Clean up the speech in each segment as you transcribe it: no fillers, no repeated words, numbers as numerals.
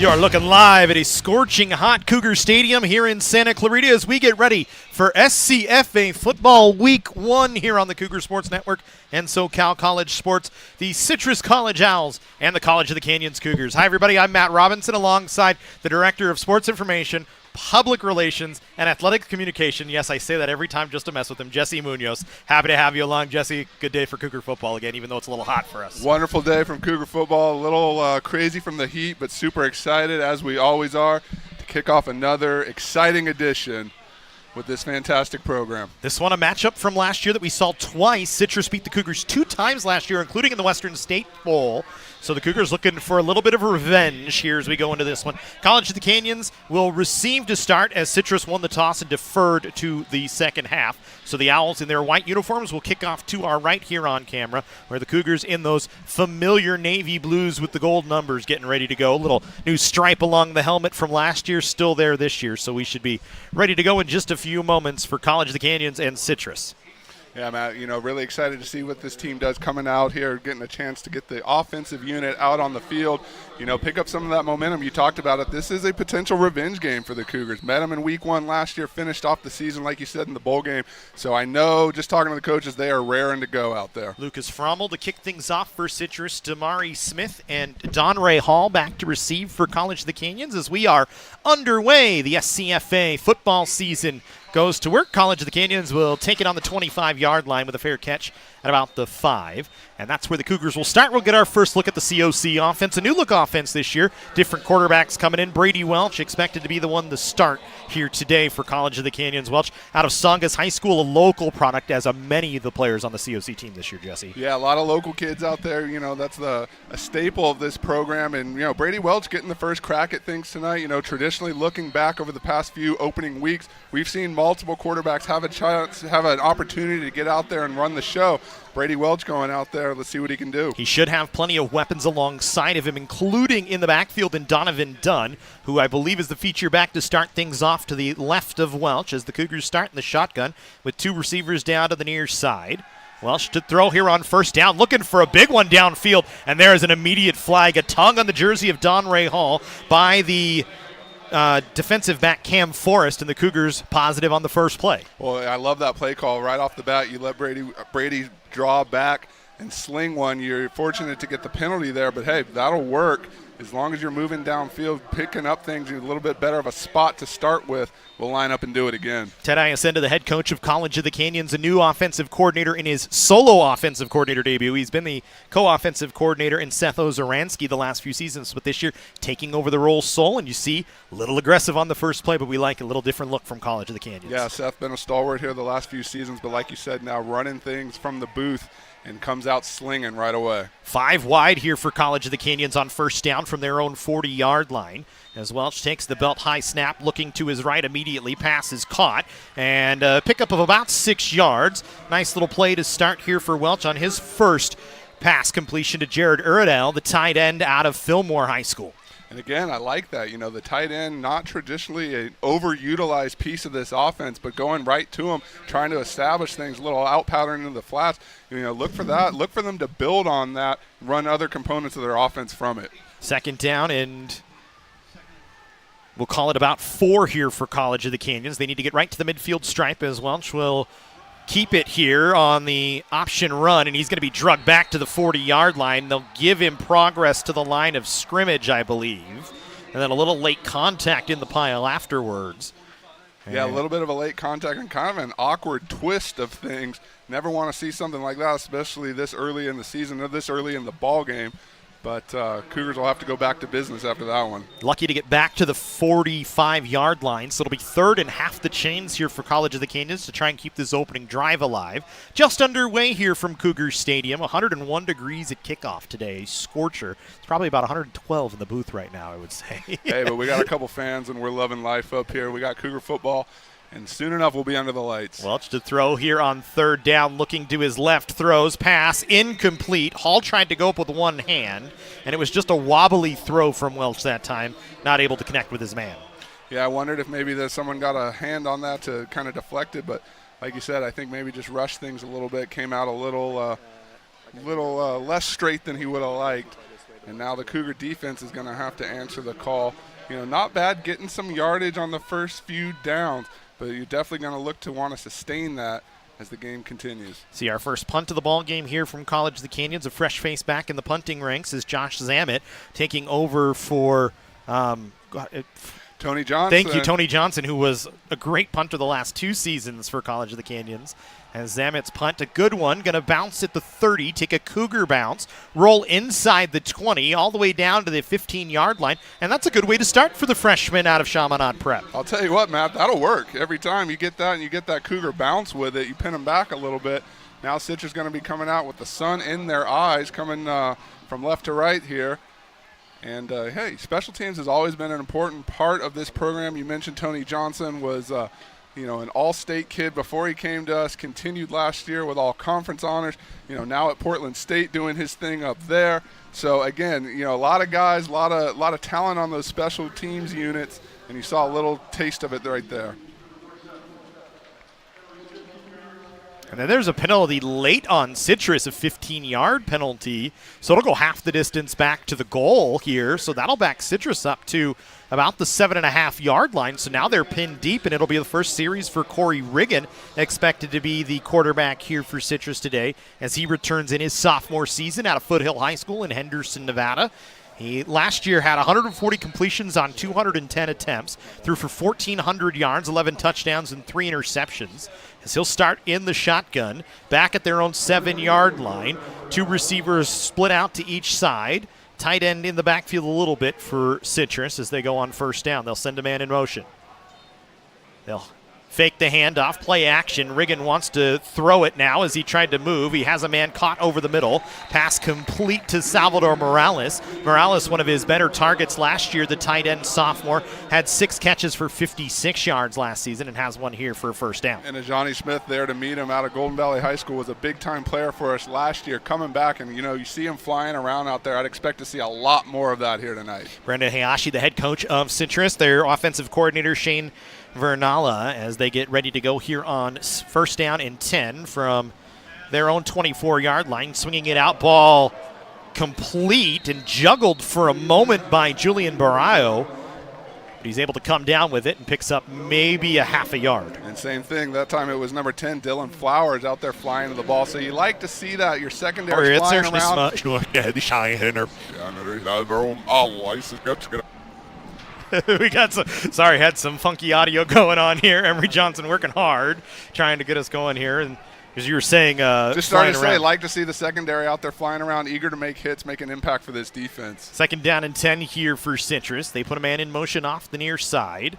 You're looking live at a scorching hot Cougar Stadium here in Santa Clarita as we get ready for SCFA Football Week 1 here on the Cougar Sports Network and SoCal College Sports, the Citrus College Owls and the College of the Canyons Cougars. Hi, everybody. I'm Matt Robinson alongside the Director of Sports Information, Public Relations, and Athletic Communication. Yes, I say that every time just to mess with him. Jesse Munoz. Happy to have you along, Jesse. Good day for Cougar football again, even though it's a little hot for us. Wonderful day from Cougar football. A little crazy from the heat, but super excited, as we always are, to kick off another exciting edition with this fantastic program. This one, a matchup from last year that we saw twice. Citrus beat the Cougars 2 times last year, including in the Western State Bowl. So the Cougars looking for a little bit of revenge here as we go into this one. College of the Canyons will receive to start as Citrus won the toss and deferred to the second half. So the Owls in their white uniforms will kick off to our right here on camera, where the Cougars in those familiar navy blues with the gold numbers getting ready to go. A little new stripe along the helmet from last year, still there this year. So we should be ready to go in just a few moments for College of the Canyons and Citrus. Yeah, Matt, really excited to see what this team does coming out here, getting a chance to get the offensive unit out on the field, pick up some of that momentum. You talked about it. This is a potential revenge game for the Cougars. Met them in week 1 last year, finished off the season, like you said, in the bowl game. So I know, just talking to the coaches, they are raring to go out there. Lucas Frommel to kick things off for Citrus, Damari Smith and Don Ray Hall back to receive for College of the Canyons as we are underway. The SCFA football season goes to work. College of the Canyons will take it on the 25-yard line with a fair catch at about the 5. And that's where the Cougars will start. We'll get our first look at the COC offense. A new look offense this year. Different quarterbacks coming in. Brady Welch expected to be the one to start here today for College of the Canyons. Welch out of Songas High School, a local product, as are many of the players on the COC team this year, Jesse. Yeah, a lot of local kids out there. That's a staple of this program. And, Brady Welch getting the first crack at things tonight. Traditionally looking back over the past few opening weeks, we've seen multiple quarterbacks have a chance, have an opportunity to get out there and run the show. Brady Welch going out there. Let's see what he can do. He should have plenty of weapons alongside of him, including in the backfield in Donovan Dunn, who I believe is the feature back to start things off to the left of Welch as the Cougars start in the shotgun with 2 receivers down to the near side. Welch to throw here on first down, looking for a big one downfield, and there is an immediate flag, a tongue on the jersey of Don Ray Hall by the defensive back Cam Forrest, and the Cougars positive on the first play. Well, I love that play call right off the bat. You let Brady draw back and sling one. You're fortunate to get the penalty there, but hey, that'll work. As long as you're moving downfield, picking up things, you're a little bit better of a spot to start with. We'll line up and do it again. Ted Iacenda, the head coach of College of the Canyons, a new offensive coordinator in his solo offensive coordinator debut. He's been the co-offensive coordinator in Seth Ozaransky the last few seasons, but this year taking over the role sole, and you see a little aggressive on the first play, but we like a little different look from College of the Canyons. Yeah, Seth been a stalwart here the last few seasons, but like you said, now running things from the booth and comes out slinging right away. 5 wide here for College of the Canyons on first down from their own 40-yard line. As Welch takes the belt high snap, looking to his right immediately. Pass is caught, and a pickup of about 6 yards. Nice little play to start here for Welch on his first pass completion to Jared Uradell, the tight end out of Fillmore High School. And again, I like that. The tight end, not traditionally an overutilized piece of this offense, but going right to him, trying to establish things, a little out pattern into the flats. Look for that. Look for them to build on that, run other components of their offense from it. Second down, and we'll call it about 4 here for College of the Canyons. They need to get right to the midfield stripe as Welch will keep it here on the option run, and he's going to be drugged back to the 40-yard line. They'll give him progress to the line of scrimmage, I believe, and then a little late contact in the pile afterwards. Yeah, a little bit of a late contact and kind of an awkward twist of things. Never want to see something like that, especially this early in the season or this early in the ball game. But Cougars will have to go back to business after that one. Lucky to get back to the 45-yard line, so it'll be 3rd and half the chains here for College of the Canyons to try and keep this opening drive alive. Just underway here from Cougar Stadium. 101 degrees at kickoff today. Scorcher. It's probably about 112 in the booth right now, I would say. Hey, but we got a couple fans, and we're loving life up here. We got Cougar football. And soon enough, we'll be under the lights. Welch to throw here on 3rd down, looking to his left, throws, pass, incomplete. Hall tried to go up with one hand, and it was just a wobbly throw from Welch that time, not able to connect with his man. Yeah, I wondered if maybe someone got a hand on that to kind of deflect it, but like you said, I think maybe just rushed things a little bit, came out a little less straight than he would have liked. And now the Cougar defense is going to have to answer the call. Not bad getting some yardage on the first few downs, but you're definitely going to look to want to sustain that as the game continues. See our first punt of the ball game here from College of the Canyons. A fresh face back in the punting ranks is Josh Zammit taking over for Tony Johnson. Thank you, Tony Johnson, who was a great punter the last 2 seasons for College of the Canyons. As Zammit's punt, a good one, going to bounce at the 30, take a Cougar bounce, roll inside the 20, all the way down to the 15-yard line, and that's a good way to start for the freshman out of Chaminade Prep. I'll tell you what, Matt, that'll work. Every time you get that and you get that Cougar bounce with it, you pin them back a little bit. Now Citrus going to be coming out with the sun in their eyes, coming from left to right here. And, hey, special teams has always been an important part of this program. You mentioned Tony Johnson was an all-state kid before he came to us, continued last year with all conference honors, now at Portland State doing his thing up there. So, again, a lot of guys, a lot of talent on those special teams units, and you saw a little taste of it right there. And then there's a penalty late on Citrus, a 15-yard penalty. So it'll go half the distance back to the goal here. So that'll back Citrus up to about the 7.5-yard line. So now they're pinned deep, and it'll be the first series for Corey Riggin, expected to be the quarterback here for Citrus today as he returns in his sophomore season out of Foothill High School in Henderson, Nevada. He last year had 140 completions on 210 attempts, threw for 1,400 yards, 11 touchdowns, and 3 interceptions. As he'll start in the shotgun, back at their own 7-yard line. 2 receivers split out to each side. Tight end in the backfield a little bit for Citrus as they go on first down. They'll send a man in motion. They'll fake the handoff, play action. Riggin wants to throw it now as he tried to move. He has a man caught over the middle. Pass complete to Salvador Morales. Morales, one of his better targets last year, the tight end sophomore, had 6 catches for 56 yards last season and has one here for a first down. And Johnny Smith there to meet him out of Golden Valley High School was a big-time player for us last year. Coming back, and, you see him flying around out there. I'd expect to see a lot more of that here tonight. Brendan Hayashi, the head coach of Citrus, their offensive coordinator, Shane Vernala, as they get ready to go here on first down and 10 from their own 24-yard line. Swinging it out, ball complete and juggled for a moment by Julian Barrio. But he's able to come down with it and picks up maybe a half a yard. And same thing, that time it was number 10, Dylan Flowers, out there flying to the ball. So you like to see that, your secondary flying around. We got had some funky audio going on here. Emery Johnson working hard, trying to get us going here. And as you were saying, just starting to say, like to see the secondary out there flying around, eager to make hits, make an impact for this defense. Second down and 10 here for Citrus. They put a man in motion off the near side.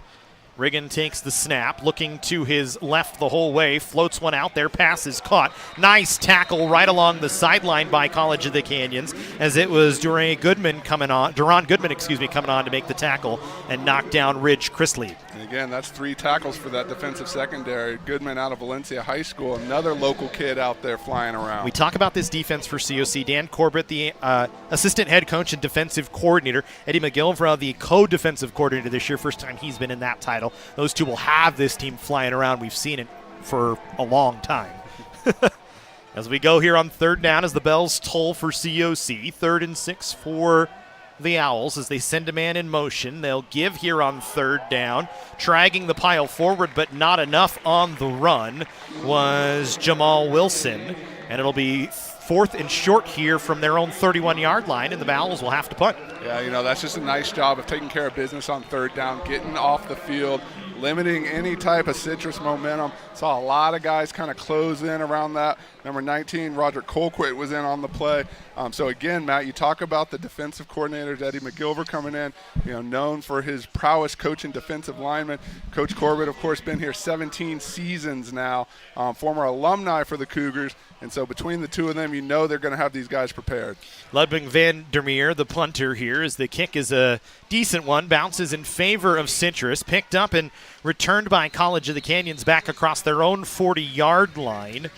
Riggin takes the snap, looking to his left the whole way, floats one out there, pass is caught. Nice tackle right along the sideline by College of the Canyons, as it was Duran Goodman coming on to make the tackle and knock down Ridge Chrisley. And again, that's 3 tackles for that defensive secondary. Goodman out of Valencia High School, another local kid out there flying around. We talk about this defense for COC. Dan Corbett, the assistant head coach and defensive coordinator. Eddie McGilvra, the co-defensive coordinator this year, first time he's been in that title. Those two will have this team flying around. We've seen it for a long time. As we go here on third down, as the bells toll for COC, 3rd and 6 for the Owls as they send a man in motion. They'll give here on third down. Dragging the pile forward, but not enough on the run, was Jamal Wilson. And it'll be 4th and short here from their own 31-yard line, and the Owls will have to punt. Yeah, that's just a nice job of taking care of business on third down, getting off the field, limiting any type of Citrus momentum. Saw a lot of guys kind of close in around that. Number 19, Roger Colquitt, was in on the play. So again, Matt, you talk about the defensive coordinators, Eddie McGilvra coming in, known for his prowess coaching defensive linemen. Coach Corbett, of course, been here 17 seasons now, former alumni for the Cougars. And so between the two of them, they're going to have these guys prepared. Ludwig van der Meer, the punter here, as the kick is a decent one, bounces in favor of Citrus, picked up and returned by College of the Canyons back across their own 40-yard line.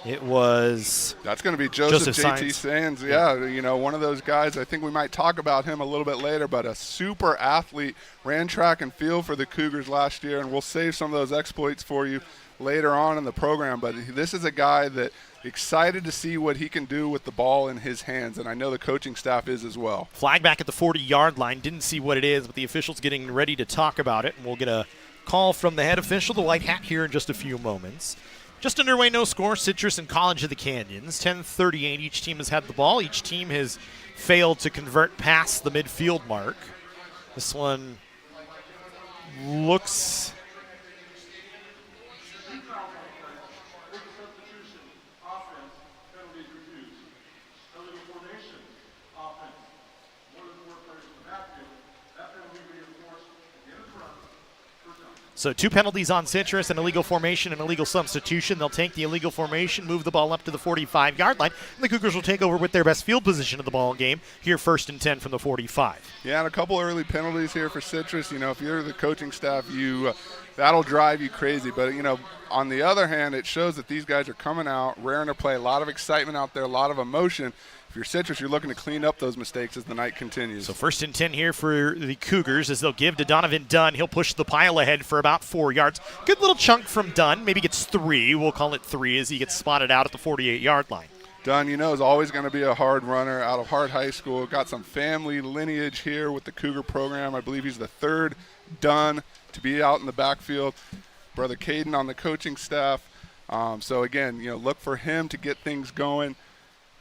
It was That's going to be Joseph JT Sainz. Sands. Yeah, one of those guys. I think we might talk about him a little bit later, but a super athlete, ran track and field for the Cougars last year, and we'll save some of those exploits for you later on in the program. But this is a guy that excited to see what he can do with the ball in his hands, and I know the coaching staff is as well. Flag back at the 40-yard line. Didn't see what it is, but the official's getting ready to talk about it, and we'll get a call from the head official, the white hat, here in just a few moments. Just underway, no score, Citrus and College of the Canyons. 10:38, each team has had the ball. Each team has failed to convert past the midfield mark. This one looks... So 2 penalties on Citrus, an illegal formation and illegal substitution. They'll take the illegal formation, move the ball up to the 45-yard line, and the Cougars will take over with their best field position of the ball game here, 1st and 10 from the 45. Yeah, and a couple early penalties here for Citrus. If you're the coaching staff, that'll drive you crazy. But, on the other hand, it shows that these guys are coming out, raring to play. A lot of excitement out there, a lot of emotion. If you're Citrus, you're looking to clean up those mistakes as the night continues. So 1st and 10 here for the Cougars as they'll give to Donovan Dunn. He'll push the pile ahead for about 4 yards. Good little chunk from Dunn. Maybe gets 3. We'll call it 3 as he gets spotted out at the 48-yard line. Dunn, is always going to be a hard runner out of Hart High School. Got some family lineage here with the Cougar program. I believe he's the 3rd Dunn to be out in the backfield. Brother Caden on the coaching staff. So, again, look for him to get things going.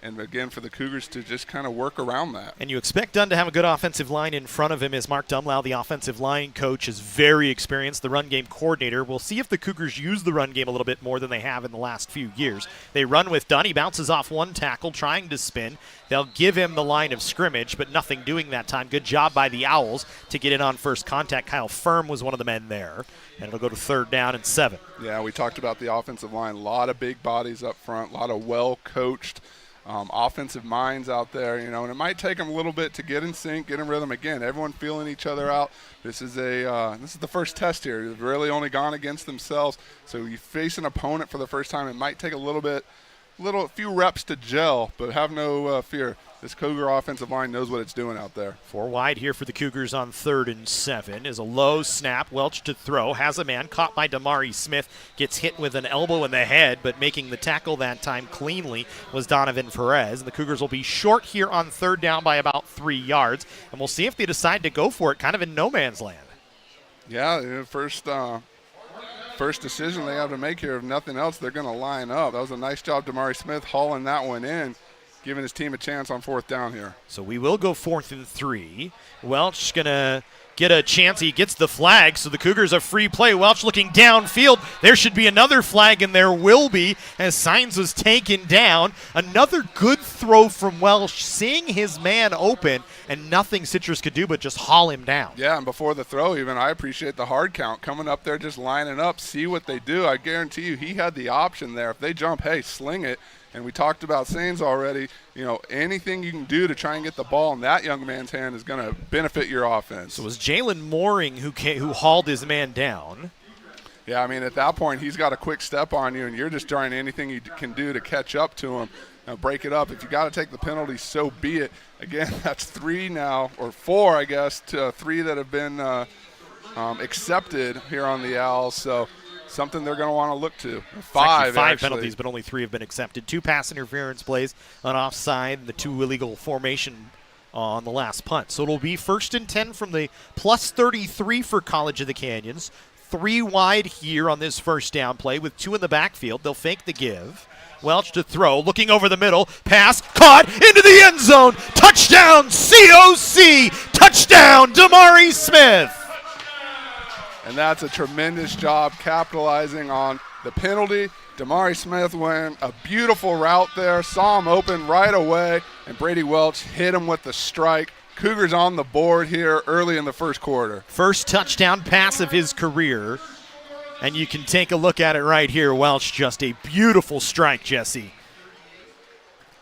And, again, for the Cougars to just kind of work around that. And you expect Dunn to have a good offensive line in front of him as Mark Dumlau, the offensive line coach, is very experienced, the run game coordinator. We'll see if the Cougars use the run game a little bit more than they have in the last few years. They run with Dunn. He bounces off one tackle, trying to spin. They'll give him the line of scrimmage, but nothing doing that time. Good job by the Owls to get in on first contact. Kyle Firm was one of the men there. And it'll go to 3rd down and 7. Yeah, we talked about the offensive line. A lot of big bodies up front, a lot of well-coached offensive minds out there, and it might take them a little bit to get in sync, get in rhythm. Again, everyone feeling each other out. This is the first test here. They've really only gone against themselves. So you face an opponent for the first time. It might take a few reps to gel, but have no fear. This Cougar offensive line knows what it's doing out there. 4 wide here for the Cougars on 3rd and 7 is a low snap. Welch to throw. Has a man caught by Damari Smith. Gets hit with an elbow in the head, but making the tackle that time cleanly was Donovan Perez. And the Cougars will be short here on 3rd down by about 3 yards. And we'll see if they decide to go for it kind of in no man's land. Yeah, first decision they have to make here. If nothing else, they're going to line up. That was a nice job, Damari Smith, hauling that one in, giving his team a chance on 4th down here. So we will go 4th and 3. Welch going to get a chance. He gets the flag, so the Cougars are free play. Welch looking downfield. There should be another flag, and there will be, as Sainz was taken down. Another good throw from Welch, seeing his man open, and nothing Citrus could do but just haul him down. Yeah, and before the throw even, I appreciate the hard count. Coming up there, just lining up, see what they do. I guarantee you he had the option there. If they jump, hey, sling it. And we talked about Sainz already. Anything you can do to try and get the ball in that young man's hand is going to benefit your offense. So it was Jalen Mooring who hauled his man down. Yeah, at that point, he's got a quick step on you, and you're just trying anything you can do to catch up to him. Break it up. If you got to take the penalty, so be it. Again, that's 3 now, or 4, I guess, to 3 that have been accepted here on the Owls. So something they're going to want to look to. 5 penalties, but only 3 have been accepted. 2 pass interference plays on offside, and the 2 illegal formation on the last punt. So it'll be 1st and 10 from the plus 33 for College of the Canyons. 3 wide here on this 1st down play with 2 in the backfield. They'll fake the give. Welch to throw, looking over the middle, pass, caught, into the end zone, touchdown, COC, touchdown, Damari Smith. And that's a tremendous job capitalizing on the penalty. Damari Smith went a beautiful route there, saw him open right away, and Brady Welch hit him with the strike. Cougars on the board here early in the 1st quarter. First touchdown pass of his career. And you can take a look at it right here. Welch, just a beautiful strike, Jesse.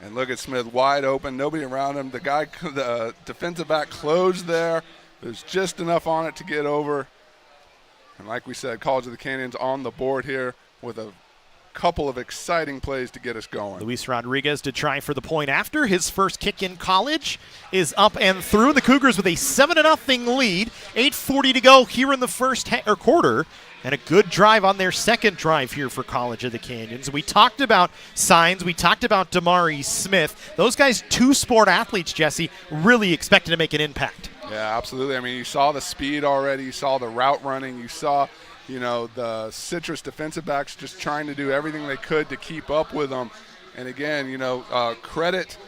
And look at Smith wide open, nobody around him. The defensive back closed there. There's just enough on it to get over. And like we said, College of the Canyons on the board here with a couple of exciting plays to get us going. Luis Rodriguez to try for the point after. His first kick in college is up and through. The Cougars with a 7-0 lead. 8:40 to go here in the first quarter. And a good drive on their second drive here for College of the Canyons. We talked about Signs. We talked about Damari Smith. Those guys, two-sport athletes, Jesse, really expected to make an impact. Yeah, absolutely. I mean, you saw the speed already. You saw the route running. You saw, the Citrus defensive backs just trying to do everything they could to keep up with them. And again, credit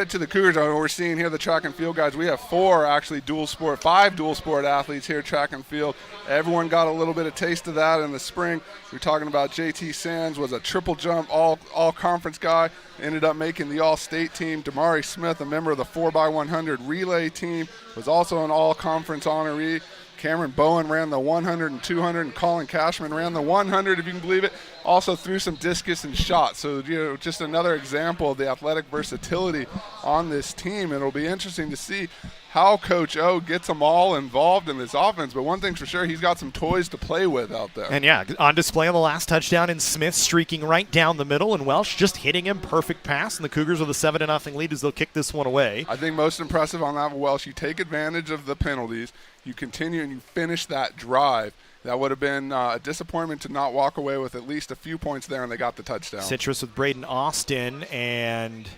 to the Cougars. We're seeing here the track and field guys. We have 5 dual sport athletes here, track and field. Everyone got a little bit of taste of that in the spring. We're talking about JT Sands was a triple jump all conference guy, ended up making the all-state team. Damari Smith, a member of the 4x100 relay team, was also an all-conference honoree. Cameron Bowen ran the 100 and 200, and Colin Cashman ran the 100, if you can believe it. Also threw some discus and shot. So, just another example of the athletic versatility on this team. It'll be interesting to see how Coach O gets them all involved in this offense. But one thing's for sure, he's got some toys to play with out there. And, yeah, on display on the last touchdown, and Smith streaking right down the middle, and Welsh just hitting him, perfect pass. And the Cougars with a 7-0 lead as they'll kick this one away. I think most impressive on that, Welsh, you take advantage of the penalties. You continue and you finish that drive. That would have been a disappointment to not walk away with at least a few points there, and they got the touchdown. Citrus with Braden Austin, and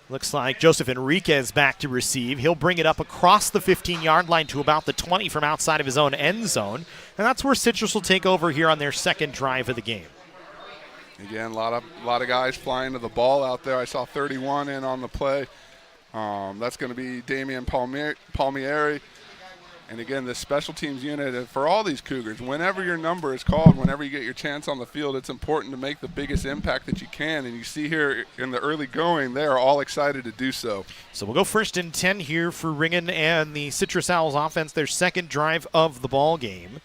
looks like Joseph Enriquez back to receive. He'll bring it up across the 15-yard line to about the 20 from outside of his own end zone, and that's where Citrus will take over here on their second drive of the game. Again, a lot of guys flying to the ball out there. I saw 31 in on the play. That's going to be Damian Palmieri. And again, this special teams unit, for all these Cougars, whenever your number is called, whenever you get your chance on the field, it's important to make the biggest impact that you can. And you see here in the early going, they are all excited to do so. So we'll go 1st and 10 here for Ringen and the Citrus Owls offense, their second drive of the ball game.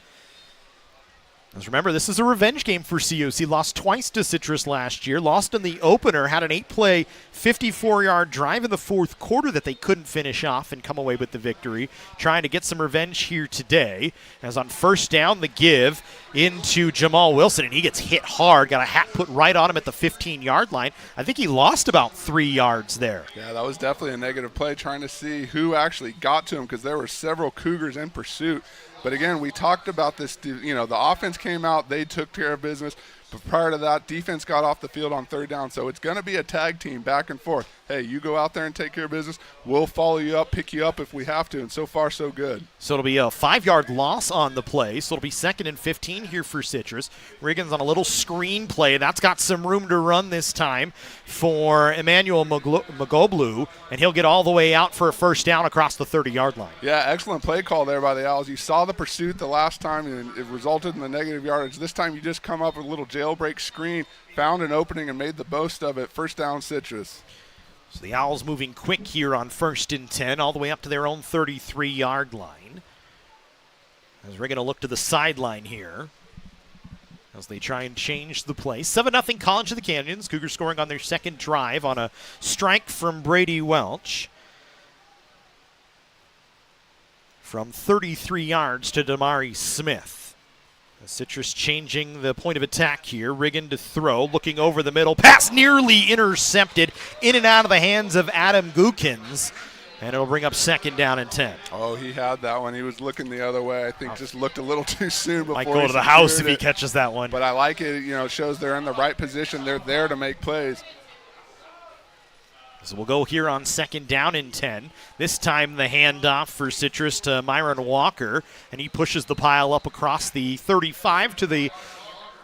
As remember, this is a revenge game for COC. Lost twice to Citrus last year. Lost in the opener, had an 8-play, 54-yard drive in the fourth quarter that they couldn't finish off and come away with the victory. Trying to get some revenge here today. As on first down, the give into Jamal Wilson, and he gets hit hard. Got a hat put right on him at the 15-yard line. I think he lost about 3 yards there. Yeah, that was definitely a negative play, trying to see who actually got to him because there were several Cougars in pursuit. But again, we talked about this, the offense came out, they took care of business. But prior to that, defense got off the field on third down. So it's going to be a tag team back and forth. Hey, you go out there and take care of business. We'll follow you up, pick you up if we have to. And so far, so good. So it'll be a 5-yard loss on the play. So it'll be 2nd and 15 here for Citrus. Riggins on a little screen play. That's got some room to run this time for Emmanuel Magoblu. And he'll get all the way out for a first down across the 30-yard line. Yeah, excellent play call there by the Owls. You saw the pursuit the last time, and it resulted in the negative yardage. This time you just come up with a little jailbreak screen, found an opening, and made the most of it. First down, Citrus. So the Owls moving quick here on 1st and 10, all the way up to their own 33-yard line. As we're going to look to the sideline here as they try and change the play. 7-0 College of the Canyons. Cougars scoring on their second drive on a strike from Brady Welch. From 33 yards to Damari Smith. Citrus changing the point of attack here. Riggin to throw, looking over the middle. Pass nearly intercepted, in and out of the hands of Adam Gookins. And it'll bring up 2nd down and 10. Oh, he had that one. He was looking the other way. I think just looked a little too soon before might go to the house if he catches that one. But I like it. It shows they're in the right position. They're there to make plays. So we'll go here on 2nd down and 10. This time the handoff for Citrus to Myron Walker, and he pushes the pile up across the 35 to the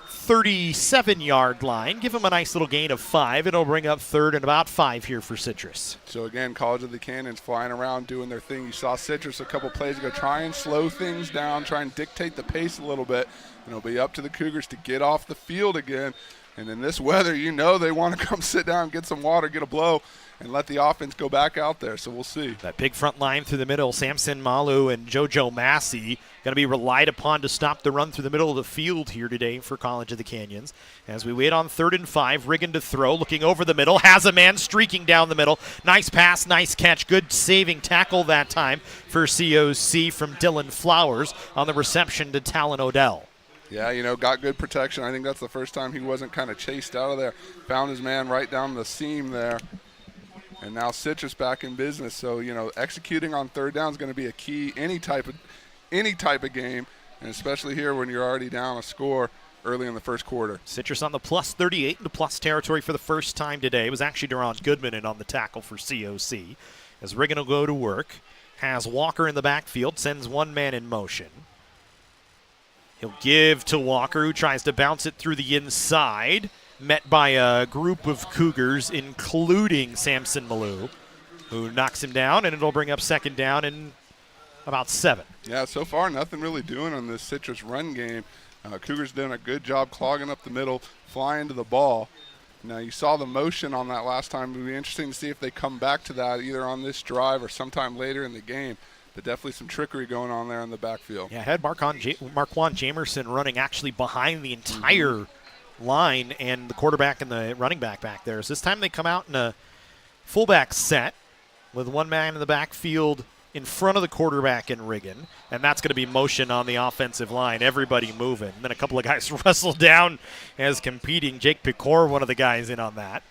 37-yard line. Give him a nice little gain of 5. It'll bring up 3rd and about 5 here for Citrus. So again, College of the Canyons flying around doing their thing. You saw Citrus a couple plays ago try and slow things down, try and dictate the pace a little bit. And it'll be up to the Cougars to get off the field again And in this weather, you know they want to come sit down, get some water, get a blow, and let the offense go back out there. So we'll see. That big front line through the middle, Samson Malu and JoJo Massey, going to be relied upon to stop the run through the middle of the field here today for College of the Canyons. As we wait on 3rd and 5, Riggin to throw, looking over the middle, has a man streaking down the middle. Nice pass, nice catch, good saving tackle that time for COC from Dylan Flowers on the reception to Talon Odell. Yeah, you know, got good protection. I think that's the first time he wasn't kind of chased out of there. Found his man right down the seam there. And now Citrus back in business. So, you know, executing on 3rd down is going to be a key any type of game, and especially here when you're already down a score early in the first quarter. Citrus on the plus 38 into plus territory for the first time today. It was actually Durant Goodman in on the tackle for COC. As Riggin will go to work, has Walker in the backfield, sends one man in motion. He'll give to Walker, who tries to bounce it through the inside. Met by a group of Cougars, including Samson Malou, who knocks him down, and it'll bring up 2nd down and about 7. Yeah, so far nothing really doing on this Citrus run game. Cougars doing a good job clogging up the middle, flying to the ball. Now, you saw the motion on that last time. It would be interesting to see if they come back to that either on this drive or sometime later in the game. But definitely some trickery going on there in the backfield. Yeah, had Marquand Jamerson running actually behind the entire line and the quarterback and the running back there. So this time they come out in a fullback set with one man in the backfield in front of the quarterback in Riggin, and that's going to be motion on the offensive line, everybody moving. And then a couple of guys wrestle down as competing. Jake Picor, one of the guys in on that.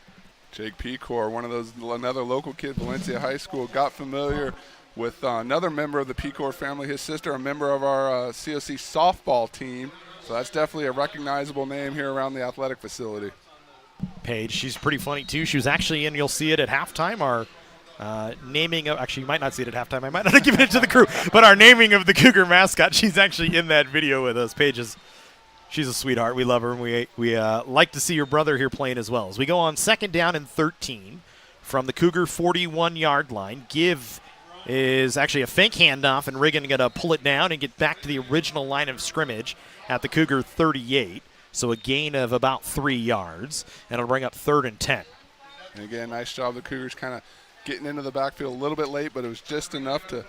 Jake Picor, another local kid, Valencia High School, got familiar with another member of the Picor family, his sister, a member of our COC softball team. So that's definitely a recognizable name here around the athletic facility. Paige, she's pretty funny too. She was actually in, you'll see it at halftime, our naming of, actually you might not see it at halftime, I might not have given it to the crew, but our naming of the Cougar mascot, she's actually in that video with us. Paige she's a sweetheart. We love her, and we like to see your brother here playing as well. As we go on 2nd down and 13 from the Cougar 41-yard line. Give is actually a fake handoff, and Riggin going to pull it down and get back to the original line of scrimmage at the Cougar 38. So a gain of about 3 yards, and it'll bring up 3rd and 10. And again, nice job. The Cougars kind of getting into the backfield a little bit late, but it was just enough to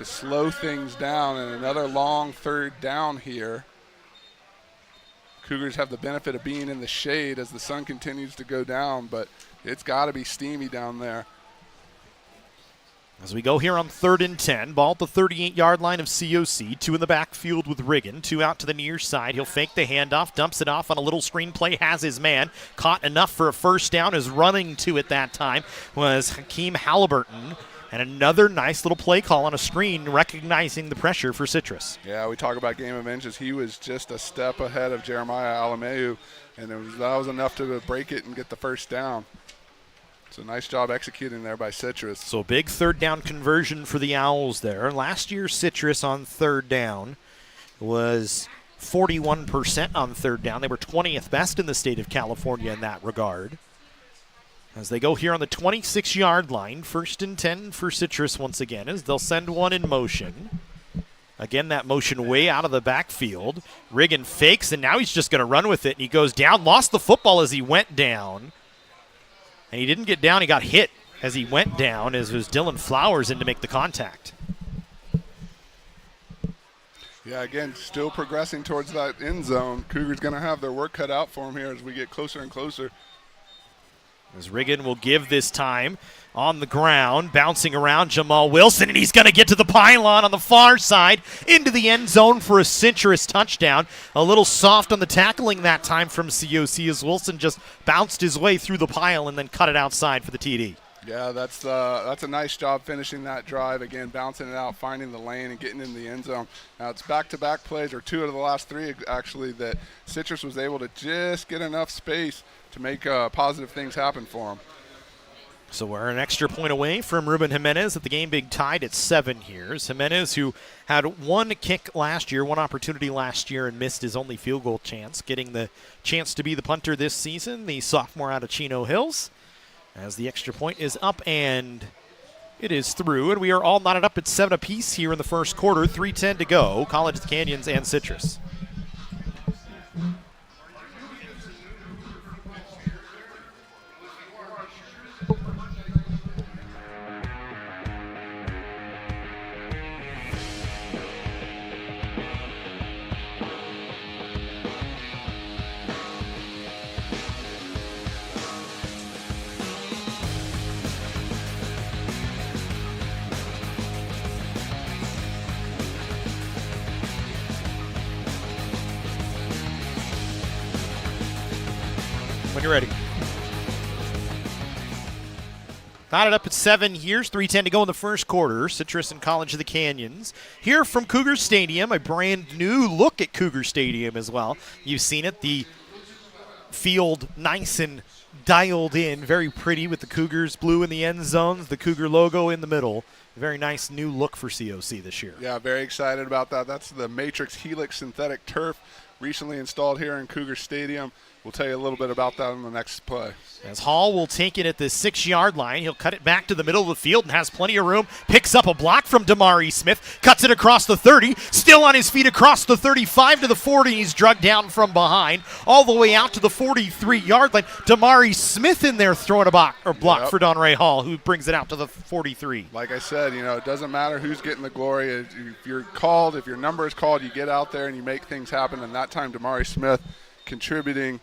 slow things down. And another long 3rd down here. Cougars have the benefit of being in the shade as the sun continues to go down, but it's got to be steamy down there. As we go here on 3rd and 10, ball at the 38-yard line of COC, 2 in the backfield with Riggin, 2 out to the near side. He'll fake the handoff, dumps it off on a little screen play, has his man. Caught enough for a 1st down, is running to it that time was Hakeem Halliburton. And another nice little play call on a screen, recognizing the pressure for Citrus. Yeah, we talk about game of inches. He was just a step ahead of Jeremiah Alameu, and that was enough to break it and get the 1st down. So nice job executing there by Citrus. So big 3rd down conversion for the Owls there. Last year, Citrus on 3rd down was 41% on 3rd down. They were 20th best in the state of California in that regard. As they go here on the 26-yard line, 1st and 10 for Citrus once again, as they'll send one in motion. Again, that motion way out of the backfield. Riggin fakes, and now he's just going to run with it, and he goes down, lost the football as he went down. And he didn't get down, he got hit as he went down, as it was Dylan Flowers in to make the contact. Yeah, again, still progressing towards that end zone. Cougars going to have their work cut out for him here as we get closer and closer. As Riggin will give this time on the ground, bouncing around Jamal Wilson, and he's going to get to the pylon on the far side into the end zone for a Citrus touchdown. A little soft on the tackling that time from COC as Wilson just bounced his way through the pile and then cut it outside for the TD. Yeah, that's a nice job finishing that drive. Again, bouncing it out, finding the lane, and getting in the end zone. Now, it's back-to-back plays, or 2 out of the last 3, actually, that Citrus was able to just get enough space to make positive things happen for him. So we're an extra point away from Ruben Jimenez at the game being tied at 7 here. Jimenez, who had 1 kick last year, 1 opportunity last year, and missed his only field goal chance, getting the chance to be the punter this season, the sophomore out of Chino Hills. As the extra point is up and it is through, and we are all knotted up at 7 apiece here in the first quarter. 3:10 to go. College of the Canyons and Citrus. when you're ready. Knotted up at 7 here. 3:10 to go in the first quarter. Citrus and College of the Canyons. Here from Cougar Stadium, a brand new look at Cougar Stadium as well. You've seen it. The field nice and dialed in. Very pretty with the Cougars blue in the end zones, the Cougar logo in the middle. Very nice new look for COC this year. Yeah, very excited about that. That's the Matrix Helix synthetic turf recently installed here in Cougar Stadium. We'll tell you a little bit about that in the next play. As Hall will take it at the 6-yard line. He'll cut it back to the middle of the field and has plenty of room. Picks up a block from Damari Smith. Cuts it across the 30. Still on his feet across the 35 to the 40. He's drugged down from behind all the way out to the 43-yard line. Damari Smith in there throwing a block for Donray Hall, who brings it out to the 43. Like I said, it doesn't matter who's getting the glory. If you're called, if your number is called, you get out there and you make things happen. And that time, Damari Smith contributing.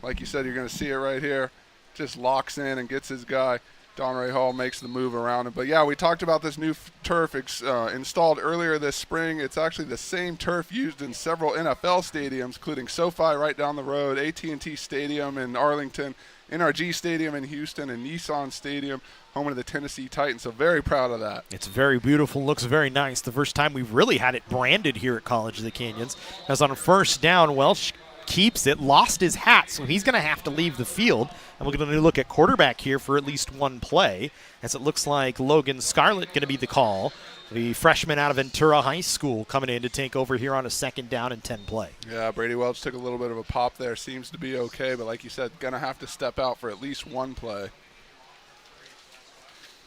Like you said, you're going to see it right here. Just locks in and gets his guy. Donray Hall makes the move around him. But, yeah, we talked about this new turf installed earlier this spring. It's actually the same turf used in several NFL stadiums, including SoFi right down the road, AT&T Stadium in Arlington, NRG Stadium in Houston, and Nissan Stadium, home of the Tennessee Titans. So very proud of that. It's very beautiful. Looks very nice. The first time we've really had it branded here at College of the Canyons. As on a first down, Welch keeps it, lost his hat, so he's going to have to leave the field. And we're going to look at quarterback here for at least one play, as it looks like Logan Scarlett going to be the call. The freshman out of Ventura High School coming in to take over here on a 2nd down and 10 play. Yeah, Brady Welch took a little bit of a pop there. Seems to be okay, but like you said, going to have to step out for at least one play.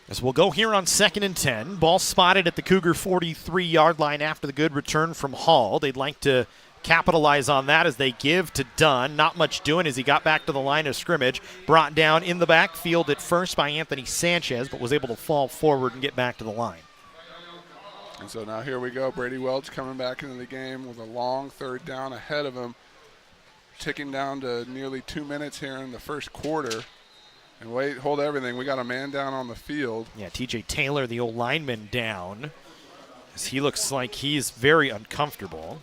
As we'll go here on 2nd and 10. Ball spotted at the Cougar 43-yard line after the good return from Hall. They'd like to capitalize on that as they give to Dunn. Not much doing as he got back to the line of scrimmage. Brought down in the backfield at first by Anthony Sanchez, but was able to fall forward and get back to the line. And so now here we go. Brady Welch coming back into the game with a long 3rd down ahead of him. Ticking down to nearly 2 minutes here in the first quarter. And wait, hold everything. We got a man down on the field. Yeah, TJ Taylor, the old lineman, down. As he looks like he's very uncomfortable.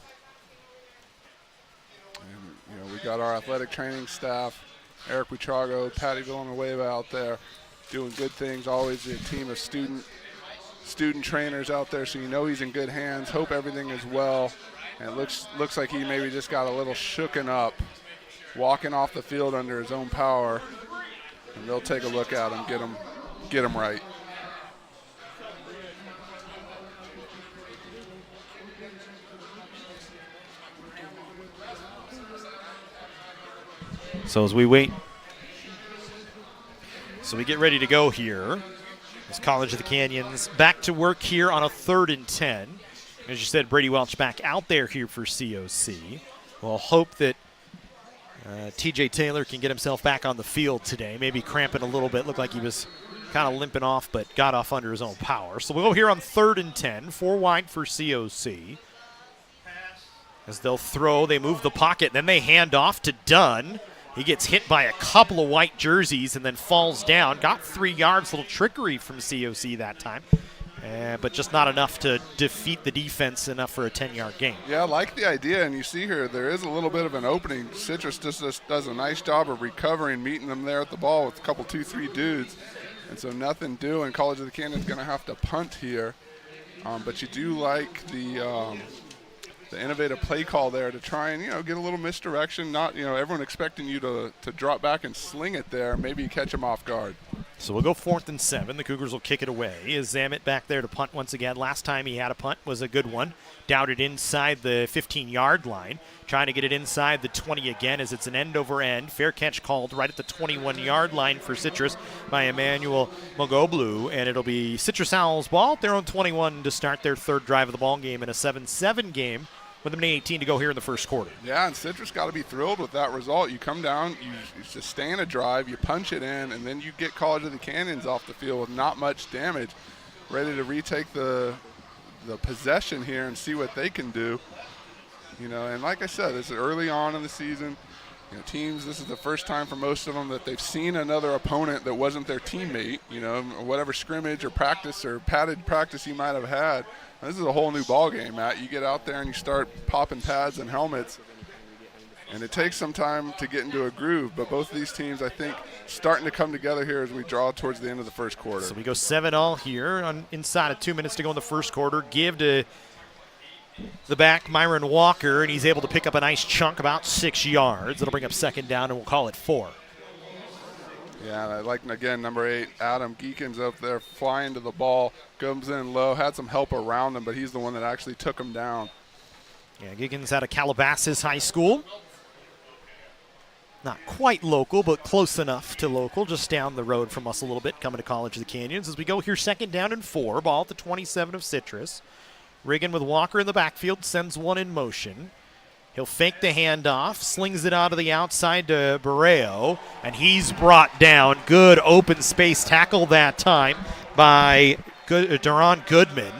We got our athletic training staff, Eric Buitrago, Patty Villanueva out there doing good things. Always a team of student trainers out there, so he's in good hands. Hope everything is well. And it looks like he maybe just got a little shooken up, walking off the field under his own power. And they'll take a look at him, get him right. So as we wait, we get ready to go here. As College of the Canyons back to work here on a 3rd and 10. As you said, Brady Welch back out there here for COC. We'll hope that TJ Taylor can get himself back on the field today. Maybe cramping a little bit. Looked like he was kind of limping off, but got off under his own power. So we'll go here on 3rd and 10. 4 wide for COC. As they'll throw, they move the pocket, then they hand off to Dunn. He gets hit by a couple of white jerseys and then falls down. Got 3 yards, little trickery from COC that time. But just not enough to defeat the defense enough for a 10-yard gain. Yeah, I like the idea, and you see here there is a little bit of an opening. Citrus just does a nice job of recovering, meeting them there at the ball with a couple 2-3 dudes. And so nothing doing. College of the Canyons going to have to punt here. But you do like the innovative play call there to try and, get a little misdirection. Not, everyone expecting you to drop back and sling it there. Maybe catch them off guard. So we'll go 4th and 7. The Cougars will kick it away. Is Zamet back there to punt once again? Last time he had a punt was a good one. Doubted inside the 15-yard line. Trying to get it inside the 20 again as it's an end-over-end. Fair catch called right at the 21-yard line for Citrus by Emmanuel Mogoblu. And it'll be Citrus Owls ball at their own 21 to start their 3rd drive of the ball game in a 7-7 game, with a minute 18 to go here in the first quarter. Yeah, and Citrus got to be thrilled with that result. You come down, you sustain a drive, you punch it in, and then you get College of the Canyons off the field with not much damage, ready to retake the possession here and see what they can do. And like I said, it's early on in the season. Teams, this is the first time for most of them that they've seen another opponent that wasn't their teammate, whatever scrimmage or practice or padded practice you might have had. This is a whole new ball game, Matt. You get out there and you start popping pads and helmets. And it takes some time to get into a groove, but both of these teams, I think, starting to come together here as we draw towards the end of the first quarter. So we go 7-all here on inside of 2 minutes to go in the first quarter. Give to the back, Myron Walker, and he's able to pick up a nice chunk, about 6 yards. It'll bring up second down, and we'll call it 4. Yeah, and I like, again, number 8, Adam Geekins up there flying to the ball, comes in low, had some help around him, but he's the one that actually took him down. Yeah, Geekins out of Calabasas High School. Not quite local, but close enough to local, just down the road from us a little bit, coming to College of the Canyons. As we go here, second down and 4, ball at the 27 of Citrus. Riggin with Walker in the backfield, sends one in motion. He'll fake the handoff, slings it out of the outside to Barreo, and he's brought down. Good open space tackle that time by Duron Goodman,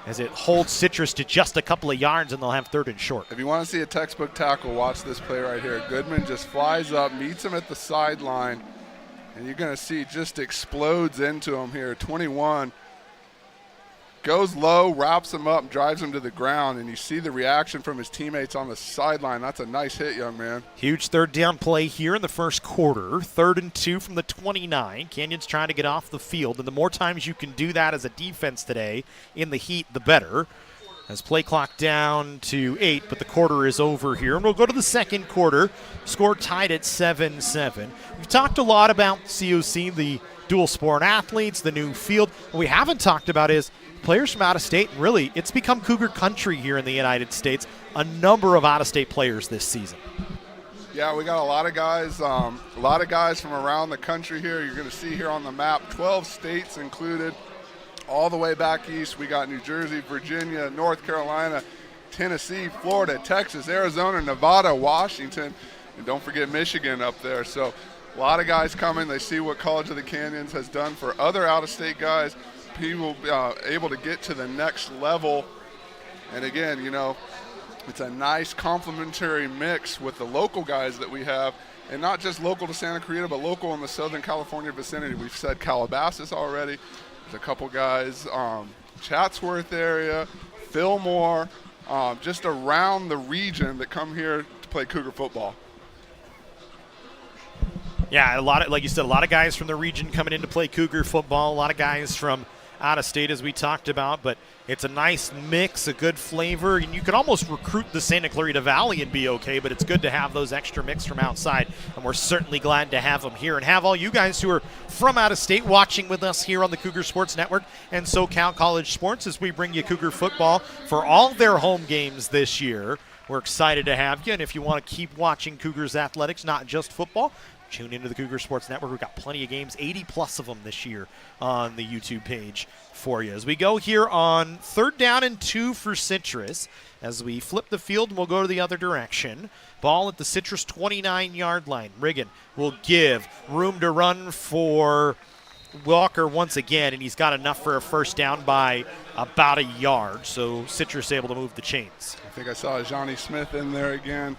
as it holds Citrus to just a couple of yards, and they'll have third and short. If you want to see a textbook tackle, watch this play right here. Goodman just flies up, meets him at the sideline, and you're going to see just explodes into him here. 21 goes low, wraps him up, drives him to the ground, and you see the reaction from his teammates on the sideline. That's a nice hit, young man. Huge third down play here in the first quarter. 3rd and 2 from the 29. Canyons trying to get off the field, and the more times you can do that as a defense today in the heat, the better. As play clock down to 8, but the quarter is over here. And we'll go to the second quarter. Score tied at 7-7. We've talked a lot about COC, the dual sport athletes, the new field. What we haven't talked about is players from out of state. Really, it's become Cougar country here in the United States. A number of out-of-state players this season. Yeah, we got a lot of guys from around the country here. You're going to see here on the map, 12 states included. All the way back east, we got New Jersey, Virginia, North Carolina, Tennessee, Florida, Texas, Arizona, Nevada, Washington, and don't forget Michigan up there. So a lot of guys coming. They see what College of the Canyons has done for other out-of-state guys. People able to get to the next level. And again, you know, it's a nice complementary mix with the local guys that we have, and not just local to Santa Clarita, but local in the Southern California vicinity. We've said Calabasas already. There's a couple guys, Chatsworth area, Fillmore, just around the region that come here to play Cougar football. Yeah, like you said, a lot of guys from the region coming in to play Cougar football. A lot of guys from out of state, as we talked about, but it's a nice mix, a good flavor, and you could almost recruit the Santa Clarita Valley and be okay, but it's good to have those extra mix from outside, and we're certainly glad to have them here and have all you guys who are from out of state watching with us here on the Cougar Sports Network and SoCal College Sports as we bring you Cougar football for all their home games this year. We're excited to have you, and if you want to keep watching Cougars athletics, not just football, tune into the Cougar Sports Network. We've got plenty of games, 80 plus of them this year on the YouTube page for you. As we go here on 3rd down and 2 for Citrus, as we flip the field and we'll go to the other direction. Ball at the Citrus 29-yard line. Riggin will give room to run for Walker once again, and he's got enough for a first down by about a yard, so Citrus able to move the chains. I think I saw Johnny Smith in there again,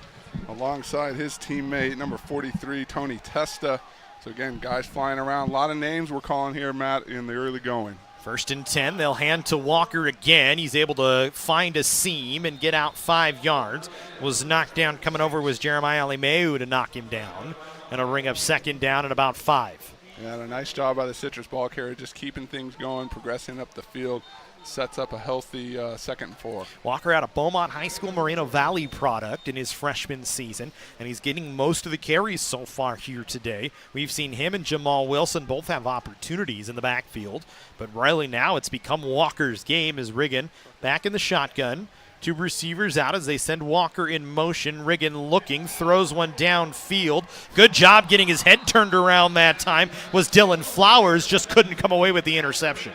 alongside his teammate, number 43, Tony Testa. So, again, guys flying around. A lot of names we're calling here, Matt, in the early going. 1st and 10. They'll hand to Walker again. He's able to find a seam and get out 5 yards. Was knocked down. Coming over was Jeremiah Alimeu to knock him down. And a ring up 2nd down at about 5. Yeah, a nice job by the Citrus ball carrier, just keeping things going, progressing up the field. Sets up a healthy 2nd and 4. Walker out of Beaumont High School, Moreno Valley product in his freshman season, and he's getting most of the carries so far here today. We've seen him and Jamal Wilson both have opportunities in the backfield, but really now it's become Walker's game as Riggin back in the shotgun. 2 receivers out as they send Walker in motion. Riggin looking, throws one downfield. Good job getting his head turned around that time was Dylan Flowers, just couldn't come away with the interception.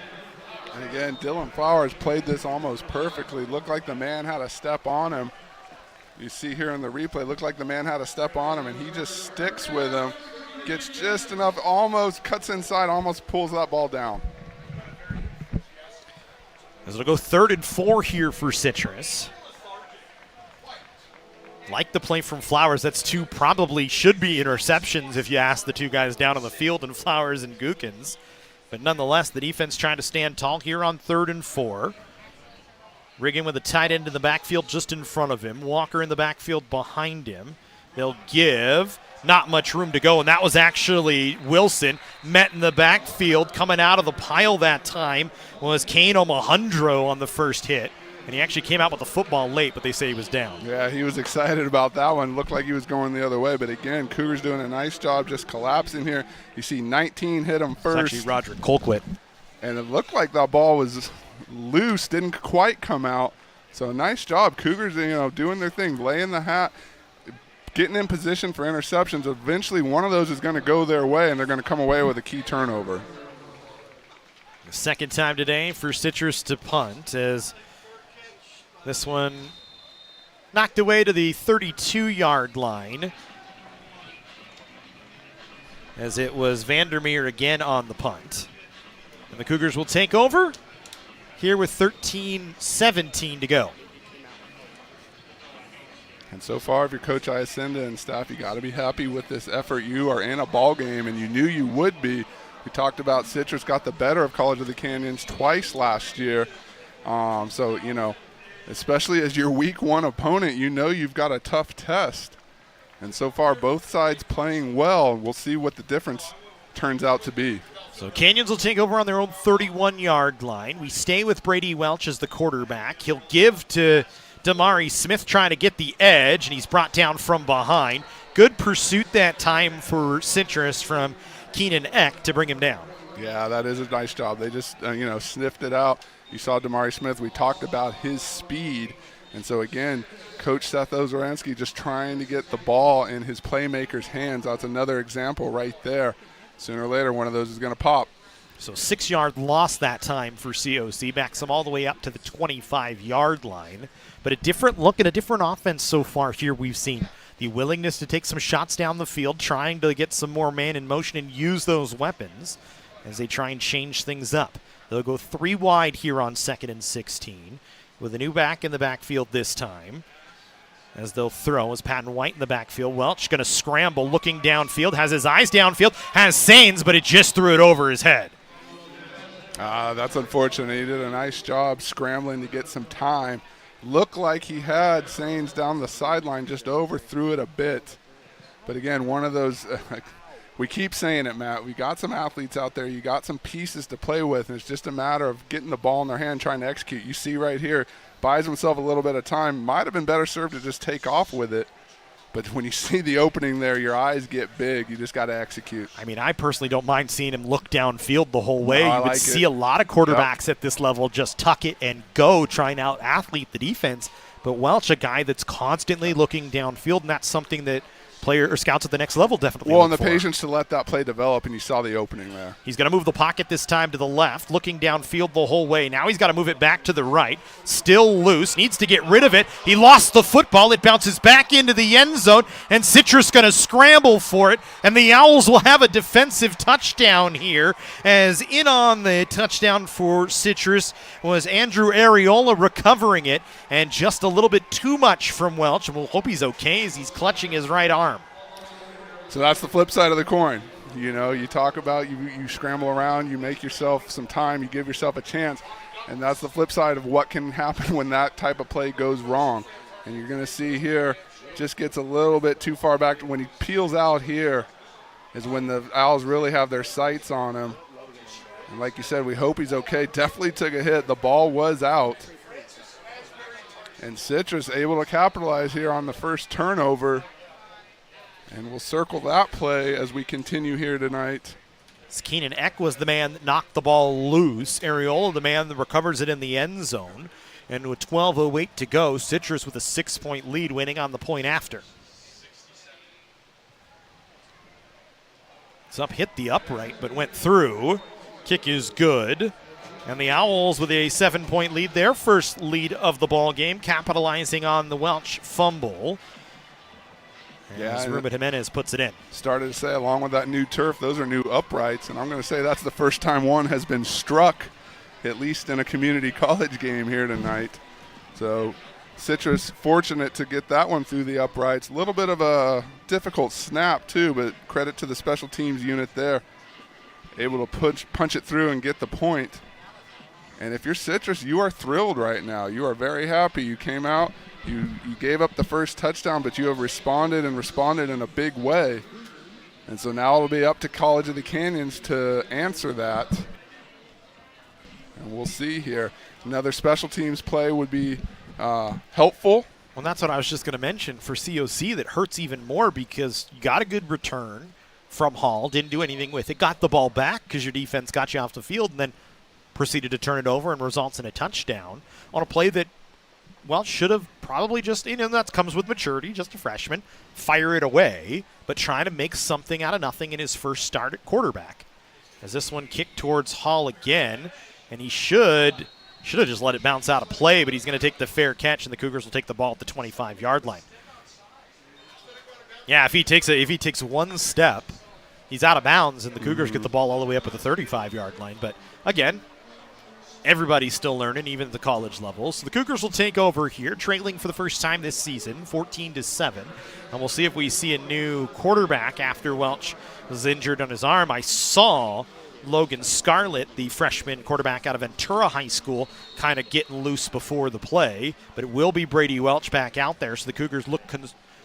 And again, Dylan Flowers played this almost perfectly. Looked like the man had a step on him. You see here in the replay, looked like the man had a step on him, and he just sticks with him. Gets just enough, almost cuts inside, almost pulls that ball down. As it'll go 3rd and 4 here for Citrus. Like the play from Flowers, that's 2 probably should be interceptions if you ask the 2 guys down on the field, and Flowers and Gookins. But nonetheless, the defense trying to stand tall here on 3rd and 4. Riggin with a tight end in the backfield just in front of him. Walker in the backfield behind him. They'll give. Not much room to go, and that was actually Wilson. Met in the backfield. Coming out of the pile that time was Kane Omohundro on the first hit. And he actually came out with the football late, but they say he was down. Yeah, he was excited about that one. Looked like he was going the other way. But, again, Cougars doing a nice job just collapsing here. You see 19 hit him first. It's actually Roderick Colquitt. And it looked like that ball was loose, didn't quite come out. So, nice job. Cougars, doing their thing, laying the hat, getting in position for interceptions. Eventually, one of those is going to go their way, and they're going to come away with a key turnover. The second time today for Citrus to punt as this one knocked away to the 32-yard line as it was Vandermeer again on the punt. And the Cougars will take over here with 13-17 to go. And so far, if you're Coach Iacinda and staff, you got to be happy with this effort. You are in a ball game, and you knew you would be. We talked about Citrus got the better of College of the Canyons twice last year. Especially as your week one opponent, you've got a tough test. And so far, both sides playing well. We'll see what the difference turns out to be. So Canyons will take over on their own 31-yard line. We stay with Brady Welch as the quarterback. He'll give to Damari Smith trying to get the edge, and he's brought down from behind. Good pursuit that time for Citrus from Keenan Eck to bring him down. Yeah, that is a nice job. They just, sniffed it out. You saw Damari Smith. We talked about his speed. And so, again, Coach Seth Ozorensky just trying to get the ball in his playmaker's hands. That's another example right there. Sooner or later, one of those is going to pop. So 6-yard loss that time for COC. Backs them all the way up to the 25-yard line. But a different look at a different offense so far here we've seen. The willingness to take some shots down the field, trying to get some more man in motion and use those weapons as they try and change things up. They'll go 3 wide here on 2nd and 16 with a new back in the backfield this time. As they'll throw as Patton White in the backfield. Welch going to scramble, looking downfield, has his eyes downfield, has Sains, but it just threw it over his head. That's unfortunate. He did a nice job scrambling to get some time. Looked like he had Sains down the sideline, just overthrew it a bit. But again, one of those, we keep saying it, Matt, we got some athletes out there, you got some pieces to play with, and it's just a matter of getting the ball in their hand, trying to execute. You see right here, buys himself a little bit of time, might have been better served to just take off with it. But when you see the opening there, your eyes get big. You just got to execute. I mean, I personally don't mind seeing him look downfield the whole way. No, you would see a lot of quarterbacks at this level just tuck it and go, trying to out-athlete the defense. But Welch, a guy that's constantly looking downfield, and that's something that player or scouts at the next level definitely and the for. patience to let that play develop, and you saw the opening there. He's going to move the pocket this time to the left, looking downfield the whole way. Now he's got to move it back to the right. Still loose, needs to get rid of it. He lost the football. It bounces back into the end zone, and Citrus going to scramble for it, and the Owls will have a defensive touchdown here, as in on the touchdown for Citrus was Andrew Areola recovering it, and just a little bit too much from Welch, and we'll hope he's okay as he's clutching his right arm. So that's the flip side of the coin. You talk about you scramble around, you make yourself some time, you give yourself a chance, and that's the flip side of what can happen when that type of play goes wrong. And you're going to see here, just gets a little bit too far back. When he peels out here is when the Owls really have their sights on him. And like you said, we hope he's okay. Definitely took a hit. The ball was out. And Citrus able to capitalize here on the first turnover. And we'll circle that play as we continue here tonight. Keenan Eck was the man that knocked the ball loose. Areola, the man that recovers it in the end zone. And with 12:08 to go, Citrus with a 6-point lead, winning on the point after. It's up, hit the upright, but went through. Kick is good. And the Owls with a 7-point lead, their first lead of the ball game, capitalizing on the Welch fumble. As Ruben Jimenez puts it in. Started to say, along with that new turf, those are new uprights, and I'm going to say that's the first time one has been struck, at least in a community college game here tonight. So Citrus fortunate to get that one through the uprights. A little bit of a difficult snap, too, but credit to the special teams unit there. Able to punch it through and get the point. And if you're Citrus, you are thrilled right now. You are very happy. You came out. You gave up the first touchdown, but you have responded in a big way. And so now it'll be up to College of the Canyons to answer that. And we'll see here. Another special teams play would be helpful. Well, that's what I was just going to mention for COC that hurts even more because you got a good return from Hall, didn't do anything with it, got the ball back because your defense got you off the field, and then proceeded to turn it over and results in a touchdown on a play that, well, should have probably just, that comes with maturity, just a freshman, fire it away, but trying to make something out of nothing in his first start at quarterback. As this one kicked towards Hall again, and he should have just let it bounce out of play, but he's going to take the fair catch, and the Cougars will take the ball at the 25-yard line. Yeah, if he takes one step, he's out of bounds, and the Cougars get the ball all the way up at the 35-yard line. But again, everybody's still learning, even at the college level. So the Cougars will take over here, trailing for the first time this season, 14-7. And we'll see if we see a new quarterback after Welch was injured on his arm. I saw Logan Scarlett, the freshman quarterback out of Ventura High School, kind of getting loose before the play. But it will be Brady Welch back out there, so the Cougars look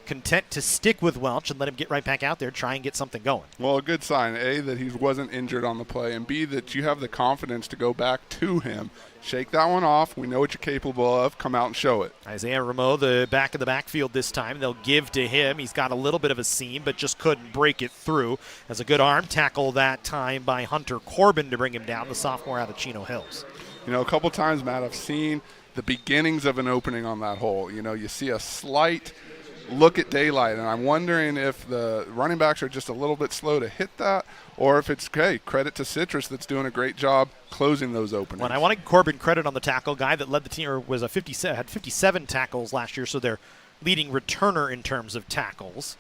content to stick with Welch and let him get right back out there, try and get something going. Well, a good sign, A, that he wasn't injured on the play, and B, that you have the confidence to go back to him. Shake that one off. We know what you're capable of. Come out and show it. Isaiah Rameau, the back of the backfield this time. They'll give to him. He's got a little bit of a seam, but just couldn't break it through. As a good arm tackle that time by Hunter Corbin to bring him down, the sophomore out of Chino Hills. A couple times, Matt, I've seen the beginnings of an opening on that hole. You see a slight look at daylight, and I'm wondering if the running backs are just a little bit slow to hit that, or if it's, credit to Citrus that's doing a great job closing those openings. Well, I want to give Corbin credit on the tackle guy that led the team, or was had 57 tackles last year, so they're leading returner in terms of tackles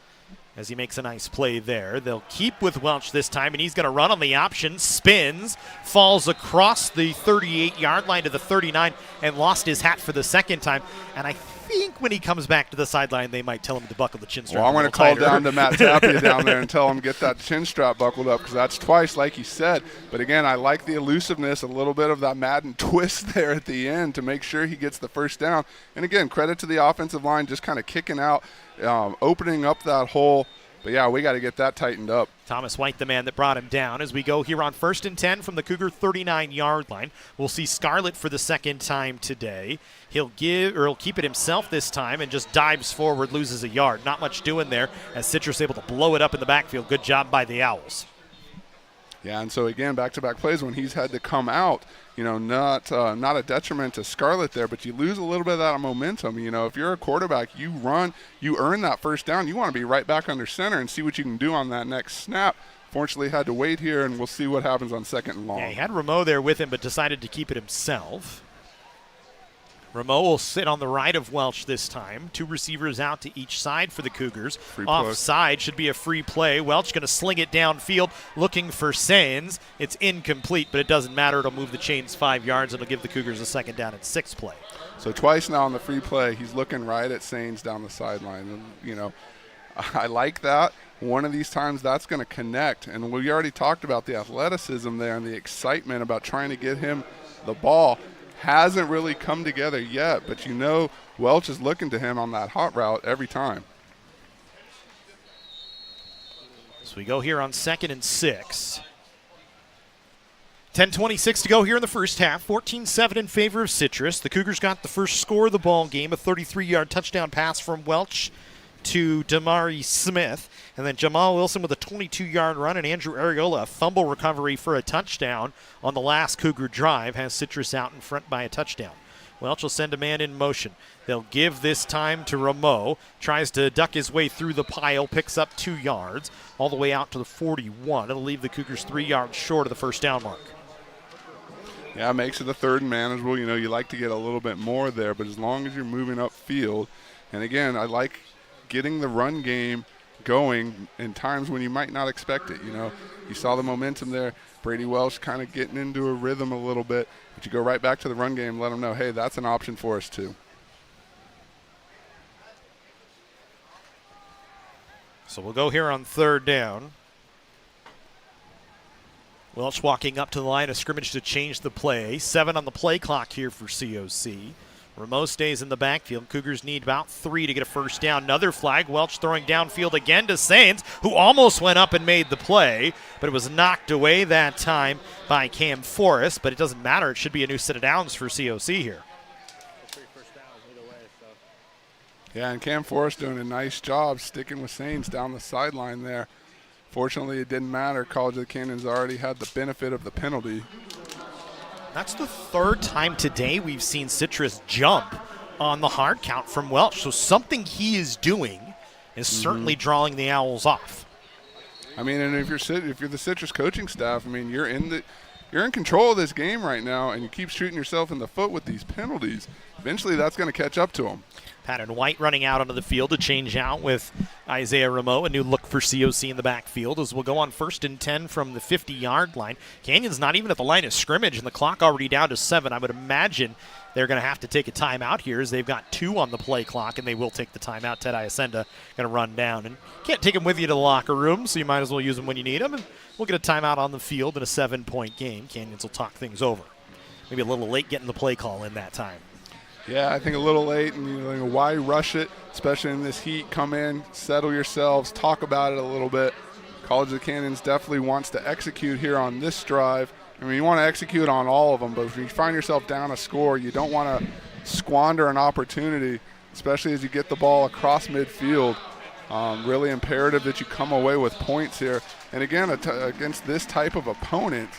as he makes a nice play there. They'll keep with Welch this time, and he's going to run on the option, spins, falls across the 38-yard line to the 39, and lost his hat for the second time. And I think when he comes back to the sideline, they might tell him to buckle the chin strap. Well, I'm going to call down to Matt Tapia down there and tell him get that chin strap buckled up, because that's twice, like you said. But again, I like the elusiveness, a little bit of that Madden twist there at the end to make sure he gets the first down. And again, credit to the offensive line, just kind of kicking out, opening up that hole. But yeah, we got to get that tightened up. Thomas White, the man that brought him down. As we go here on 1st and 10 from the Cougar 39-yard line, we'll see Scarlett for the second time today. He'll keep it himself this time and just dives forward, loses a yard. Not much doing there as Citrus able to blow it up in the backfield. Good job by the Owls. Yeah, and so again, back-to-back plays when he's had to come out, not a detriment to Scarlett there, but you lose a little bit of that momentum. If you're a quarterback, you run, you earn that first down, you want to be right back under center and see what you can do on that next snap. Fortunately, had to wait here, and we'll see what happens on 2nd and long. Yeah, he had Rameau there with him, but decided to keep it himself. Rameau will sit on the right of Welch this time. 2 receivers out to each side for the Cougars. Offside should be a free play. Welch going to sling it downfield, looking for Sains. It's incomplete, but it doesn't matter. It'll move the chains 5 yards. It'll give the Cougars a 2nd down and 6 play. So twice now on the free play, he's looking right at Sains down the sideline. And, I like that. One of these times that's going to connect. And we already talked about the athleticism there and the excitement about trying to get him the ball. Hasn't really come together yet, but Welch is looking to him on that hot route every time. So we go here on 2nd and 6. 10:26 to go here in the first half. 14-7 in favor of Citrus. The Cougars got the first score of the ball game, a 33-yard touchdown pass from Welch to Damari Smith. And then Jamal Wilson with a 22-yard run, and Andrew Areola a fumble recovery for a touchdown on the last Cougar drive has Citrus out in front by a touchdown. Welch will send a man in motion. They'll give this time to Rameau. Tries to duck his way through the pile, picks up 2 yards, all the way out to the 41. It'll leave the Cougars 3 yards short of the first down mark. Yeah, it makes it a 3rd and manageable. You like to get a little bit more there, but as long as you're moving upfield, and again, I like getting the run game going in times when you might not expect it. You saw the momentum there. Brady Welch kind of getting into a rhythm a little bit, but you go right back to the run game, let them know, hey, that's an option for us too. So we'll go here on 3rd down. Welch walking up to the line of scrimmage to change the play. 7 on the play clock here for COC. Rameau stays in the backfield. Cougars need about 3 to get a first down. Another flag. Welch throwing downfield again to Sains, who almost went up and made the play, but it was knocked away that time by Cam Forrest. But it doesn't matter. It should be a new set of downs for COC here. Yeah, and Cam Forrest doing a nice job sticking with Sains down the sideline there. Fortunately, it didn't matter. College of the Canyons already had the benefit of the penalty. That's the 3rd time today we've seen Citrus jump on the hard count from Welch. So something he is doing is certainly drawing the Owls off. I mean, and if you're the Citrus coaching staff, I mean, you're in control of this game right now, and you keep shooting yourself in the foot with these penalties. Eventually, that's going to catch up to them. Patton White running out onto the field to change out with Isaiah Rameau. A new look for COC in the backfield as we'll go on 1st and 10 from the 50-yard line. Canyon's not even at the line of scrimmage, and the clock already down to 7. I would imagine they're going to have to take a timeout here as they've got 2 on the play clock, and they will take the timeout. Ted Iacenda going to run down. And can't take them with you to the locker room, so you might as well use them when you need them. And we'll get a timeout on the field in a 7-point game. Canyons will talk things over. Maybe a little late getting the play call in that time. Yeah, I think a little late, and why rush it, especially in this heat? Come in, settle yourselves, talk about it a little bit. College of the Canyons definitely wants to execute here on this drive. I mean, you want to execute on all of them, but if you find yourself down a score, you don't want to squander an opportunity, especially as you get the ball across midfield. Really imperative that you come away with points here. And again, against this type of opponent,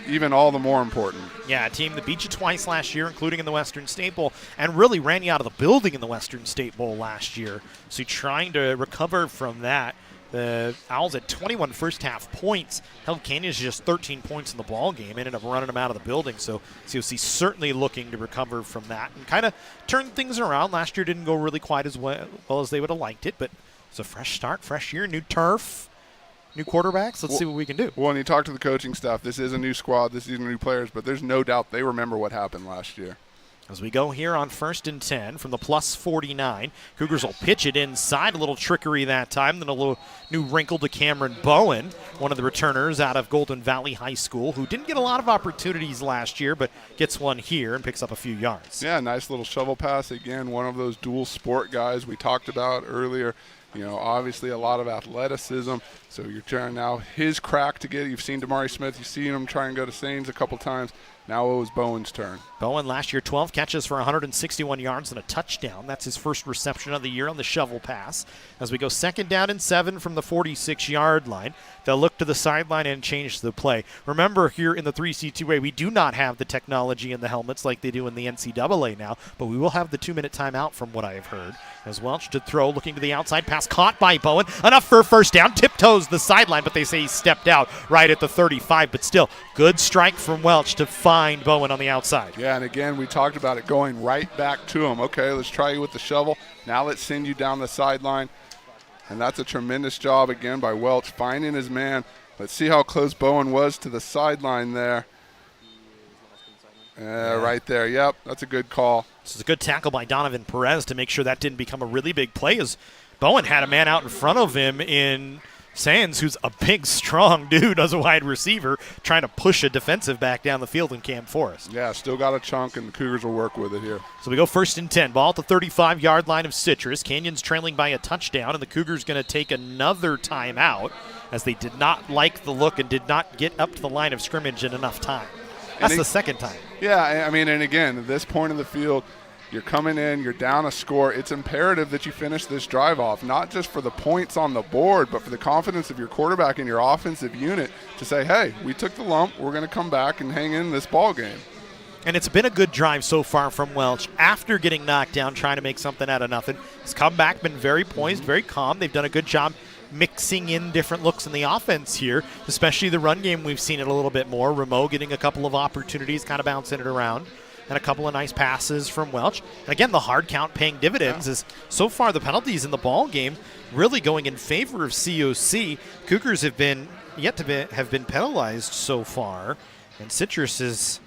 even all the more important. Yeah, a team that beat you twice last year, including in the Western State Bowl, and really ran you out of the building in the Western State Bowl last year. So trying to recover from that. The Owls at 21 first-half points held Canyons just 13 points in the ball game, ended up running them out of the building. So COC certainly looking to recover from that and kind of turn things around. Last year didn't go really quite as well as they would have liked it, but it's a fresh start, fresh year, new turf. New quarterbacks. Let's see what we can do. Well, when you talk to the coaching staff, this is a new squad, this is new players, but there's no doubt they remember what happened last year. As we go here on 1st and 10 from the plus 49, Cougars will pitch it inside. A little trickery that time. Then a little new wrinkle to Cameron Bowen, one of the returners out of Golden Valley High School, who didn't get a lot of opportunities last year, but gets one here and picks up a few yards. Yeah, nice little shovel pass. Again, one of those dual sport guys we talked about earlier. Obviously a lot of athleticism. So you're trying now his crack to get it. You've seen Damari Smith. You've seen him try and go to Sains a couple times. Now it was Bowen's turn. Bowen last year, 12 catches for 161 yards and a touchdown. That's his first reception of the year on the shovel pass. As we go 2nd down and 7 from the 46-yard line, they'll look to the sideline and change the play. Remember, here in the 3C2A, we do not have the technology in the helmets like they do in the NCAA now, but we will have the 2-minute timeout from what I have heard. As Welch to throw, looking to the outside, pass caught by Bowen. Enough for a first down, tiptoes the sideline, but they say he stepped out right at the 35, but still, good strike from Welch to find Bowen on the outside. Yeah, and again, we talked about it going right back to him. Okay, let's try you with the shovel. Now let's send you down the sideline. And that's a tremendous job again by Welch finding his man. Let's see how close Bowen was to the sideline there. Right there. Yep, that's a good call. This is a good tackle by Donovan Perez to make sure that didn't become a really big play, as Bowen had a man out in front of him in Sands, who's a big, strong dude as a wide receiver, trying to push a defensive back down the field in Cam Forrest. Yeah, still got a chunk, and the Cougars will work with it here. So we go 1st and 10. Ball at the 35-yard line of Citrus. Canyons trailing by a touchdown, and the Cougars going to take another timeout as they did not like the look and did not get up to the line of scrimmage in enough time. That's the 2nd time. Yeah, I mean, and again, at this point in the field, you're coming in, you're down a score. It's imperative that you finish this drive off, not just for the points on the board, but for the confidence of your quarterback and your offensive unit to say, hey, we took the lump, we're going to come back and hang in this ball game. And it's been a good drive so far from Welch. After getting knocked down, trying to make something out of nothing, his comeback been very poised, very calm. They've done a good job mixing in different looks in the offense here, especially the run game. We've seen it a little bit more. Rameau getting a couple of opportunities, kind of bouncing it around, and a couple of nice passes from Welch. And again, the hard count paying dividends is so far the penalties in the ball game really going in favor of COC. Cougars have been penalized so far, and Citrus is.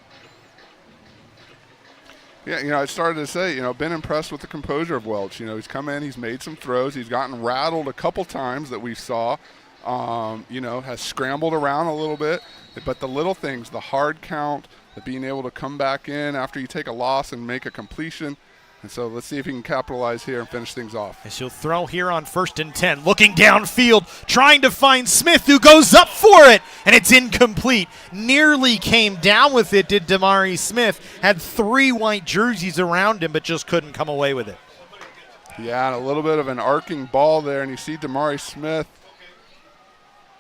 Yeah, I started to say, been impressed with the composure of Welch. He's come in, he's made some throws, he's gotten rattled a couple times that we saw, has scrambled around a little bit. But the little things, the hard count, the being able to come back in after you take a loss and make a completion. And so let's see if he can capitalize here and finish things off. As he'll throw here on 1st and 10, looking downfield, trying to find Smith, who goes up for it, and it's incomplete. Nearly came down with it, did Damari Smith. Had 3 white jerseys around him, but just couldn't come away with it. Yeah, and a little bit of an arcing ball there, and you see Damari Smith.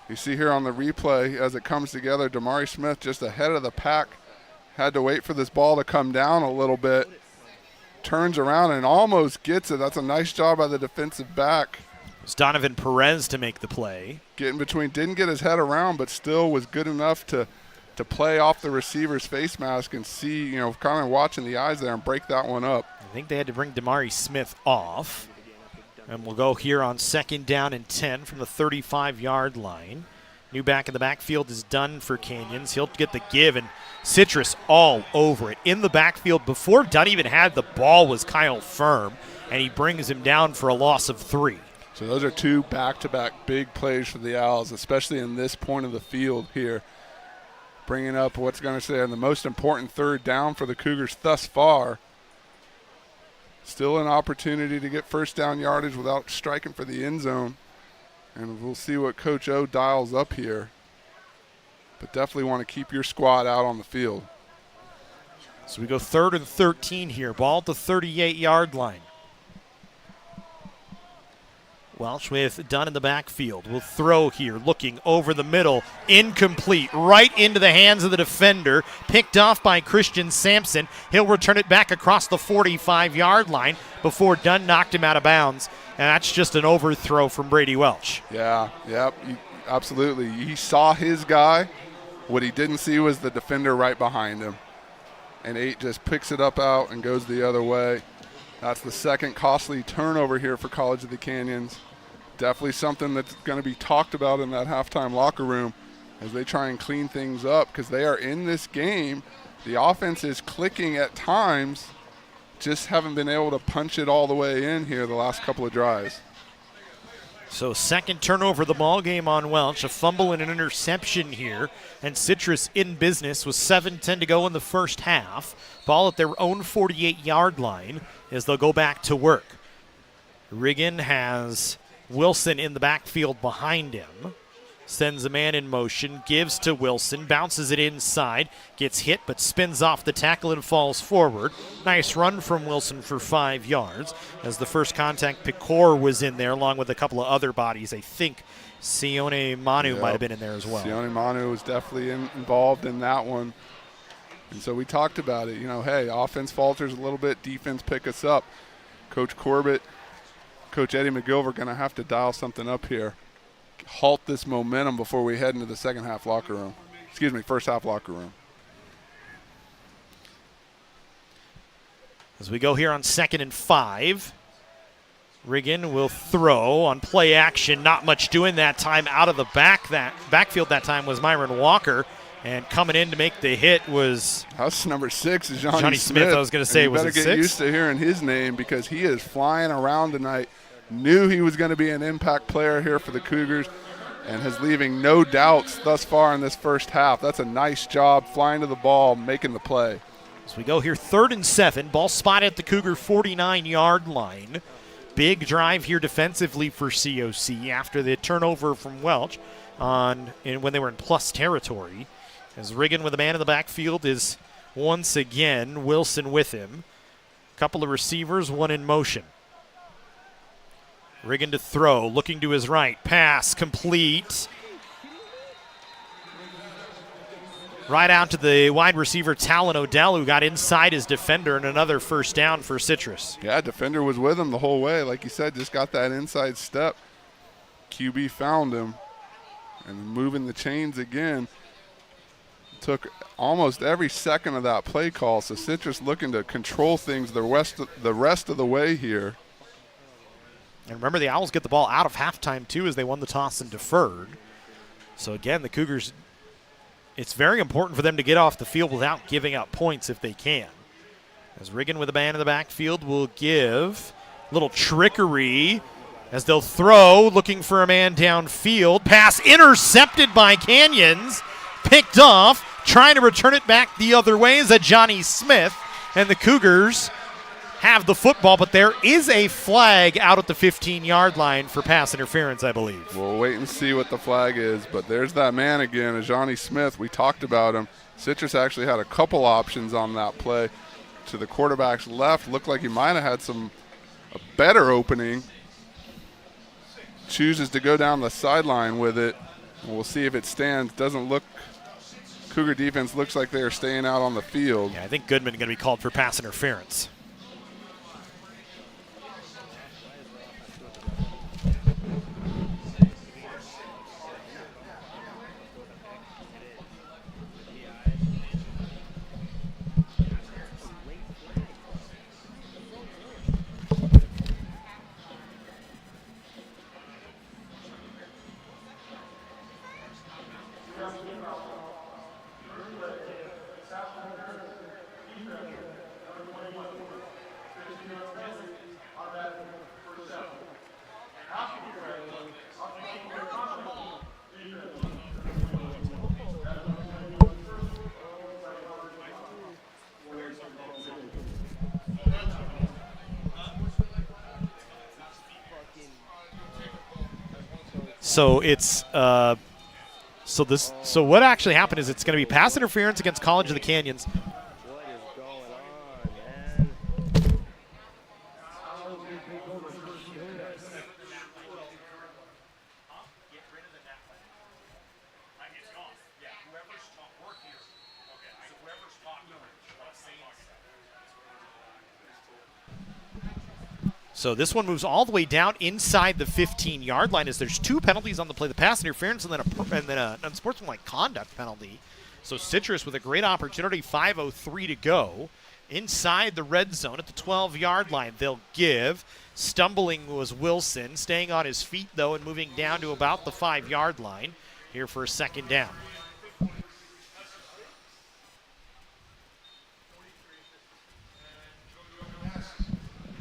You see here on the replay as it comes together, Damari Smith just ahead of the pack. Had to wait for this ball to come down a little bit. Turns around and almost gets it. That's a nice job by the defensive back. It's Donovan Perez to make the play. Getting between, didn't get his head around, but still was good enough to play off the receiver's face mask and see, kind of watching the eyes there and break that one up. I think they had to bring Damari Smith off. And we'll go here on 2nd down and 10 from the 35-yard line. New back in the backfield is done for Canyons. He'll get the give, and Citrus all over it. In the backfield before Dunn even had the ball was Kyle Firm, and he brings him down for a loss of 3. So those are 2 back-to-back big plays for the Owls, especially in this point of the field here. Bringing up what's going to say on the most important 3rd down for the Cougars thus far. Still an opportunity to get 1st down yardage without striking for the end zone. And we'll see what Coach O dials up here. But definitely want to keep your squad out on the field. So we go 3rd and 13 here. Ball at the 38-yard line. Welch with Dunn in the backfield. Will throw here, looking over the middle. Incomplete. Right into the hands of the defender. Picked off by Christian Sampson. He'll return it back across the 45-yard line before Dunn knocked him out of bounds. And that's just an overthrow from Brady Welch. Yeah, yep, absolutely. He saw his guy. What he didn't see was the defender right behind him. And 8 just picks it up out and goes the other way. That's the 2nd costly turnover here for College of the Canyons. Definitely something that's going to be talked about in that halftime locker room as they try and clean things up because they are in this game. The offense is clicking at times, just haven't been able to punch it all the way in here the last couple of drives. So 2nd turnover of the ball game on Welch, a fumble and an interception here, and Citrus in business with 7:10 to go in the first half. Ball at their own 48-yard line as they'll go back to work. Riggin has Wilson in the backfield behind him. Sends a man in motion, gives to Wilson, bounces it inside, gets hit but spins off the tackle and falls forward. Nice run from Wilson for 5 yards. As the first contact, Picor was in there along with a couple of other bodies. I think Sione Manu might have been in there as well. Sione Manu was definitely involved in that one. And so we talked about it. Hey, offense falters a little bit, defense pick us up. Coach Corbett, Coach Eddie McGilver are going to have to dial something up here. Halt this momentum before we head into the first half locker room. As we go here on 2nd and 5, Riggin will throw on play action. Not much doing that time out of the backfield that time was Myron Walker. And coming in to make the hit was that's number 6 is Johnny Smith. I was going to say, was it 6? You better get used to hearing his name because he is flying around tonight. Knew he was going to be an impact player here for the Cougars and is leaving no doubts thus far in this first half. That's a nice job flying to the ball, making the play. As we go here 3rd and 7, ball spotted at the Cougar 49-yard line. Big drive here defensively for COC after the turnover from Welch when they were in plus territory. As Riggin with a man in the backfield is once again Wilson with him. Couple of receivers, one in motion. Riggin to throw, looking to his right. Pass complete. Right out to the wide receiver, Talon Odell, who got inside his defender, and another first down for Citrus. Yeah, defender was with him the whole way. Like you said, just got that inside step. QB found him. And moving the chains again. Took almost every second of that play call. So Citrus looking to control things the rest of the way here. And remember, the Owls get the ball out of halftime, too, as they won the toss and deferred. So, again, the Cougars, it's very important for them to get off the field without giving up points if they can. As Riggin with a man in the backfield will give a little trickery as they'll throw, looking for a man downfield. Pass intercepted by Canyons, picked off, trying to return it back the other way is a Johnny Smith, and the Cougars have the football, but there is a flag out at the 15-yard line for pass interference, I believe. We'll wait and see what the flag is, but there's that man again, Johnny Smith. We talked about him. Citrus actually had a couple options on that play. To the quarterback's left, looked like he might have had a better opening. Chooses to go down the sideline with it. We'll see if it stands. Doesn't look, Cougar defense looks like they are staying out on the field. Yeah, I think Goodman going to be called for pass interference. So it's so what actually happened is it's going to be pass interference against College of the Canyons. What is going on, man? So this one moves all the way down inside the 15-yard line as there's two penalties on the play, the pass interference and then an unsportsmanlike conduct penalty. So Citrus with a great opportunity, 5:03 to go. Inside the red zone at the 12-yard line, they'll give. Stumbling was Wilson, staying on his feet, though, and moving down to about the 5-yard line here for a second down.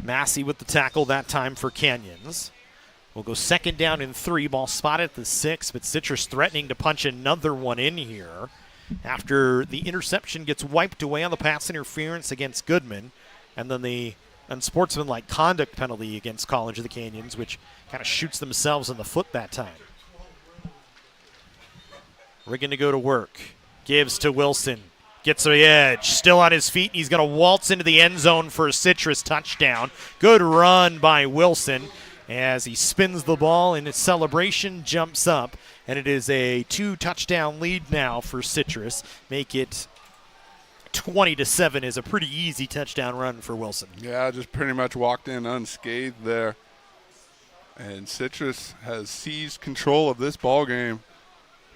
Massey with the tackle that time for Canyons. We'll go second down and 3. Ball spotted at the 6, but Citrus threatening to punch another one in here after the interception gets wiped away on the pass interference against Goodman, and then the unsportsmanlike conduct penalty against College of the Canyons, which kind of shoots themselves in the foot that time. We're going to go to work. Gives to Wilson. Gets the edge, still on his feet. He's going to waltz into the end zone for a Citrus touchdown. Good run by Wilson as he spins the ball in its celebration, jumps up, and it is a 2-touchdown lead now for Citrus. Make it 20-7 is a pretty easy touchdown run for Wilson. Yeah, just pretty much walked in unscathed there. And Citrus has seized control of this ball game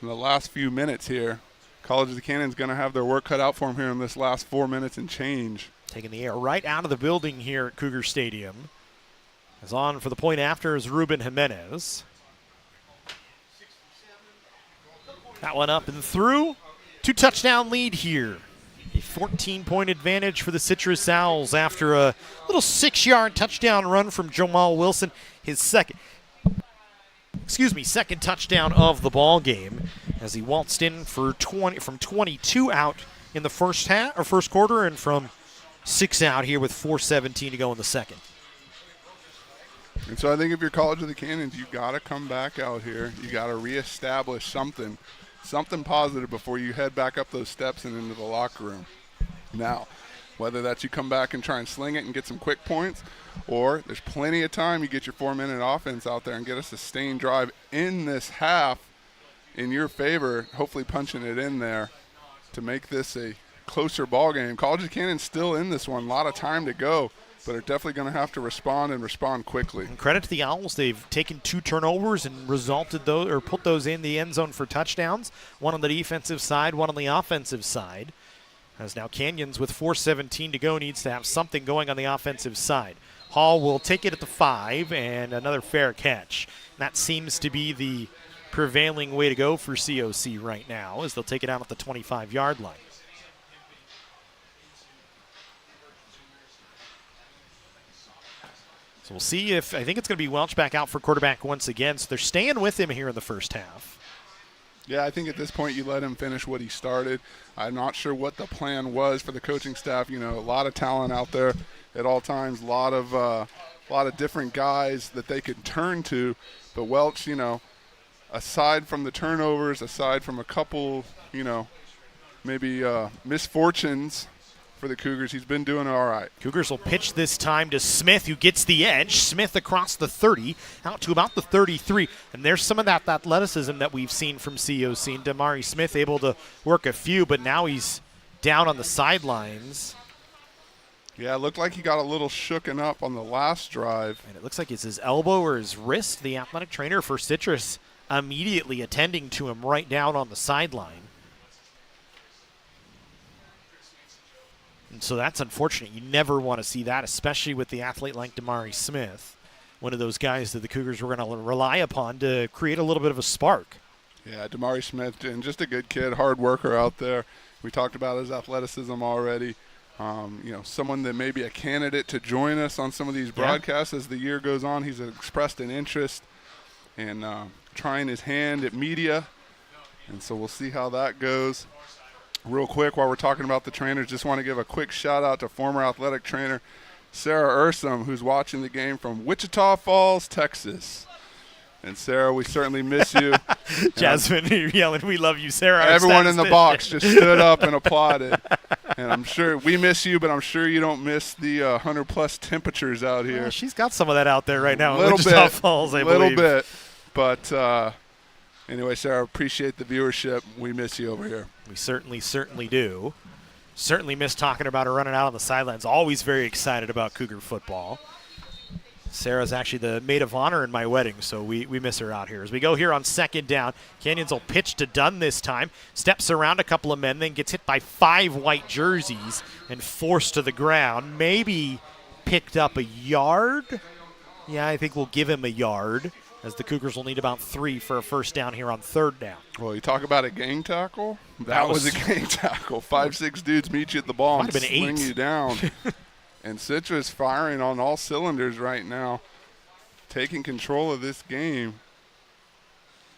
in the last few minutes here. College of the Canyons going to have their work cut out for them here in this last 4 minutes and change. Taking the air right out of the building here at Cougar Stadium. As on for the point after is Ruben Jimenez. That one up and through. 2-touchdown lead here. A 14-point advantage for the Citrus Owls after a little 6-yard touchdown run from Jamal Wilson. His second touchdown of the ball game as he waltzed in for from 22 out in the first quarter and from 6 out here with 4:17 to go in the second. And so I think if you're College of the Canyons, you got to come back out here. You got to reestablish something positive before you head back up those steps and into the locker room. Now, whether that's you come back and try and sling it and get some quick points, or there's plenty of time you get your 4-minute offense out there and get a sustained drive in this half in your favor, hopefully punching it in there to make this a closer ball game. College of Canyons still in this one, a lot of time to go, but are definitely going to have to respond quickly. And credit to the Owls, they've taken 2 turnovers and put those in the end zone for touchdowns. One on the defensive side, one on the offensive side. As now Canyons with 4:17 to go needs to have something going on the offensive side. Hall will take it at the 5 and another fair catch. That seems to be the prevailing way to go for COC right now as they'll take it out at the 25-yard line. So we'll see if, I think it's going to be Welch back out for quarterback once again. So they're staying with him here in the first half. Yeah, I think at this point you let him finish what he started. I'm not sure what the plan was for the coaching staff. You know, a lot of talent out there at all times, a lot of different guys that they could turn to. But Welch, you know, aside from the turnovers, aside from a couple, you know, maybe misfortunes for the Cougars, he's been doing all right. Cougars will pitch this time to Smith, who gets the edge. Smith across the 30, out to about the 33. And there's some of that athleticism that we've seen from COC. And Damari Smith able to work a few, but now he's down on the sidelines. Yeah, it looked like he got a little shooken up on the last drive. And it looks like it's his elbow or his wrist. The athletic trainer for Citrus immediately attending to him right down on the sideline. And so that's unfortunate. You never want to see that, especially with the athlete like Damari Smith, one of those guys that the Cougars were going to rely upon to create a little bit of a spark. Yeah, Damari Smith, and just a good kid, hard worker out there. We talked about his athleticism already. You know, someone that may be a candidate to join us on some of these broadcasts as the year goes on. He's expressed an interest in trying his hand at media, and so we'll see how that goes. Real quick, while we're talking about the trainers, just want to give a quick shout-out to former athletic trainer Sarah Ursum, who's watching the game from Wichita Falls, Texas. And, Sarah, we certainly miss you. Jasmine, you're yelling, "We love you, Sarah." Everyone in the box just stood up and applauded. And I'm sure we miss you, but I'm sure you don't miss the 100-plus temperatures out here. Well, she's got some of that out there right now in Wichita Falls, I believe. A little bit. But anyway, Sarah, appreciate the viewership. We miss you over here. We certainly do. Certainly miss talking about her running out on the sidelines. Always very excited about Cougar football. Sarah's actually the maid of honor in my wedding, so we miss her out here. As we go here on second down, Canyons will pitch to Dunn this time. Steps around a couple of men, then gets hit by 5 white jerseys and forced to the ground. Maybe picked up a yard. Yeah, I think we'll give him a yard, as the Cougars will need about 3 for a first down here on third down. Well, you talk about a gang tackle? That was a gang tackle. 5'6" dudes meet you at the ball and sling you down. And Citrus firing on all cylinders right now, taking control of this game.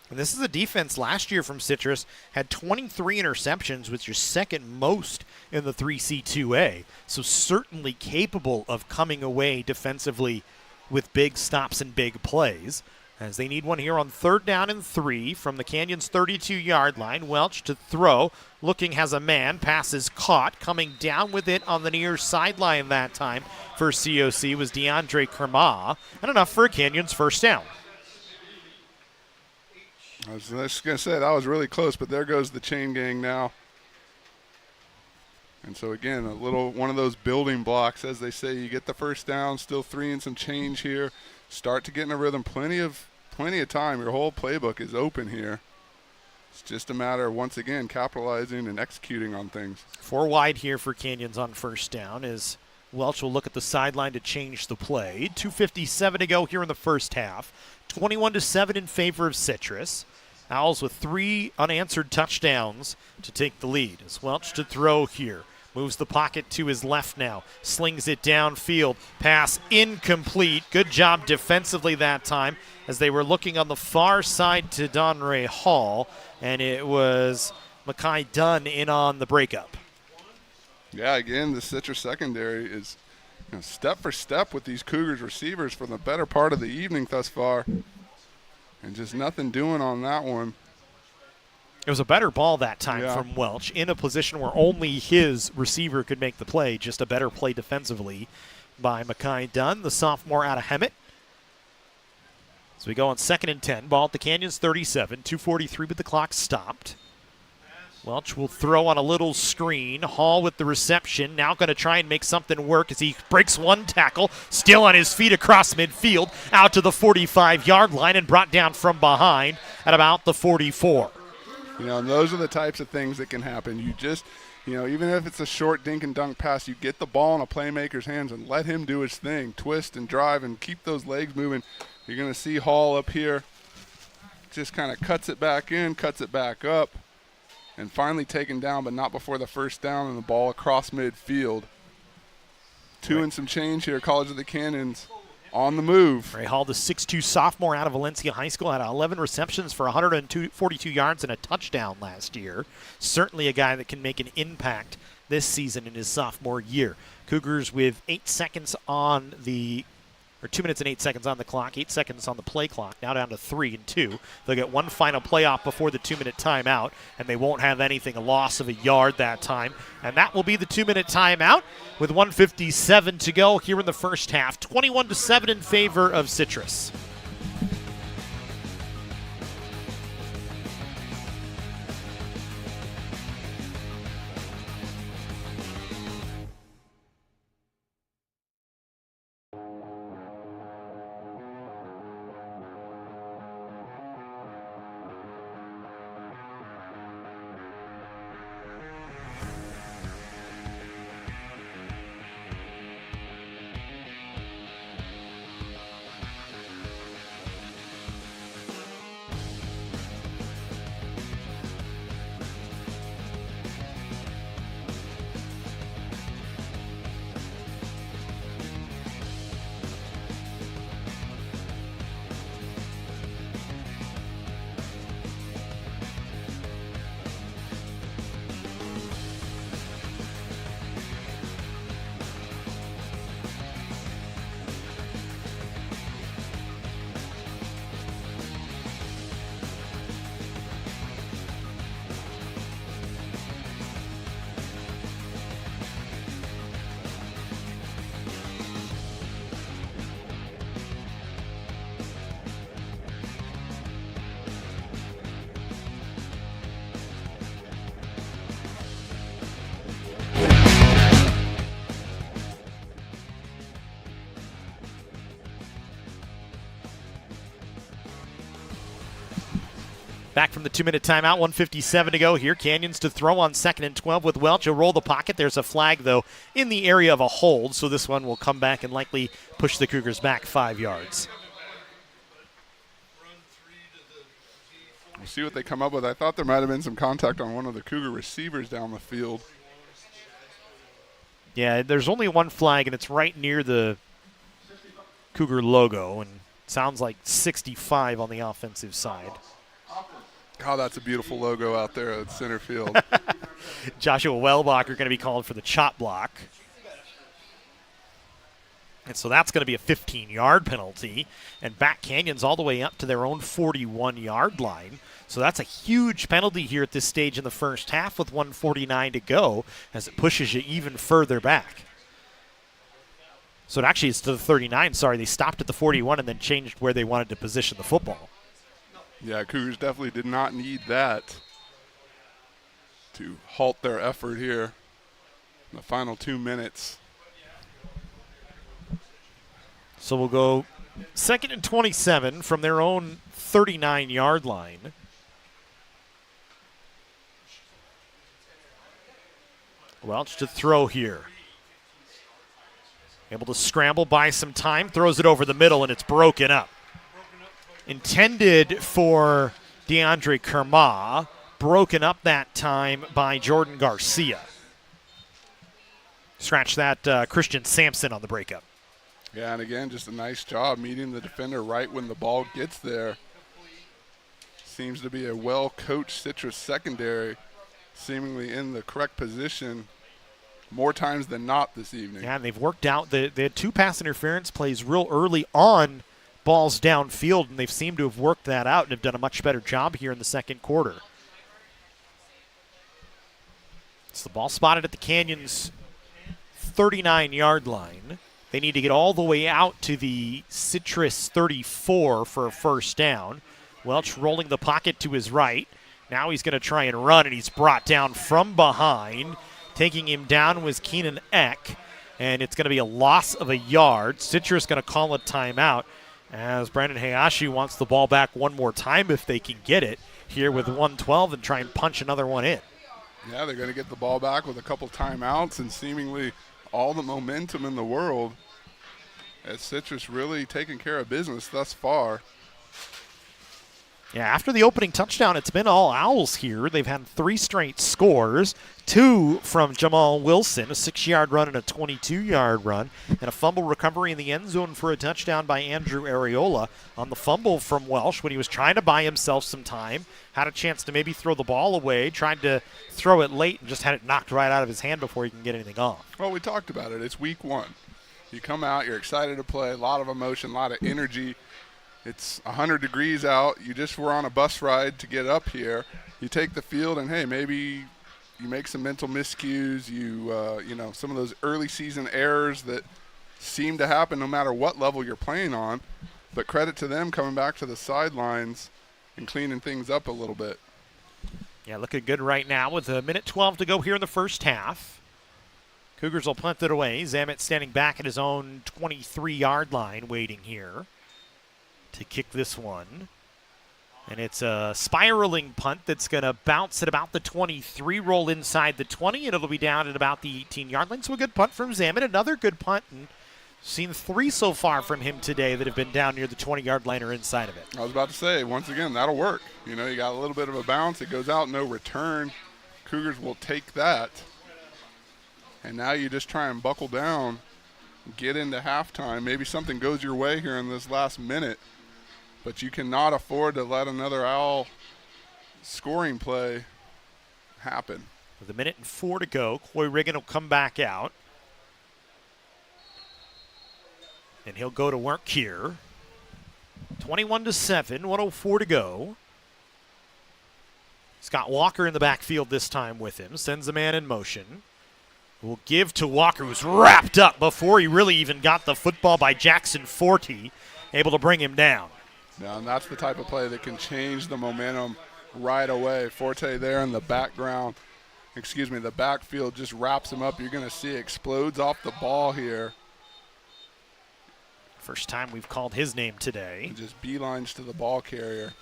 And this is a defense last year from Citrus, had 23 interceptions, which is second most in the 3C2A. So certainly capable of coming away defensively with big stops and big plays. As they need one here on third down and 3 from the Canyons 32-yard line. Welch to throw. Looking, has a man. Pass is caught. Coming down with it on the near sideline that time for COC was DeAndre Kerma. And enough for a Canyons first down. I was just going to say, that was really close, but there goes the chain gang now. And so, again, one of those building blocks, as they say. You get the first down, still 3 and some change here. Start to get in a rhythm. Plenty of time. Your whole playbook is open here. It's just a matter of, once again, capitalizing and executing on things. 4 wide here for Canyons on first down as Welch will look at the sideline to change the play. 2:57 to go here in the first half. 21-7 in favor of Citrus. Owls with 3 unanswered touchdowns to take the lead. As Welch to throw here. Moves the pocket to his left now. Slings it downfield. Pass incomplete. Good job defensively that time as they were looking on the far side to Donray Hall. And it was Makai Dunn in on the breakup. Yeah, again, the Citrus secondary is step for step with these Cougars receivers for the better part of the evening thus far. And just nothing doing on that one. It was a better ball that time from Welch in a position where only his receiver could make the play. Just a better play defensively by Makai Dunn, the sophomore out of Hemet. So we go on 2nd and 10. Ball at the Canyons 37. 2:43 with the clock stopped. Welch will throw on a little screen. Hall with the reception. Now going to try and make something work as he breaks one tackle. Still on his feet across midfield. Out to the 45-yard line and brought down from behind at about the 44. And those are the types of things that can happen. You just, even if it's a short dink and dunk pass, you get the ball in a playmaker's hands and let him do his thing. Twist and drive and keep those legs moving. You're going to see Hall up here just kind of cuts it back in, cuts it back up, and finally taken down, but not before the first down and the ball across midfield. 2 and some change here, College of the Canyons on the move. Ray Hall, the 6'2 sophomore out of Valencia High School, had 11 receptions for 142 yards and a touchdown last year. Certainly a guy that can make an impact this season in his sophomore year. Cougars with 8 seconds on the, or 2 minutes and 8 seconds on the clock, 8 seconds on the play clock, now down to 3 and 2. They'll get one final playoff before the 2-minute timeout, and they won't have anything, a loss of a yard that time. And that will be the 2-minute timeout with 1:57 to go here in the first half. 21-7 in favor of Citrus. Back from the 2-minute timeout, 1:57 to go here. Canyons to throw on 2nd and 12 with Welch. He'll roll the pocket. There's a flag, though, in the area of a hold, so this one will come back and likely push the Cougars back 5 yards. We'll see what they come up with. I thought there might have been some contact on one of the Cougar receivers down the field. Yeah, there's only one flag, and it's right near the Cougar logo, and sounds like 65 on the offensive side. Oh, that's a beautiful logo out there at center field. Joshua Wellbach are going to be called for the chop block. And so that's going to be a 15-yard penalty. And back Canyons all the way up to their own 41-yard line. So that's a huge penalty here at this stage in the first half with 1:49 to go as it pushes you even further back. So it actually is to the 39. Sorry, they stopped at the 41 and then changed where they wanted to position the football. Yeah, Cougars definitely did not need that to halt their effort here in the final 2 minutes. So we'll go 2nd and 27 from their own 39-yard line. Welch to throw here. Able to scramble, buy some time, throws it over the middle, and it's broken up. Intended for DeAndre Kerma, broken up that time by Jordan Garcia. Scratch that, Christian Sampson on the breakup. Yeah, and again, just a nice job meeting the defender right when the ball gets there. Seems to be a well-coached Citrus secondary, seemingly in the correct position more times than not this evening. Yeah, and they've worked out. They had 2 pass interference plays real early on balls downfield, and they've seemed to have worked that out and have done a much better job here in the second quarter. It's the ball spotted at the Canyons 39-yard line. They need to get all the way out to the Citrus 34 for a first down. Welch rolling the pocket to his right. Now he's going to try and run, and he's brought down from behind. Taking him down was Keenan Eck, and it's going to be a loss of a yard. Citrus going to call a timeout as Brandon Hayashi wants the ball back one more time if they can get it here with 1:12 and try and punch another one in. Yeah, they're going to get the ball back with a couple timeouts and seemingly all the momentum in the world as Citrus really taking care of business thus far. Yeah, after the opening touchdown, it's been all Owls here. They've had 3 straight scores, 2 from Jamal Wilson, a 6-yard run and a 22-yard run, and a fumble recovery in the end zone for a touchdown by Andrew Areola on the fumble from Welsh when he was trying to buy himself some time, had a chance to maybe throw the ball away, tried to throw it late and just had it knocked right out of his hand before he can get anything off. Well, we talked about it. It's week 1. You come out, you're excited to play, a lot of emotion, a lot of energy. It's 100 degrees out. You just were on a bus ride to get up here. You take the field, and, hey, maybe you make some mental miscues. You know, some of those early season errors that seem to happen no matter what level you're playing on. But credit to them coming back to the sidelines and cleaning things up a little bit. Yeah, looking good right now with a minute 12 to go here in the first half. Cougars will punt it away. Zamet standing back at his own 23-yard line waiting here to kick this one. And it's a spiraling punt that's going to bounce at about the 23, roll inside the 20, and it'll be down at about the 18-yard line. So a good punt from Zamet. Another good punt, and seen 3 so far from him today that have been down near the 20-yard line or inside of it. I was about to say, once again, that'll work. You know, you got a little bit of a bounce. It goes out, no return. Cougars will take that. And now you just try and buckle down, get into halftime. Maybe something goes your way here in this last minute. But you cannot afford to let another Owl scoring play happen. With a minute and 4 to go, Coy Riggin will come back out. And he'll go to work here. 21-7, 1:04 to go. Scott Walker in the backfield this time with him. Sends a man in motion. Will give to Walker, who's wrapped up before he really even got the football by Jackson Forte, able to bring him down. Now, and that's the type of play that can change the momentum right away. Forte there in the background, the backfield just wraps him up. You're going to see it explodes off the ball here. First time we've called his name today. He just beelines to the ball carrier.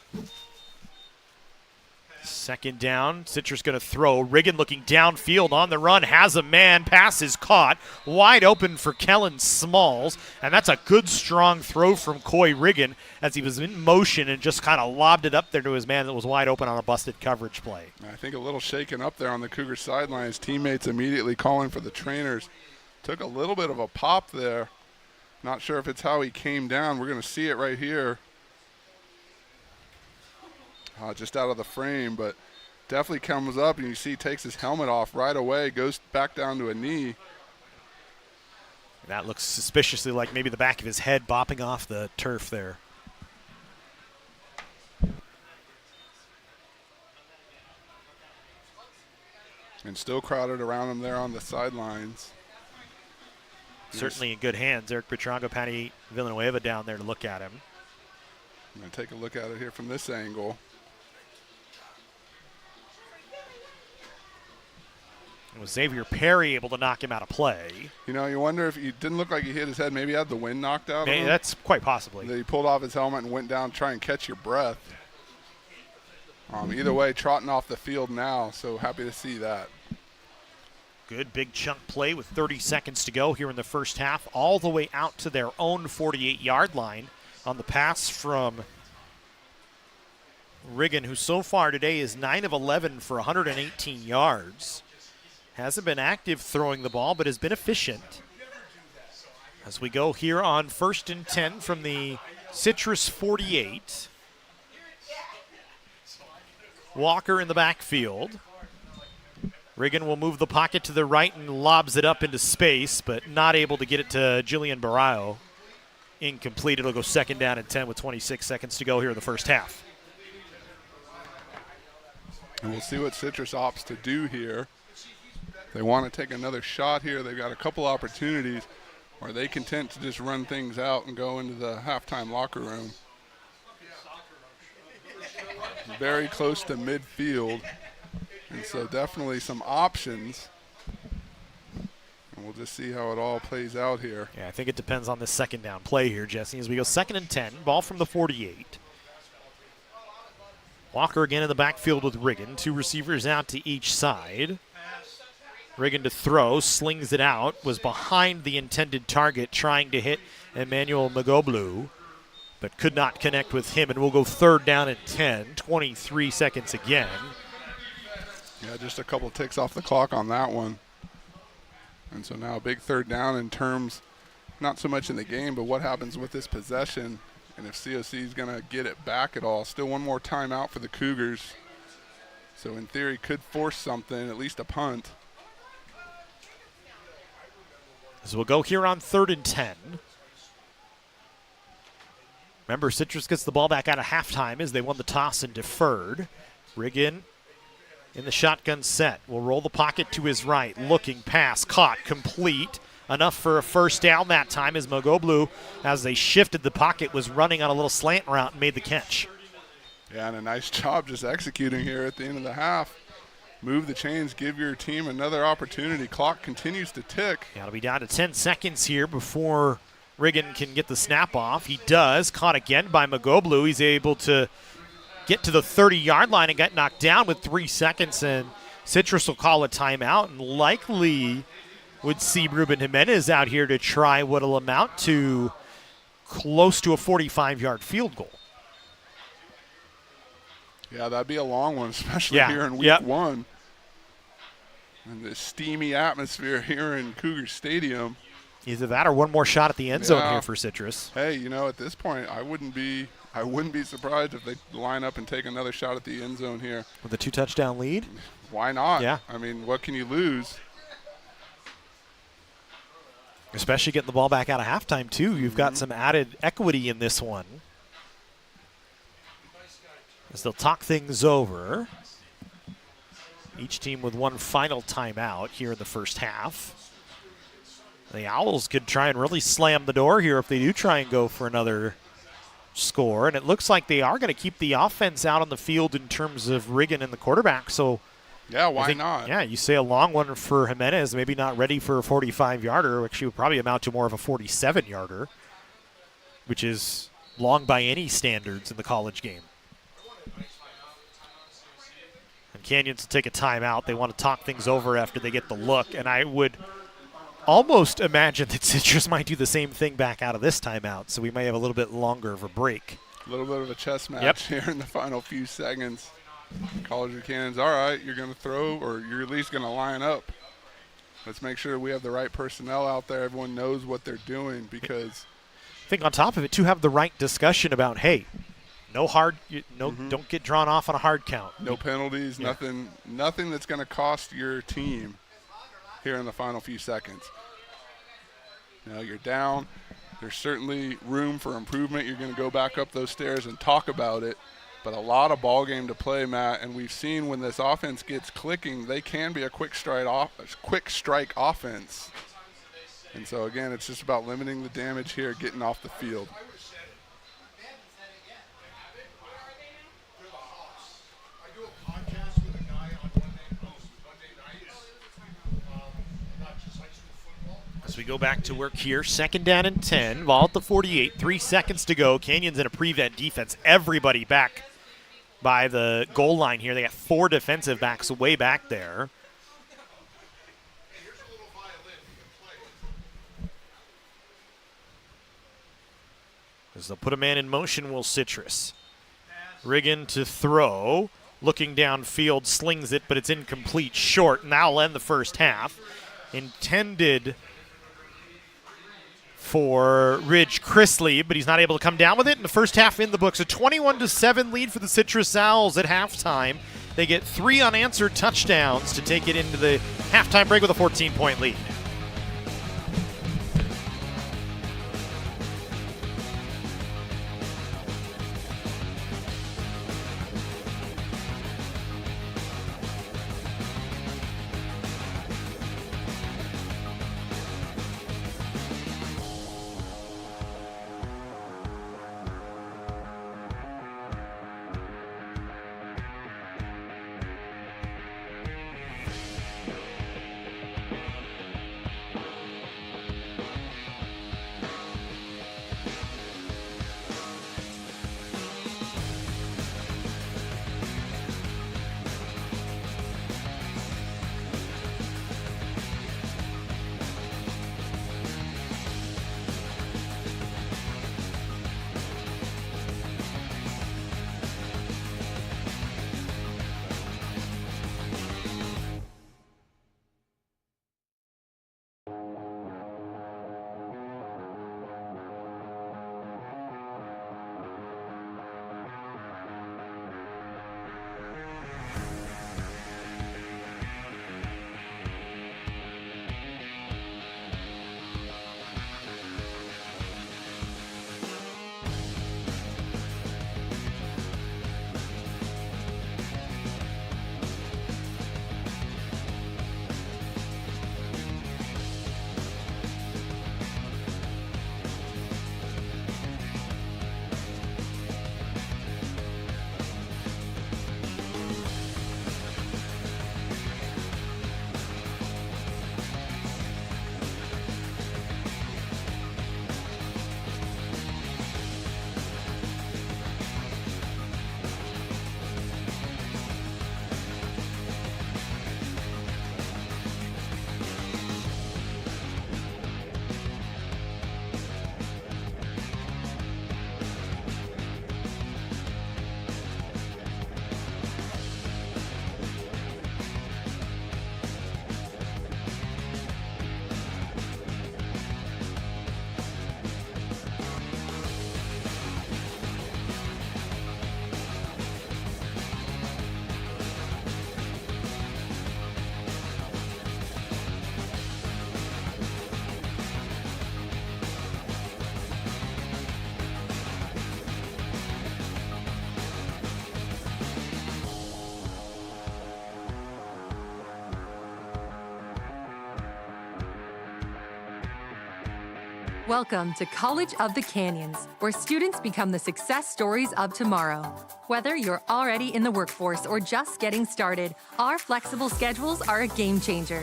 Second down, Citrus going to throw. Riggin looking downfield on the run, has a man, pass is caught, wide open for Kellen Smalls, and that's a good strong throw from Coy Riggin as he was in motion and just kind of lobbed it up there to his man that was wide open on a busted coverage play. I think a little shaken up there on the Cougar sideline. His teammates immediately calling for the trainers. Took a little bit of a pop there. Not sure if it's how he came down. We're going to see it right here. Just out of the frame, but definitely comes up, and you see takes his helmet off right away, goes back down to a knee. That looks suspiciously like maybe the back of his head bopping off the turf there. And still crowded around him there on the sidelines. Certainly in good hands. Eric Petrango, Patty Villanueva down there to look at him. I'm going to take a look at it here from this angle. And was Xavier Perry able to knock him out of play? You know, you wonder if he didn't look like he hit his head. Maybe he had the wind knocked out of him. That's quite possibly. That he pulled off his helmet and went down to try and catch your breath. Either way, trotting off the field now, so happy to see that. Good big chunk play with 30 seconds to go here in the first half, all the way out to their own 48-yard line on the pass from Riggin, who so far today is 9 of 11 for 118 yards. Hasn't been active throwing the ball, but has been efficient. As we go here on 1st and 10 from the Citrus 48. Walker in the backfield. Riggin will move the pocket to the right and lobs it up into space, but not able to get it to Jillian Barao. Incomplete. It'll go 2nd down and 10 with 26 seconds to go here in the first half. And we'll see what Citrus opts to do here. They want to take another shot here. They've got a couple opportunities. Or are they content to just run things out and go into the halftime locker room? Very close to midfield. And so definitely some options. And we'll just see how it all plays out here. Yeah, I think it depends on the 2nd down play here, Jesse, as we go 2nd and 10. Ball from the 48. Walker again in the backfield with Riggin. 2 receivers out to each side. Riggin to throw, slings it out, was behind the intended target, trying to hit Emmanuel Magoblu. but could not connect with him, and we'll go 3rd down and 10, 23 seconds again. Yeah, just a couple ticks off the clock on that one. And so now a big 3rd down in terms, not so much in the game, but what happens with this possession, and if COC is going to get it back at all. Still one more timeout for the Cougars. So in theory, could force something, at least a punt. So we'll go here on 3rd and 10. Remember, Citrus gets the ball back out of halftime as they won the toss and deferred. Riggin in the shotgun set. Will roll the pocket to his right. Looking, pass, caught, complete. Enough for a 1st down that time as Mogoblu, as they shifted the pocket, was running on a little slant route and made the catch. Yeah, and a nice job just executing here at the end of the half. Move the chains, give your team another opportunity. Clock continues to tick. Yeah, it'll be down to 10 seconds here before Riggin can get the snap off. He does. Caught again by Mogoblu. He's able to get to the 30-yard line and get knocked down with 3 seconds, and Citrus will call a timeout and likely would see Ruben Jimenez out here to try what will amount to close to a 45-yard field goal. Yeah, that'd be a long one, especially here in week 1. And the steamy atmosphere here in Cougar Stadium. Either that or one more shot at the end zone here for Citrus. Hey, you know, at this point, I wouldn't be surprised if they line up and take another shot at the end zone here. With a 2-touchdown lead? Why not? Yeah. I mean, what can you lose? Especially getting the ball back out of halftime, too. You've got some added equity in this one. As they'll talk things over. Each team with one final timeout here in the first half. The Owls could try and really slam the door here if they do try and go for another score. And it looks like they are going to keep the offense out on the field in terms of Riggin and the quarterback. So, yeah, why not? Yeah, you say a long one for Jimenez, maybe not ready for a 45-yarder, which would probably amount to more of a 47-yarder, which is long by any standards in the college game. And Canyons will take a timeout. They want to talk things over after they get the look, and I would almost imagine that Citrus might do the same thing back out of this timeout, so we may have a little bit longer of a break. A little bit of a chess match here in the final few seconds. College of Cannon's, all right, you're going to throw, or you're at least going to line up. Let's make sure we have the right personnel out there. Everyone knows what they're doing, because I think on top of it, to have the right discussion about, hey, no hard, don't get drawn off on a hard count. No penalties, nothing that's going to cost your team here in the final few seconds. Now you're down. There's certainly room for improvement. You're going to go back up those stairs and talk about it. But a lot of ball game to play, Matt, and we've seen when this offense gets clicking, they can be a quick strike offense. And so, again, it's just about limiting the damage here, getting off the field. As we go back to work here, 2nd down and 10, ball at the 48, 3 seconds to go. Canyons in a prevent defense. Everybody back by the goal line here. They got 4 defensive backs way back there. As they'll put a man in motion, will Citrus. Riggin to throw. Looking downfield, slings it, but it's incomplete, short. Now will end the first half. Intended for Ridge Chrisley, but he's not able to come down with it. In the first half in the books, a 21-7 lead for the Citrus Owls at halftime. They get 3 unanswered touchdowns to take it into the halftime break with a 14-point lead. Welcome to College of the Canyons, where students become the success stories of tomorrow. Whether you're already in the workforce or just getting started, our flexible schedules are a game changer.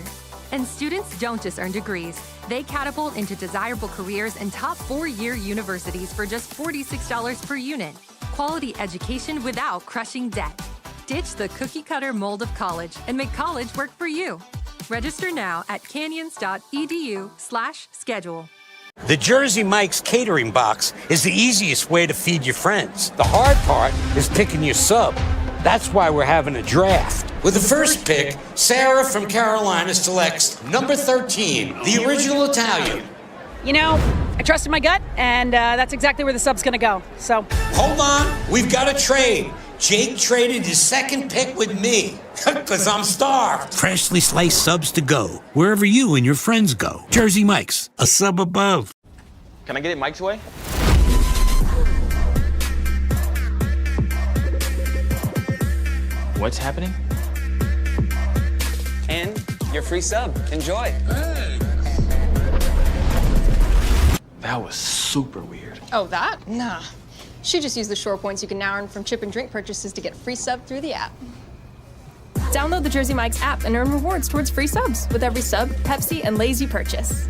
And students don't just earn degrees, they catapult into desirable careers in top 4-year universities for just $46 per unit. Quality education without crushing debt. Ditch the cookie-cutter mold of college and make college work for you. Register now at canyons.edu/schedule. The Jersey Mike's catering box is the easiest way to feed your friends. The hard part is picking your sub. That's why we're having a draft. With the first pick, Sarah from Carolina selects number 13, the original Italian. You know, I trusted my gut, and that's exactly where the sub's gonna go, so. Hold on, we've got a trade. Jake traded his second pick with me, because I'm starved. Freshly sliced subs to go, wherever you and your friends go. Jersey Mike's, a sub above. Can I get it Mike's way? What's happening? And your free sub. Enjoy. That was super weird. Oh, that? Nah. She just used the shore points you can now earn from chip and drink purchases to get free sub through the app. Download the Jersey Mike's app and earn rewards towards free subs with every sub, Pepsi, and Lay's you purchase.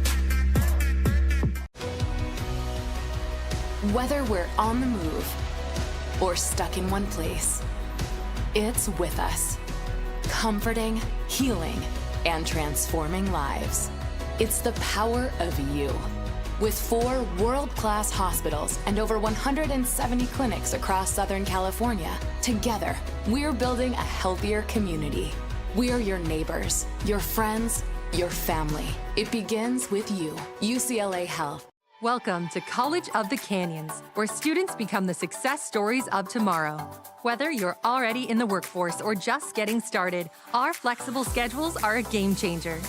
Whether we're on the move or stuck in one place, it's with us. Comforting, healing, and transforming lives. It's the power of you. With 4 world-class hospitals and over 170 clinics across Southern California, together, we're building a healthier community. We're your neighbors, your friends, your family. It begins with you, UCLA Health. Welcome to College of the Canyons, where students become the success stories of tomorrow. Whether you're already in the workforce or just getting started, our flexible schedules are a game changer.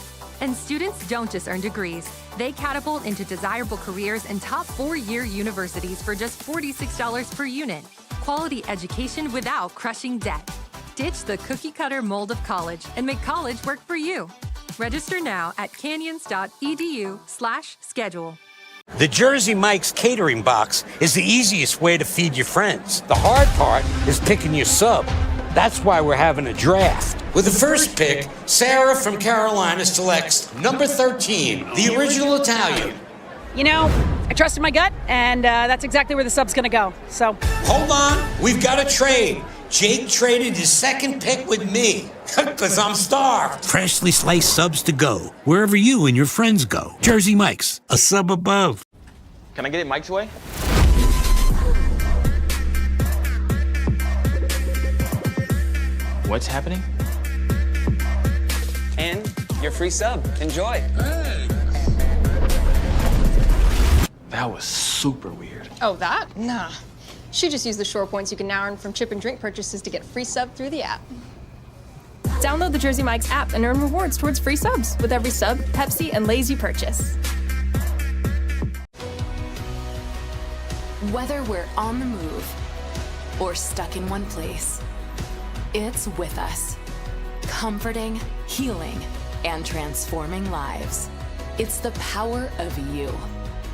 And students don't just earn degrees, they catapult into desirable careers in top 4-year universities for just $46 per unit. Quality education without crushing debt. Ditch the cookie-cutter mold of college and make college work for you. Register now at canyons.edu/schedule. The Jersey Mike's catering box is the easiest way to feed your friends. The hard part is picking your sub. That's why we're having a draft. With the first pick, Sarah from Carolina selects number 13, the original Italian. You know, I trusted my gut, and that's exactly where the sub's gonna go, so. Hold on, we've got a trade. Jake traded his second pick with me, because I'm starved. Freshly sliced subs to go, wherever you and your friends go. Jersey Mike's, a sub above. Can I get it Mike's way? What's happening? And your free sub. Enjoy. That was super weird. Oh, that? Nah. She just used the shore points you can now earn from chip and drink purchases to get free sub through the app. Download the Jersey Mike's app and earn rewards towards free subs with every sub, Pepsi, and Lay's you purchase. Whether we're on the move or stuck in one place, it's with us. Comforting, healing, and transforming lives. It's the power of you.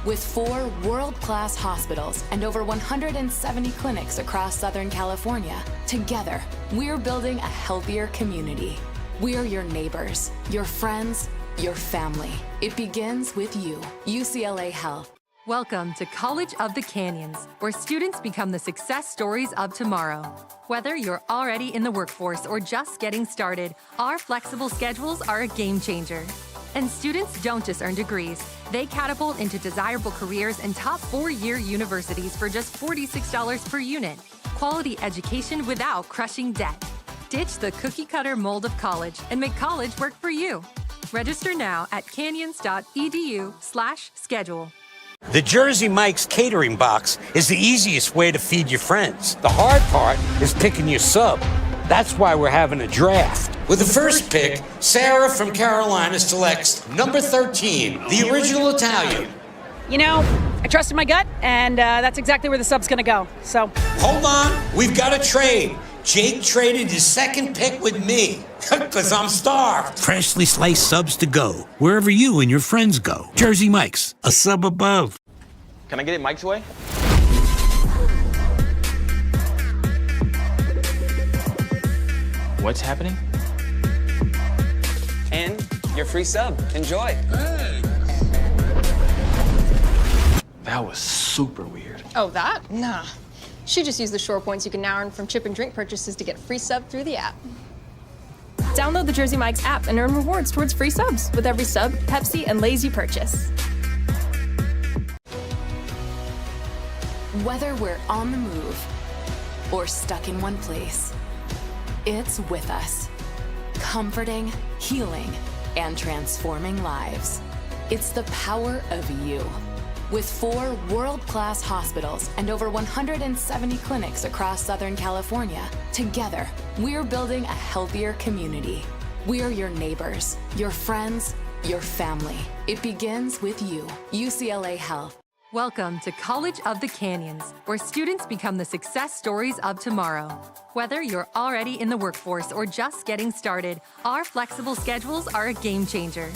With 4 world-class hospitals and over 170 clinics across Southern California, together, we're building a healthier community. We're your neighbors, your friends, your family. It begins with you, UCLA Health. Welcome to College of the Canyons, where students become the success stories of tomorrow. Whether you're already in the workforce or just getting started, our flexible schedules are a game changer. And students don't just earn degrees, they catapult into desirable careers in top 4-year universities for just $46 per unit. Quality education without crushing debt. Ditch the cookie-cutter mold of college and make college work for you. Register now at canyons.edu/schedule. The Jersey Mike's catering box is the easiest way to feed your friends. The hard part is picking your sub. That's why we're having a draft. With the first pick, Sarah from Carolina selects number 13, the original Italian. You know, I trusted my gut, and that's exactly where the sub's gonna go, so. Hold on, we've got a trade. Jake traded his second pick with me, because I'm starved. Freshly sliced subs to go, wherever you and your friends go. Jersey Mike's, a sub above. Can I get it Mike's way? What's happening? And your free sub. Enjoy. That was super weird. Oh, that? Nah. She just used the shore points you can now earn from chip and drink purchases to get free sub through the app. Download the Jersey Mike's app and earn rewards towards free subs with every sub, Pepsi, and Lay's you purchase. Whether we're on the move or stuck in one place, it's with us, comforting, healing, and transforming lives. It's the power of you. With 4 world-class hospitals and over 170 clinics across Southern California, together, we're building a healthier community. We're your neighbors, your friends, your family. It begins with you. UCLA Health. Welcome to College of the Canyons, where students become the success stories of tomorrow. Whether you're already in the workforce or just getting started, our flexible schedules are a game changer.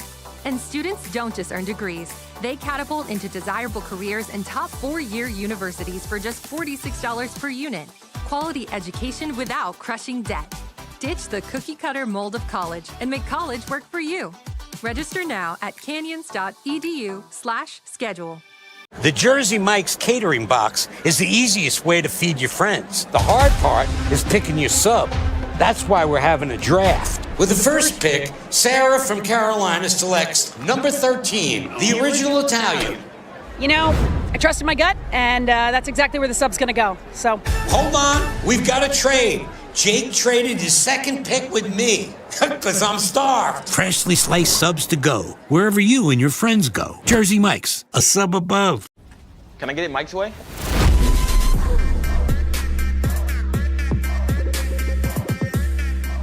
And students don't just earn degrees. They catapult into desirable careers in top 4-year universities for just $46 per unit. Quality education without crushing debt. Ditch the cookie-cutter mold of college and make college work for you. Register now at canyons.edu/schedule. The Jersey Mike's catering box is the easiest way to feed your friends. The hard part is picking your sub. That's why we're having a draft. With the first pick, Sarah from Carolina selects number 13, the original Italian. You know, I trusted my gut, and that's exactly where the sub's going to go. So, Hold on, we've got a trade. Jake traded his second pick with me, because I'm starved. Freshly sliced subs to go, wherever you and your friends go. Jersey Mike's, a sub above. Can I get it Mike's way?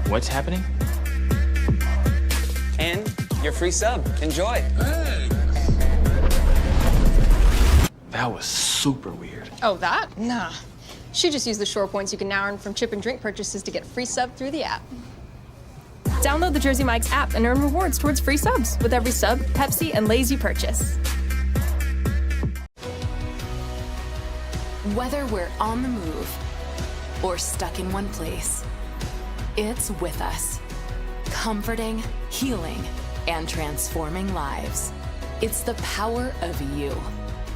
What's happening? And your free sub. Enjoy. That was super weird. Oh, that? Nah. She just used the shore points you can now earn from chip and drink purchases to get free sub through the app. Download the Jersey Mike's app and earn rewards towards free subs with every sub, Pepsi, and Lay's you purchase. Whether we're on the move or stuck in one place, it's with us, comforting, healing, and transforming lives. It's the power of you.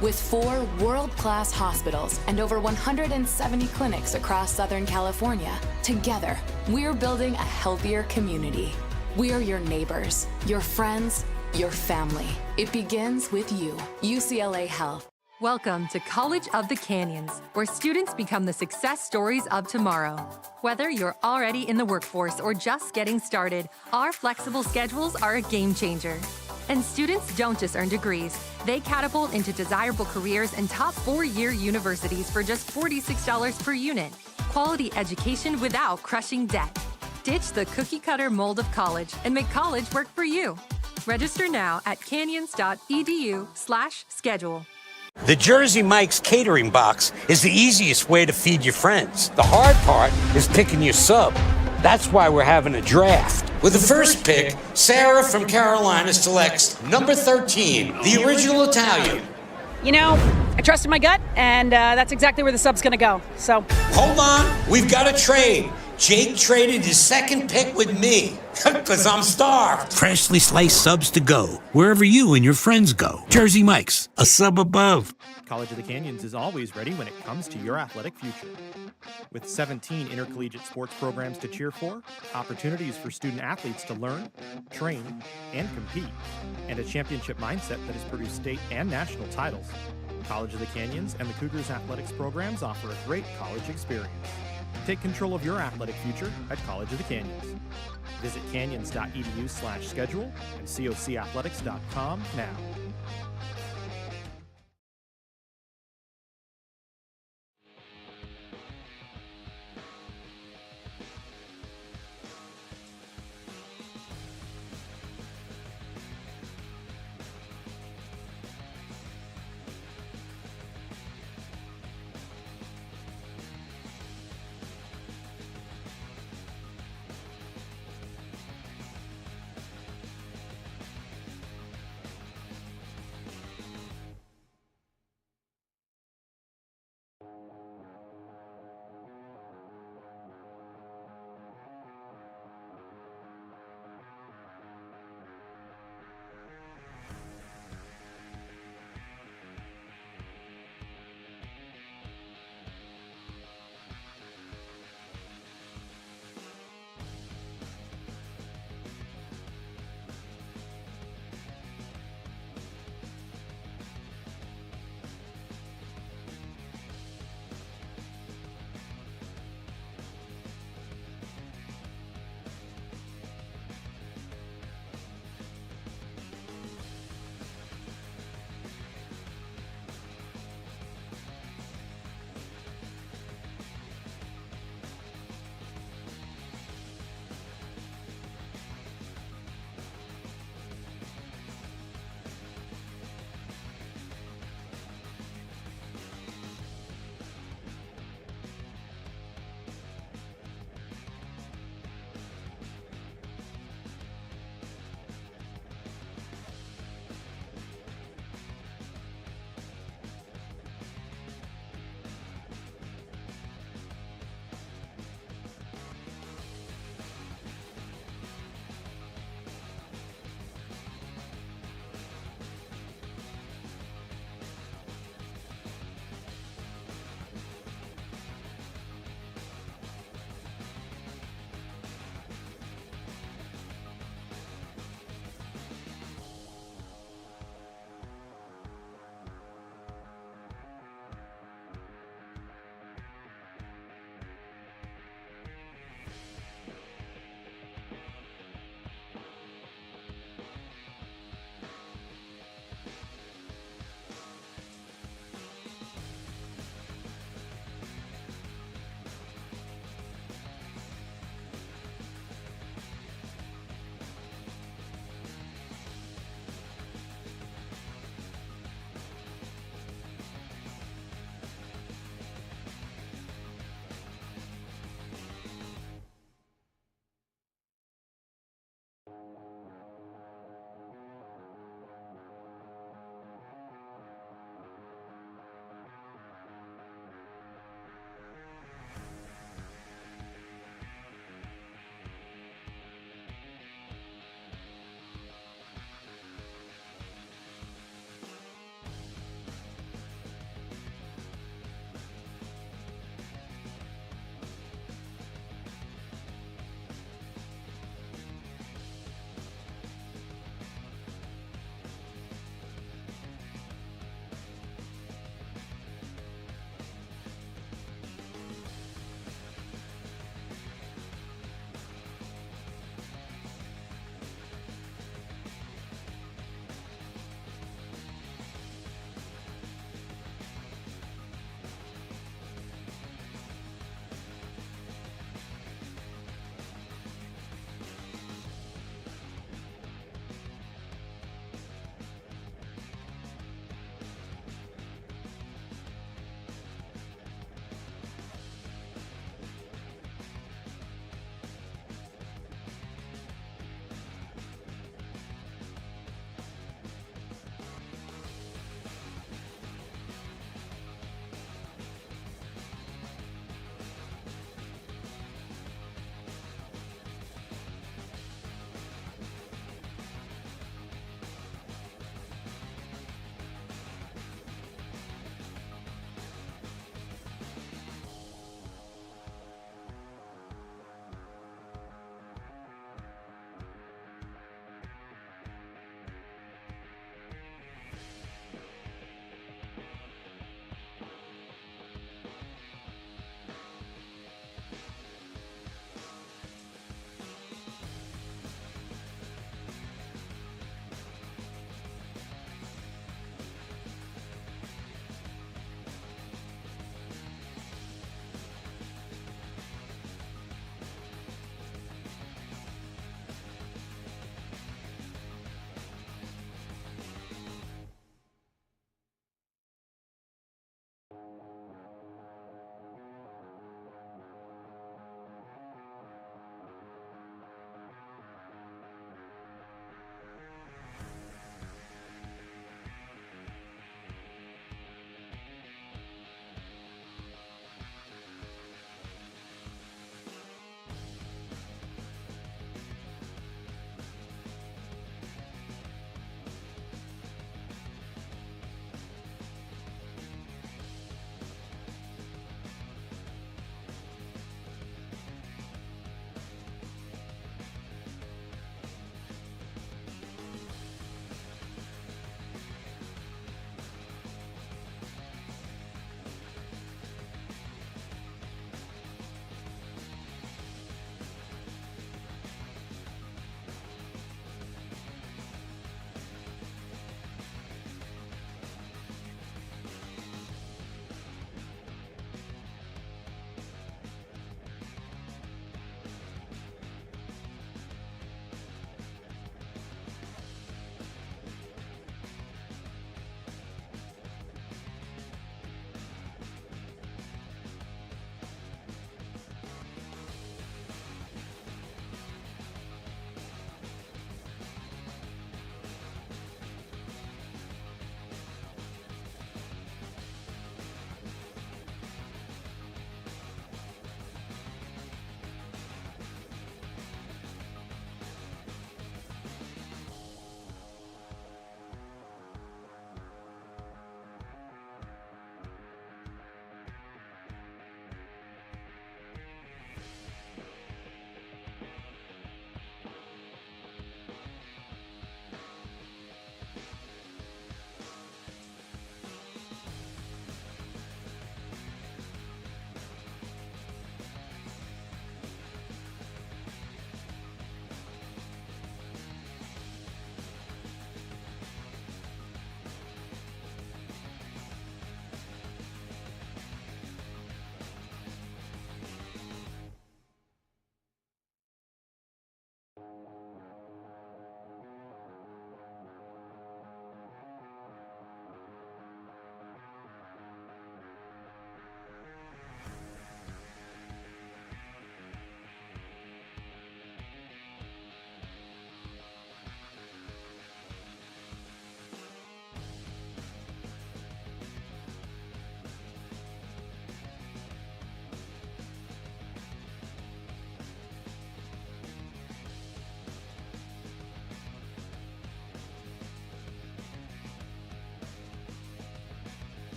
With 4 world-class hospitals and over 170 clinics across Southern California, together, we're building a healthier community. We're your neighbors, your friends, your family. It begins with you. UCLA Health. Welcome to College of the Canyons, where students become the success stories of tomorrow. Whether you're already in the workforce or just getting started, our flexible schedules are a game changer. And students don't just earn degrees. They catapult into desirable careers in top 4-year universities for just $46 per unit. Quality education without crushing debt. Ditch the cookie-cutter mold of college and make college work for you. Register now at canyons.edu/schedule. The Jersey Mike's catering box is the easiest way to feed your friends. The hard part is picking your sub. That's why we're having a draft. With the first pick, Sarah from Carolina selects number 13, the original Italian. you know, I trusted my gut, and that's exactly where the sub's going to go. So, Hold on, we've got a trade. Jake traded his second pick with me, because I'm starved. Freshly sliced subs to go, wherever you and your friends go. Jersey Mike's, a sub above. College of the Canyons is always ready when it comes to your athletic future. With 17 intercollegiate sports programs to cheer for, opportunities for student athletes to learn, train, and compete, and a championship mindset that has produced state and national titles, College of the Canyons and the Cougars athletics programs offer a great college experience. Take control of your athletic future at College of the Canyons. Visit canyons.edu/schedule and cocathletics.com now.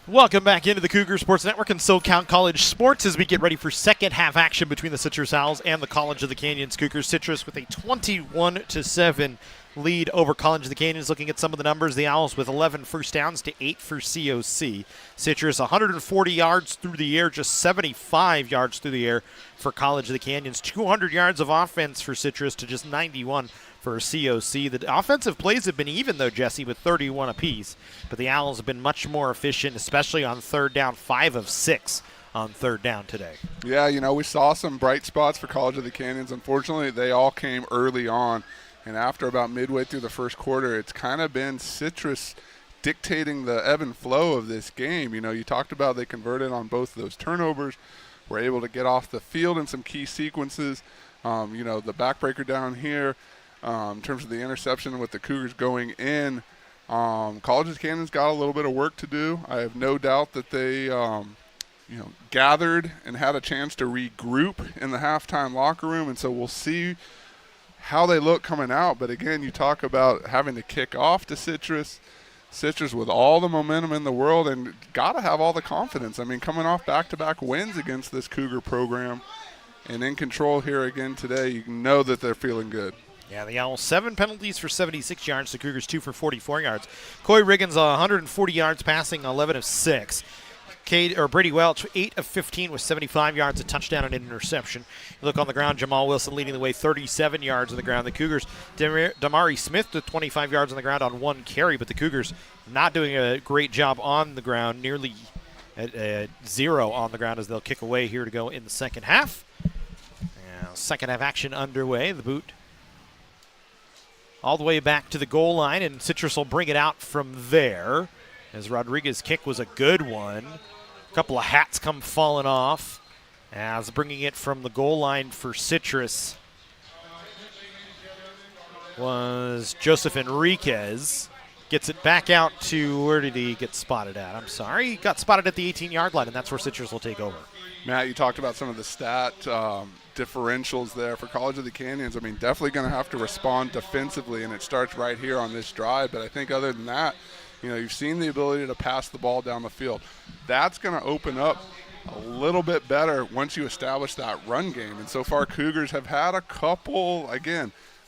Welcome back into the Cougar Sports Network and SoCal College Sports as we get ready for second half action between the Citrus Owls and the College of the Canyons Cougars. Citrus with a 21-7 lead over College of the Canyons. Looking at some of the numbers, the Owls with 11 first downs to 8 for COC. Citrus 140 yards through the air, just 75 yards through the air for College of the Canyons. 200 yards of offense for Citrus to just 91 for COC. The offensive plays have been even, though, Jesse, with 31 apiece. But the Owls have been much more efficient, especially on third down, 5 of 6 on third down today. Yeah, you know, we saw some bright spots for College of the Canyons. Unfortunately, they all came early on. And after about midway through the first quarter, it's kind of been Citrus dictating the ebb and flow of this game. You know, you talked about they converted on both of those turnovers, were able to get off the field in some key sequences. You know, the backbreaker down here, in terms of the interception with the Cougars going in, College of the Canyons got a little bit of work to do. I have no doubt that they, gathered and had a chance to regroup in the halftime locker room, and so we'll see how they look coming out. But again, you talk about having to kick off to Citrus with all the momentum in the world, and got to have all the confidence. I mean, coming off back-to-back wins against this Cougar program and in control here again today, you know that they're feeling good. Yeah, the Owls 7 penalties for 76 yards. The Cougars 2 for 44 yards. Coy Riggins 140 yards passing, 11 of 6. Brady Welch 8 of 15 with 75 yards, a touchdown and an interception. You look on the ground, Jamal Wilson leading the way, 37 yards on the ground. The Cougars, Damari Smith with 25 yards on the ground on 1 carry, but the Cougars not doing a great job on the ground, nearly at 0 on the ground as they'll kick away here to go in the second half. Second half action underway. The boot all the way back to the goal line, and Citrus will bring it out from there as Rodriguez's kick was a good one. A couple of hats come falling off as bringing it from the goal line for Citrus was Joseph Enriquez. Gets it back out to, where did he get spotted at? I'm sorry, he got spotted at the 18-yard line, and that's where Citrus will take over. Matt, you talked about some of the stat differentials there for College of the Canyons. I mean, definitely going to have to respond defensively, and it starts right here on this drive. But I think other than that, you know, you've seen the ability to pass the ball down the field. That's going to open up a little bit better once you establish that run game. And so far, Cougars have had a couple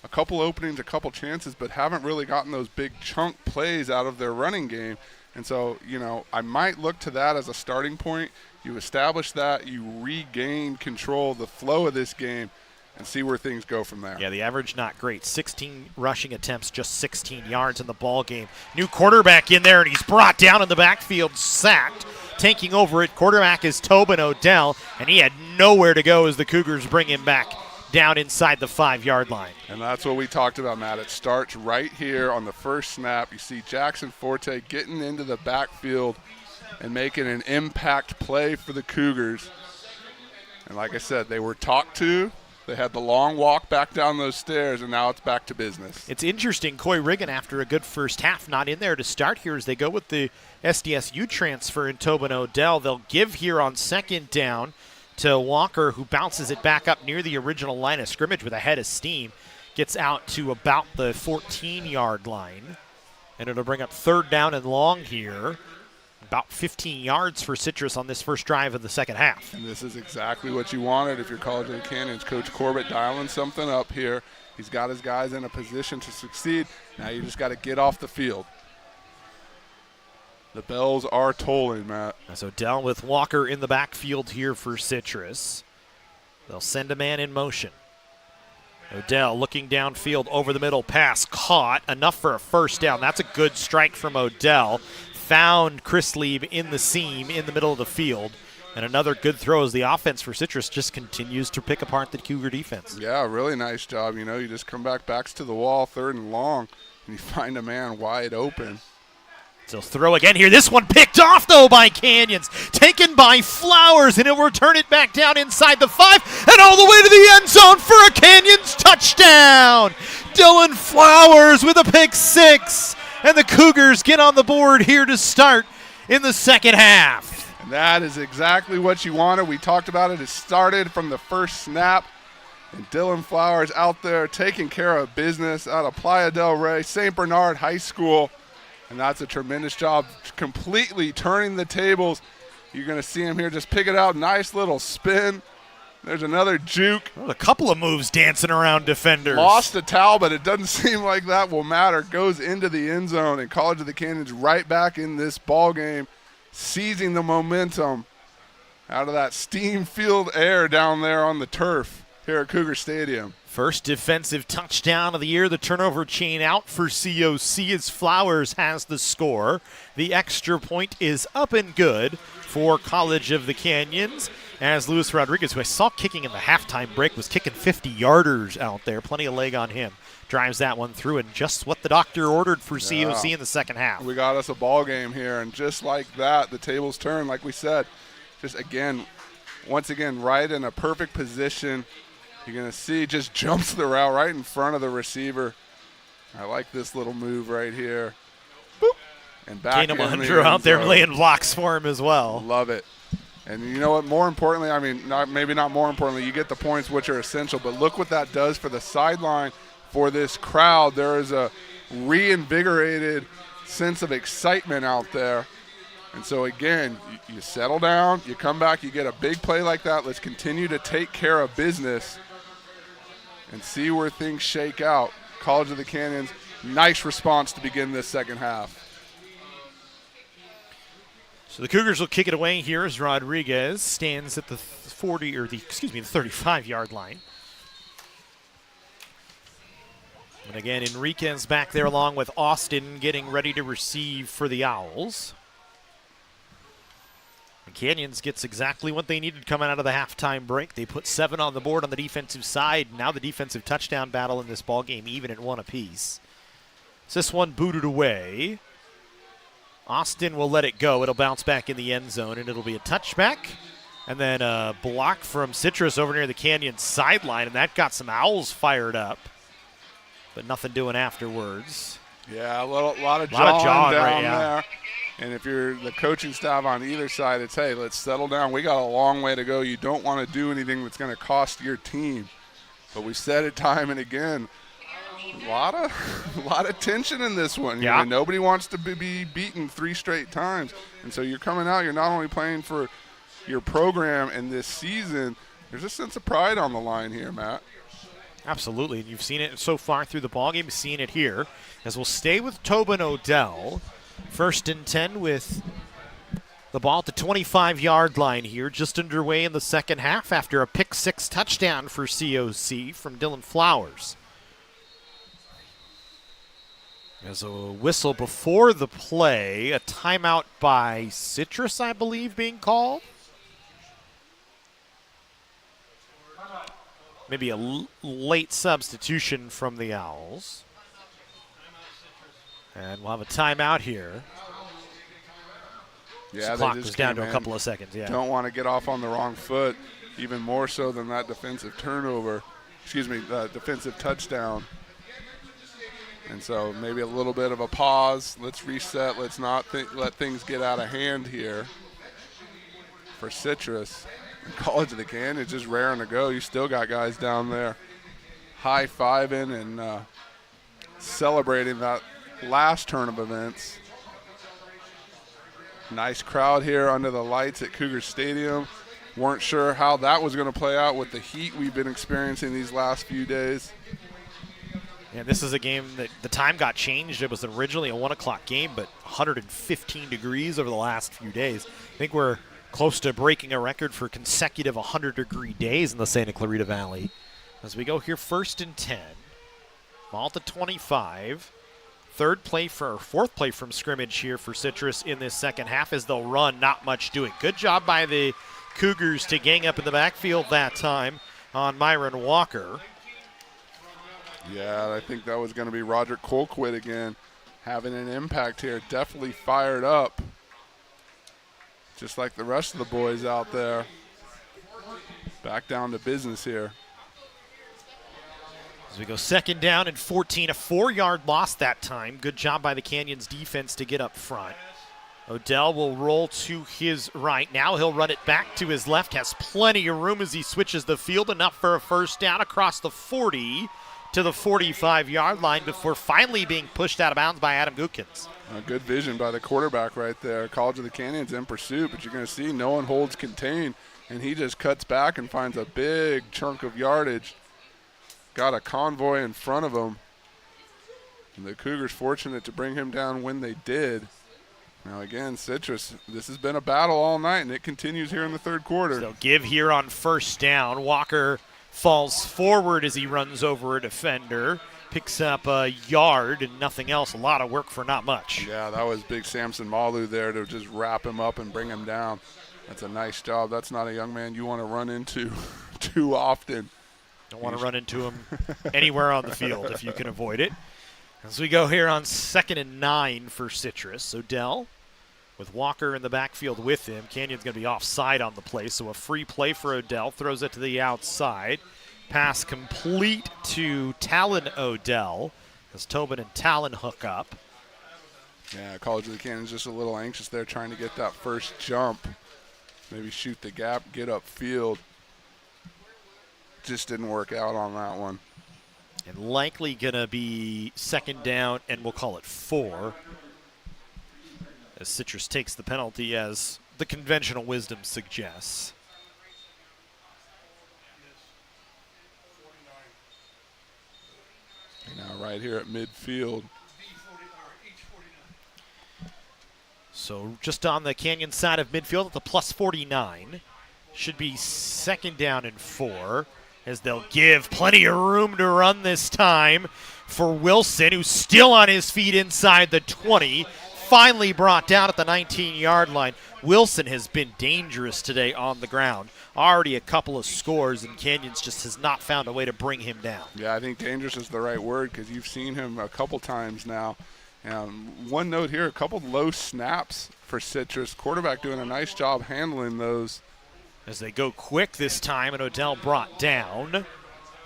openings, a couple chances, but haven't really gotten those big chunk plays out of their running game. And so, you know, I might look to that as a starting point. You establish that, you regain control, the flow of this game, and see where things go from there. Yeah, the average not great. 16 rushing attempts, just 16 yards in the ball game. New quarterback in there, and he's brought down in the backfield, sacked. Taking over it, quarterback is Tobin Odell, and he had nowhere to go as the Cougars bring him back down inside the 5-yard line. And that's what we talked about, Matt. It starts right here on the first snap. You see Jackson Forte getting into the backfield and making an impact play for the Cougars. And like I said, they were talked to. They had the long walk back down those stairs, and now it's back to business. It's interesting, Coy Riggin, after a good first half, not in there to start here as they go with the SDSU transfer in Tobin Odell. They'll give here on second down to Walker, who bounces it back up near the original line of scrimmage with a head of steam. Gets out to about the 14-yard line, and it'll bring up third down and long here. About 15 yards for Citrus on this first drive of the second half. And this is exactly what you wanted if you're College of the Canyons. Coach Corbett dialing something up here. He's got his guys in a position to succeed. Now you just got to get off the field. The bells are tolling, Matt. So Odell with Walker in the backfield here for Citrus. They'll send a man in motion. Odell looking downfield over the middle, pass caught, enough for a first down. That's a good strike from Odell. Found Chris Lieb in the seam in the middle of the field. And another good throw as the offense for Citrus just continues to pick apart the Cougar defense. Yeah, really nice job. You know, you just come backs to the wall, third and long, and you find a man wide open. So throw again here. This one picked off, though, by Canyons. Taken by Flowers, and he'll return it back down inside the 5 and all the way to the end zone for a Canyons touchdown. Dylan Flowers with a pick 6. And the Cougars get on the board here to start in the second half. And that is exactly what you wanted. We talked about it. It started from the first snap. And Dylan Flowers out there taking care of business out of Playa del Rey, St. Bernard High School. And that's a tremendous job completely turning the tables. You're going to see him here just pick it out. Nice little spin. There's another juke. A couple of moves dancing around defenders. Lost a towel, but it doesn't seem like that will matter. Goes into the end zone, and College of the Canyons right back in this ball game, seizing the momentum out of that steam-filled air down there on the turf here at Cougar Stadium. First defensive touchdown of the year. The turnover chain out for COC as Flowers has the score. The extra point is up and good for College of the Canyons, as Luis Rodriguez, who I saw kicking in the halftime break, was kicking 50-yarders out there. Plenty of leg on him. Drives that one through, and just what the doctor ordered for COC in the second half. We got us a ball game here, and just like that, the tables turn, like we said. Just again, once again, right in a perfect position. You're going to see just jumps the route right in front of the receiver. I like this little move right here. Boop. And back Keenum in the Andrew out there zone. laying blocks for him as well. Love it. And you know what, more importantly, I mean, maybe not more importantly, you get the points, which are essential, but look what that does for the sideline for this crowd. There is a reinvigorated sense of excitement out there. And so, again, you settle down, you come back, you get a big play like that. Let's continue to take care of business and see where things shake out. College of the Canyons, nice response to begin this second half. So the Cougars will kick it away here as Rodriguez stands at the 35-yard line. And again, Enriquez back there along with Austin getting ready to receive for the Owls. The Canyons gets exactly what they needed coming out of the halftime break. They put 7 on the board on the defensive side. Now the defensive touchdown battle in this ball game even at 1 apiece. So this one booted away. Austin will let it go. It'll bounce back in the end zone, and it'll be a touchback. And then a block from Citrus over near the Canyon sideline, and that got some Owls fired up. But nothing doing afterwards. Yeah, a lot of jawing down right, there. And if you're the coaching staff on either side, it's, hey, let's settle down. We got a long way to go. You don't want to do anything that's going to cost your team. But we said it time and again. A lot of tension in this one. Yeah. You know, nobody wants to be beaten 3 straight times. And so you're coming out, you're not only playing for your program and this season, there's a sense of pride on the line here, Matt. Absolutely, and you've seen it so far through the ballgame. You've seen it here. As we'll stay with Tobin Odell. 1st and 10 with the ball at the 25-yard line here, just underway in the second half after a pick-6 touchdown for COC from Dylan Flowers. There's a whistle before the play, a timeout by Citrus, I believe, being called. Maybe a late substitution from the Owls. And we'll have a timeout here. Yeah, the clock was down to a couple of seconds. Yeah. Don't want to get off on the wrong foot, even more so than that defensive turnover. The defensive touchdown. And so maybe a little bit of a pause. Let's reset. Let's not let things get out of hand here for Citrus. College of the Canyons just raring to go. You still got guys down there high-fiving and celebrating that last turn of events. Nice crowd here under the lights at Cougar Stadium. Weren't sure how that was going to play out with the heat we've been experiencing these last few days. And this is a game that the time got changed. It was originally a 1 o'clock game, but 115 degrees over the last few days. I think we're close to breaking a record for consecutive 100-degree days in the Santa Clarita Valley. As we go here, 1st and 10. Ball at the 25. Fourth play from scrimmage here for Citrus in this second half as they'll run, not much doing. Good job by the Cougars to gang up in the backfield that time on Myron Walker. Yeah, I think that was going to be Roger Colquitt again, having an impact here. Definitely fired up, just like the rest of the boys out there. Back down to business here. As we go 2nd down and 14, a 4-yard loss that time. Good job by the Canyons defense to get up front. Odell will roll to his right. Now he'll run it back to his left. Has plenty of room as he switches the field. Enough for a 1st down across the 40 to the 45-yard line before finally being pushed out of bounds by Adam Gootkins. Good vision by the quarterback right there. College of the Canyons in pursuit, but you're going to see no one holds contained, and he just cuts back and finds a big chunk of yardage. Got a convoy in front of him. And the Cougars fortunate to bring him down when they did. Now again, Citrus, this has been a battle all night, and it continues here in the third quarter. So give here on first down. Walker falls forward as he runs over a defender. Picks up a yard and nothing else. A lot of work for not much. Yeah, that was big Samson Malu there to just wrap him up and bring him down. That's a nice job. That's not a young man you want to run into too often. Don't want to run into him anywhere on the field if you can avoid it. As we go here on 2nd and 9 for Citrus. Odell with Walker in the backfield with him. Canyon's going to be offside on the play, so a free play for Odell. Throws it to the outside. Pass complete to Talon Odell as Tobin and Talon hook up. Yeah, College of the Canyons just a little anxious there trying to get that first jump. Maybe shoot the gap, get upfield. Just didn't work out on that one. And likely going to be 2nd down, and we'll call it 4. As Citrus takes the penalty as the conventional wisdom suggests. Now right here at midfield. So just on the Canyon side of midfield at the plus 49. Should be 2nd down and 4 as they'll give plenty of room to run this time for Wilson, who's still on his feet inside the 20. Finally brought down at the 19-yard line. Wilson has been dangerous today on the ground. Already a couple of scores, and Canyons just has not found a way to bring him down. Yeah, I think dangerous is the right word because you've seen him a couple times now. One note here, a couple low snaps for Citrus. Quarterback doing a nice job handling those. As they go quick this time, and Odell brought down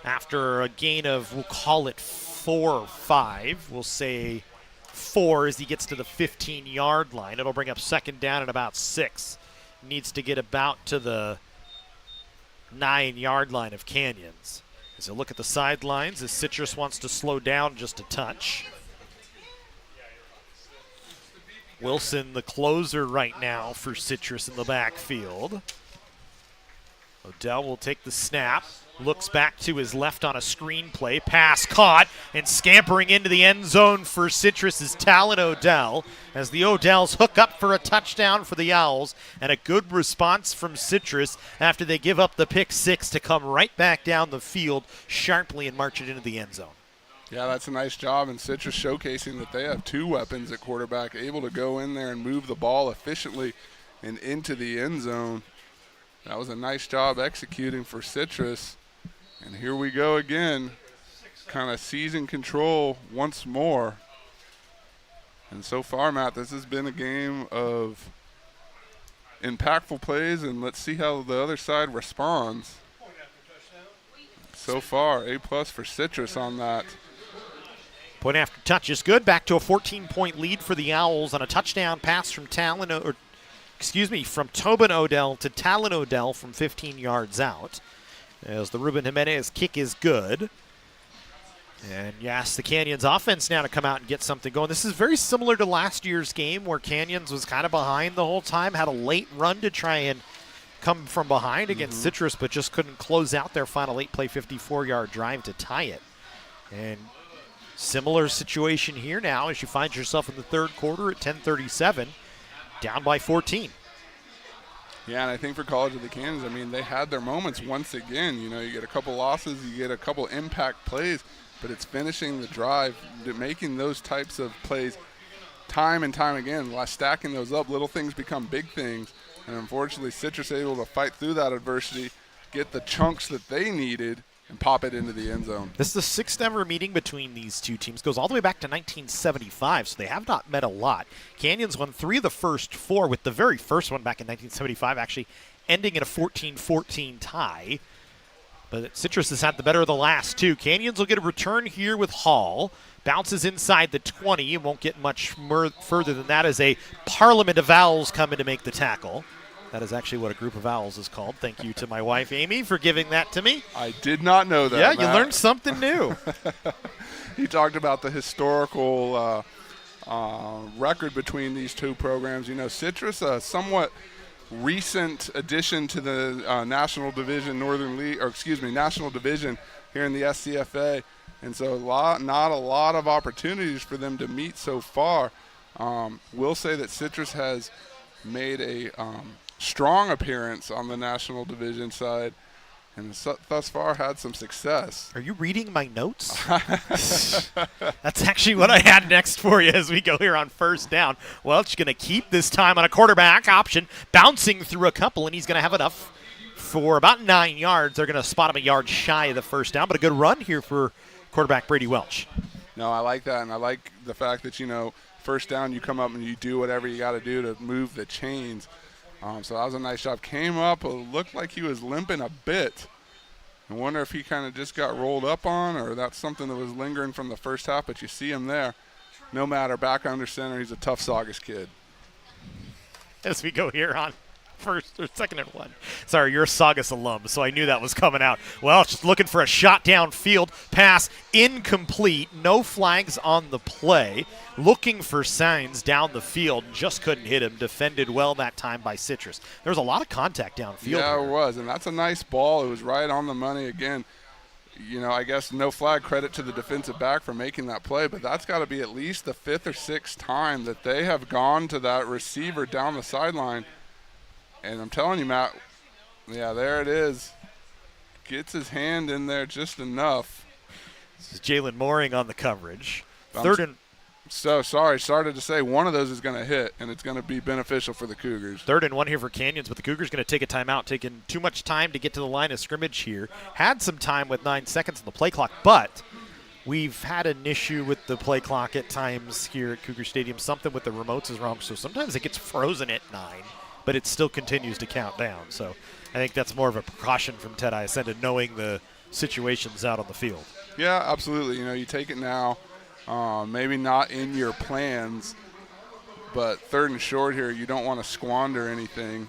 after a gain of, we'll call it 4 or 5. We'll say 4 as he gets to the 15-yard line. It'll bring up 2nd down at about 6. Needs to get about to the 9-yard line of Canyons. As they look at the sidelines, as Citrus wants to slow down just a touch. Wilson, the closer right now for Citrus in the backfield. Odell will take the snap, looks back to his left on a screen play, pass caught, and scampering into the end zone for Citrus is Talon Odell, as the Odells hook up for a touchdown for the Owls, and a good response from Citrus after they give up the pick 6 to come right back down the field sharply and march it into the end zone. Yeah, that's a nice job, and Citrus showcasing that they have 2 weapons at quarterback, able to go in there and move the ball efficiently and into the end zone. That was a nice job executing for Citrus. And here we go again, kind of seizing control once more. And so far, Matt, this has been a game of impactful plays, and let's see how the other side responds. So far, A+ for Citrus on that. Point after touch is good. Back to a 14-point lead for the Owls on a touchdown pass from from Tobin Odell to Talon Odell from 15 yards out. As the Ruben Jimenez kick is good. And you ask the Canyons offense now to come out and get something going. This is very similar to last year's game where Canyons was kind of behind the whole time, had a late run to try and come from behind against Citrus, but just couldn't close out their final 8-play 54-yard drive to tie it. And similar situation here now as you find yourself in the third quarter at 10:37. Down by 14. Yeah, and I think for College of the Canyons, I mean, they had their moments once again. You know, you get a couple losses, you get a couple impact plays, but it's finishing the drive, making those types of plays time and time again. While stacking those up, little things become big things. And unfortunately, Citrus able to fight through that adversity, get the chunks that they needed, and pop it into the end zone. This is the 6th ever meeting between these two teams. Goes all the way back to 1975, so they have not met a lot. Canyons won 3 of the first 4, with the very first one back in 1975 actually ending in a 14-14 tie. But Citrus has had the better of the last 2. Canyons will get a return here with Hall. Bounces inside the 20 and won't get much further than that as a parliament of Owls come in to make the tackle. That is actually what a group of owls is called. Thank you to my wife, Amy, for giving that to me. I did not know that. Yeah, Matt. you learned something new. He talked about the historical record between these two programs. You know, Citrus, a somewhat recent addition to the National Division National Division here in the SCFA, and so not a lot of opportunities for them to meet so far. We'll say that Citrus has made a strong appearance on the National Division side, and thus far had some success. Are you reading my notes? That's actually what I had next for you as we go here on first down. Welch going to keep this time on a quarterback option, bouncing through a couple, and he's going to have enough for about 9 yards. They're going to spot him a yard shy of the first down, but a good run here for quarterback Brady Welch. No, I like that, and I like the fact that, you know, first down you come up and you do whatever you got to do to move the chains. So that was a nice job. Came up, looked like he was limping a bit. I wonder if he kind of just got rolled up on, or that's something that was lingering from the first half, but you see him there. No matter, back under center, he's a tough Saugus kid. As we go here on first or second and 1. Sorry, you're a Saugus alum, so I knew that was coming out. Well, just looking for a shot downfield, pass incomplete, no flags on the play. Looking for signs down the field, just couldn't hit him. Defended well that time by Citrus. There was a lot of contact downfield. Yeah, here. it was, and that's a nice ball. It was right on the money again. You know, I guess no flag, credit to the defensive back for making that play, but that's got to be at least the 5th or 6th time that they have gone to that receiver down the sideline. And I'm telling you, Matt, yeah, there it is. Gets his hand in there just enough. This is Jalen Mooring on the coverage. Started to say one of those is going to hit, and it's going to be beneficial for the Cougars. 3rd and 1 here for Canyons, but the Cougars going to take a timeout, taking too much time to get to the line of scrimmage here. Had some time with 9 seconds on the play clock, but we've had an issue with the play clock at times here at Cougar Stadium. Something with the remotes is wrong, so sometimes it gets frozen at 9. But it still continues to count down. So I think that's more of a precaution from Ted Iacenda, knowing the situations out on the field. Yeah, absolutely. You know, you take it now, maybe not in your plans, but 3rd and short here, you don't want to squander anything.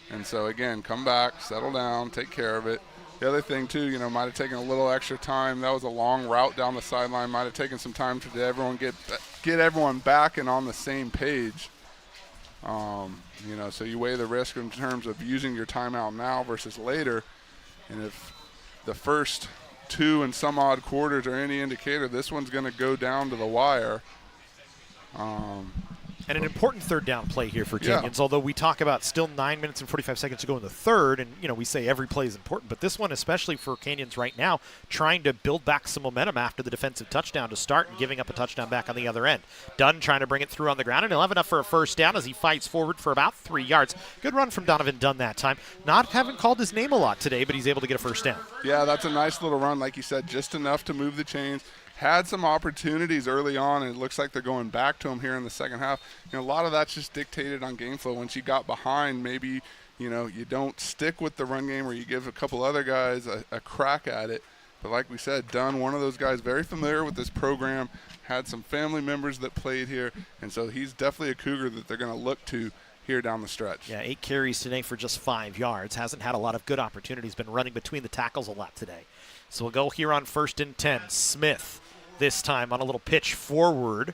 And so, again, come back, settle down, take care of it. The other thing, too, you know, might have taken a little extra time. That was a long route down the sideline. Might have taken some time to everyone get everyone back and on the same page. You know, so you weigh the risk in terms of using your timeout now versus later. And if the first 2 and some odd quarters are any indicator, this one's going to go down to the wire. And an important 3rd down play here for Canyons, although we talk about still 9 minutes and 45 seconds to go in the 3rd, and, you know, we say every play is important, but this one, especially for Canyons right now, trying to build back some momentum after the defensive touchdown to start and giving up a touchdown back on the other end. Dunn trying to bring it through on the ground, and he'll have enough for a first down as he fights forward for about 3 yards. Good run from Donovan Dunn that time. Haven't called his name a lot today, but he's able to get a first down. Yeah, that's a nice little run, like you said, just enough to move the chains. Had some opportunities early on, and it looks like they're going back to him here in the second half. You know, a lot of that's just dictated on game flow. Once you got behind, maybe, you know, you don't stick with the run game, or you give a couple other guys a crack at it. But like we said, Dunn, one of those guys very familiar with this program, had some family members that played here, and so he's definitely a Cougar that they're going to look to here down the stretch. Yeah, 8 carries today for just 5 yards. Hasn't had a lot of good opportunities. Been running between the tackles a lot today. So we'll go here on 1st and 10. Smith this time on a little pitch forward,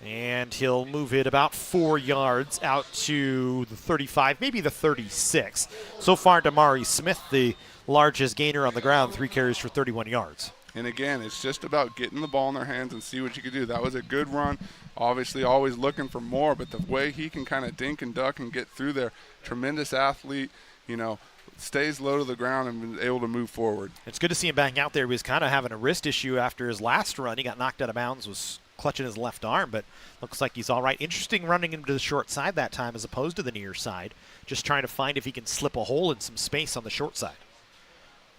and he'll move it about 4 yards out to the 35, maybe the 36. So far, Damari Smith, the largest gainer on the ground, 3 carries for 31 yards. And again, it's just about getting the ball in their hands and see what you can do. That was a good run. Obviously, always looking for more, but the way he can kind of dink and duck and get through there, tremendous athlete, you know, stays low to the ground and able to move forward. It's good to see him back out there. He was kind of having a wrist issue after his last run. He got knocked out of bounds, was clutching his left arm, but looks like he's all right. Interesting running into the short side that time as opposed to the near side. Just trying to find if he can slip a hole in some space on the short side.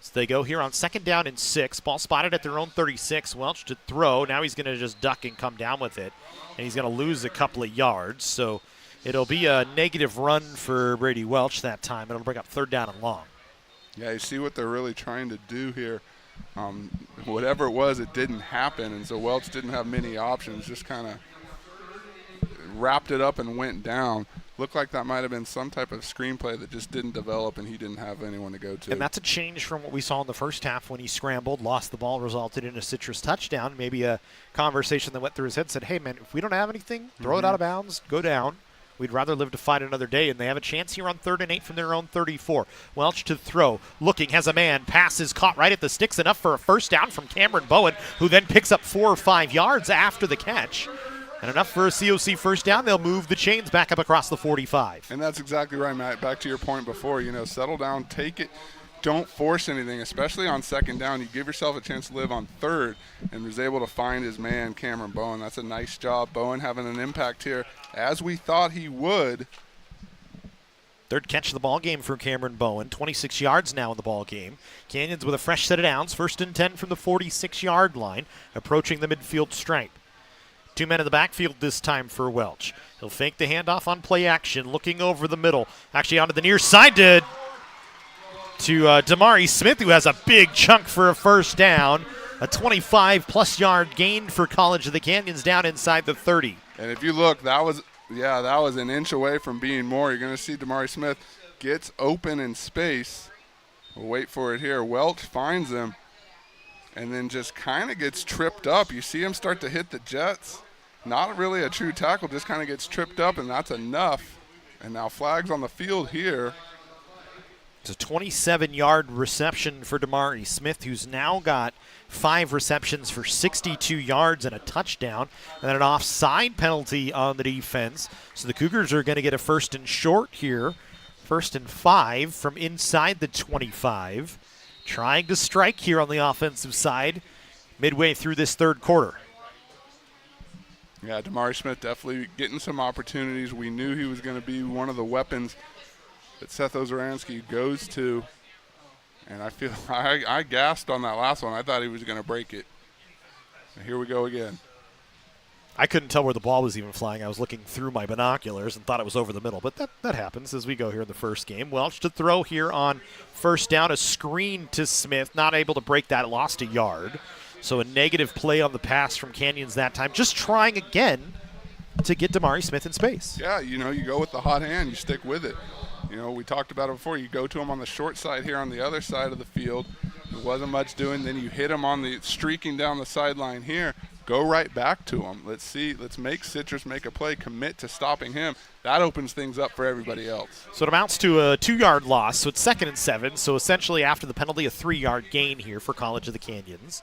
So they go here on 2nd down and 6. Ball spotted at their own 36. Welch to throw. Now he's going to just duck and come down with it. And he's going to lose a couple of yards. So it'll be a negative run for Brady Welch that time. It'll bring up 3rd down and long. Yeah, you see what they're really trying to do here. Whatever it was, it didn't happen. And so Welch didn't have many options. Just kind of wrapped it up and went down. Looked like that might have been some type of screenplay that just didn't develop, and he didn't have anyone to go to. And that's a change from what we saw in the first half when he scrambled, lost the ball, resulted in a Citrus touchdown. Maybe a conversation that went through his head said, hey, man, if we don't have anything, throw it out of bounds, go down. We'd rather live to fight another day, and they have a chance here on 3rd and 8 from their own 34. Welch to throw, looking, has a man, passes caught right at the sticks, enough for a first down from Cameron Bowen, who then picks up 4 or 5 yards after the catch. And enough for a COC first down. They'll move the chains back up across the 45. And that's exactly right, Matt. Back to your point before, settle down, take it. Don't force anything, especially on 2nd down. You give yourself a chance to live on 3rd, and was able to find his man, Cameron Bowen. That's a nice job. Bowen having an impact here, as we thought he would. 3rd catch of the ball game for Cameron Bowen. 26 yards now in the ball game. Canyons with a fresh set of downs. 1st and 10 from the 46-yard line, approaching the midfield stripe. 2 men in the backfield this time for Welch. He'll fake the handoff on play action, looking over the middle. Actually onto the near side to Damari Smith, who has a big chunk for a first down. A 25-plus yard gain for College of the Canyons down inside the 30. And if you look, that was an inch away from being more. You're going to see Damari Smith gets open in space. We'll wait for it here. Welch finds him and then just kind of gets tripped up. You see him start to hit the jets. Not really a true tackle, just kind of gets tripped up, and that's enough. And now flags on the field here. It's a 27-yard reception for Damari Smith, who's now got 5 receptions for 62 yards and a touchdown, and then an offside penalty on the defense. So the Cougars are going to get a 1st and short here. 1st and 5 from inside the 25. Trying to strike here on the offensive side midway through this 3rd quarter. Yeah, Damari Smith definitely getting some opportunities. We knew he was going to be one of the weapons that Seth Ozaransky goes to. And I feel I gasped on that last one. I thought he was going to break it. And here we go again. I couldn't tell where the ball was even flying. I was looking through my binoculars and thought it was over the middle. But that happens as we go here in the first game. Welch to throw here on 1st down. A screen to Smith. Not able to break that. Lost a yard. So a negative play on the pass from Canyons that time. Just trying again to get Damari Smith in space. Yeah, you go with the hot hand. You stick with it. We talked about it before. You go to him on the short side here on the other side of the field. There wasn't much doing. Then you hit him on the streaking down the sideline here. Go right back to him. Let's make Citrus make a play, commit to stopping him. That opens things up for everybody else. So it amounts to a 2-yard loss. So it's 2nd and 7. So essentially after the penalty, a 3-yard gain here for College of the Canyons.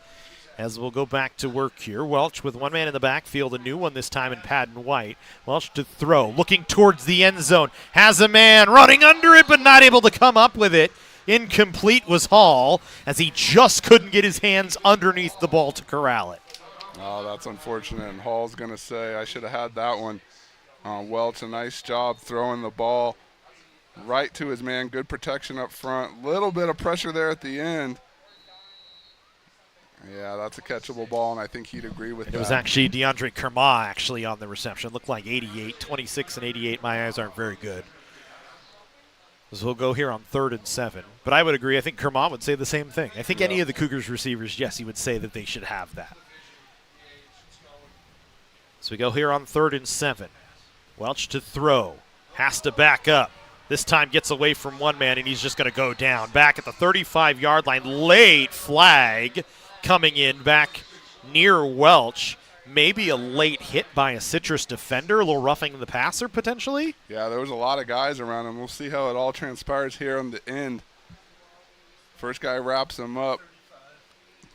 As we'll go back to work here. Welch with 1 man in the backfield, a new one this time in Padden White. Welch to throw, looking towards the end zone. Has a man running under it, but not able to come up with it. Incomplete was Hall, as he just couldn't get his hands underneath the ball to corral it. Oh, that's unfortunate, and Hall's going to say, I should have had that one. Welch, a nice job throwing the ball right to his man. Good protection up front. Little bit of pressure there at the end. Yeah, that's a catchable ball, and I think he'd agree with that. It was actually DeAndre Kerma actually on the reception. Looked like 88, 26 and 88. My eyes aren't very good. So we'll go here on 3rd and 7. But I would agree. I think Kerma would say the same thing. I think any of the Cougars receivers, yes, he would say that they should have that. So we go here on 3rd and 7. Welch to throw. Has to back up. This time gets away from 1 man, and he's just going to go down. Back at the 35-yard line. Late flag coming in back near Welch. Maybe a late hit by a Citrus defender, a little roughing the passer potentially. Yeah, there was a lot of guys around him. We'll see how it all transpires here on the end. First guy wraps him up.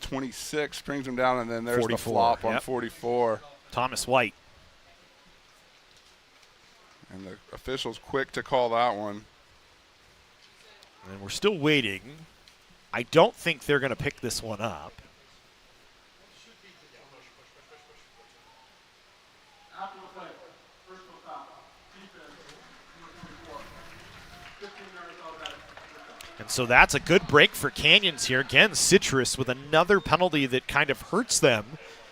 26 brings him down, and then there's 44, the flop on 44. Thomas White. And the official's quick to call that one. And we're still waiting. I don't think they're going to pick this one up. And so that's a good break for Canyons here. Again, Citrus with another penalty that kind of hurts them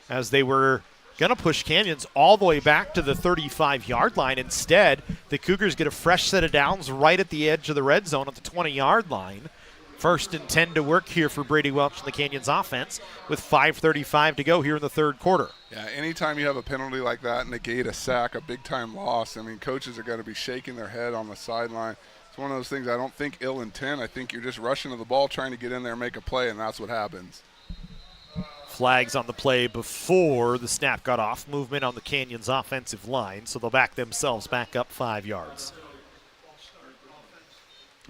as they were going to push Canyons all the way back to the 35-yard line. Instead, the Cougars get a fresh set of downs right at the edge of the red zone at the 20-yard line. 1st and 10 to work here for Brady Welch and the Canyons offense with 5:35 to go here in the third quarter. Yeah, anytime you have a penalty like that, negate a sack, a big-time loss, I mean, coaches are going to be shaking their head on the sideline. It's one of those things I don't think ill intent. I think you're just rushing to the ball, trying to get in there and make a play, and that's what happens. Flags on the play before the snap got off. Movement on the Canyons offensive line, so they'll back themselves back up 5 yards.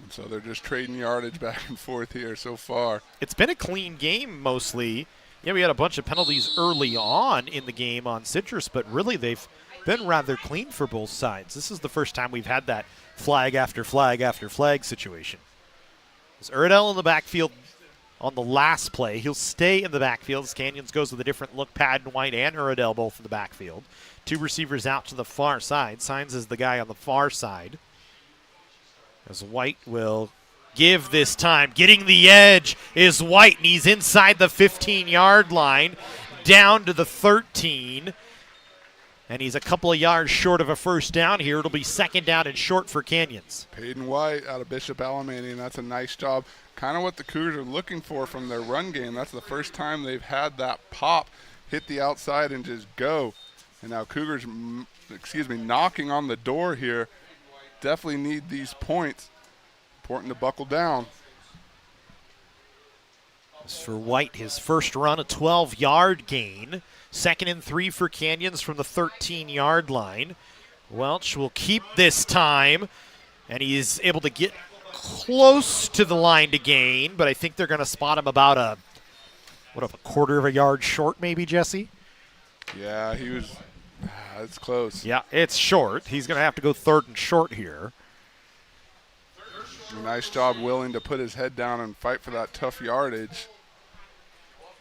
And so they're just trading yardage back and forth here so far. It's been a clean game mostly. Yeah, we had a bunch of penalties early on in the game on Citrus, but really they've been rather clean for both sides. This is the first time we've had that flag after flag after flag situation. There's Erdell in the backfield on the last play. He'll stay in the backfield as Canyons goes with a different look. Padden White and Erdell both in the backfield. 2 receivers out to the far side. Signs is the guy on the far side. As White will give this time. Getting the edge is White, and he's inside the 15-yard line, down to the 13. And he's a couple of yards short of a first down here. It'll be 2nd down and short for Canyons. Padden White out of Bishop Alamany, and that's a nice job. Kind of what the Cougars are looking for from their run game. That's the first time they've had that pop, hit the outside and just go. And now Cougars, knocking on the door here. Definitely need these points. Important to buckle down. As for White, his first run, a 12-yard gain. 2nd and 3 for Canyons from the 13-yard line. Welch will keep this time, and he is able to get close to the line to gain, but I think they're going to spot him about a quarter of a yard short maybe, Jesse? Yeah, he was. It's close. Yeah, it's short. He's going to have to go 3rd and short here. Nice job willing to put his head down and fight for that tough yardage.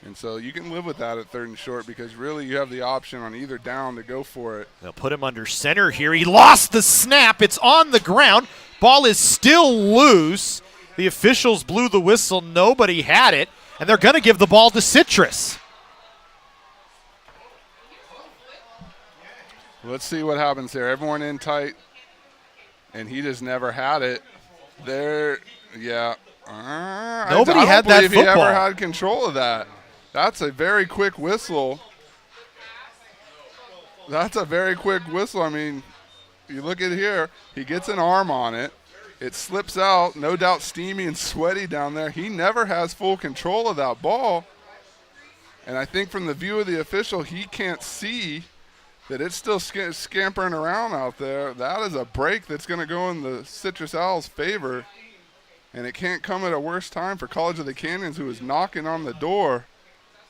And so you can live with that at 3rd and short because really you have the option on either down to go for it. They'll put him under center here. He lost the snap. It's on the ground. Ball is still loose. The officials blew the whistle. Nobody had it. And they're going to give the ball to Citrus. Let's see what happens here. Everyone in tight, and he just never had it. There, yeah. Nobody had that football. I don't believe he ever had control of that. That's a very quick whistle. That's a very quick whistle. I mean, you look at here, he gets an arm on it. It slips out, no doubt steamy and sweaty down there. He never has full control of that ball. And I think from the view of the official, he can't see that it's still scampering around out there. That is a break that's going to go in the Citrus Owls' favor. And it can't come at a worse time for College of the Canyons, who is knocking on the door.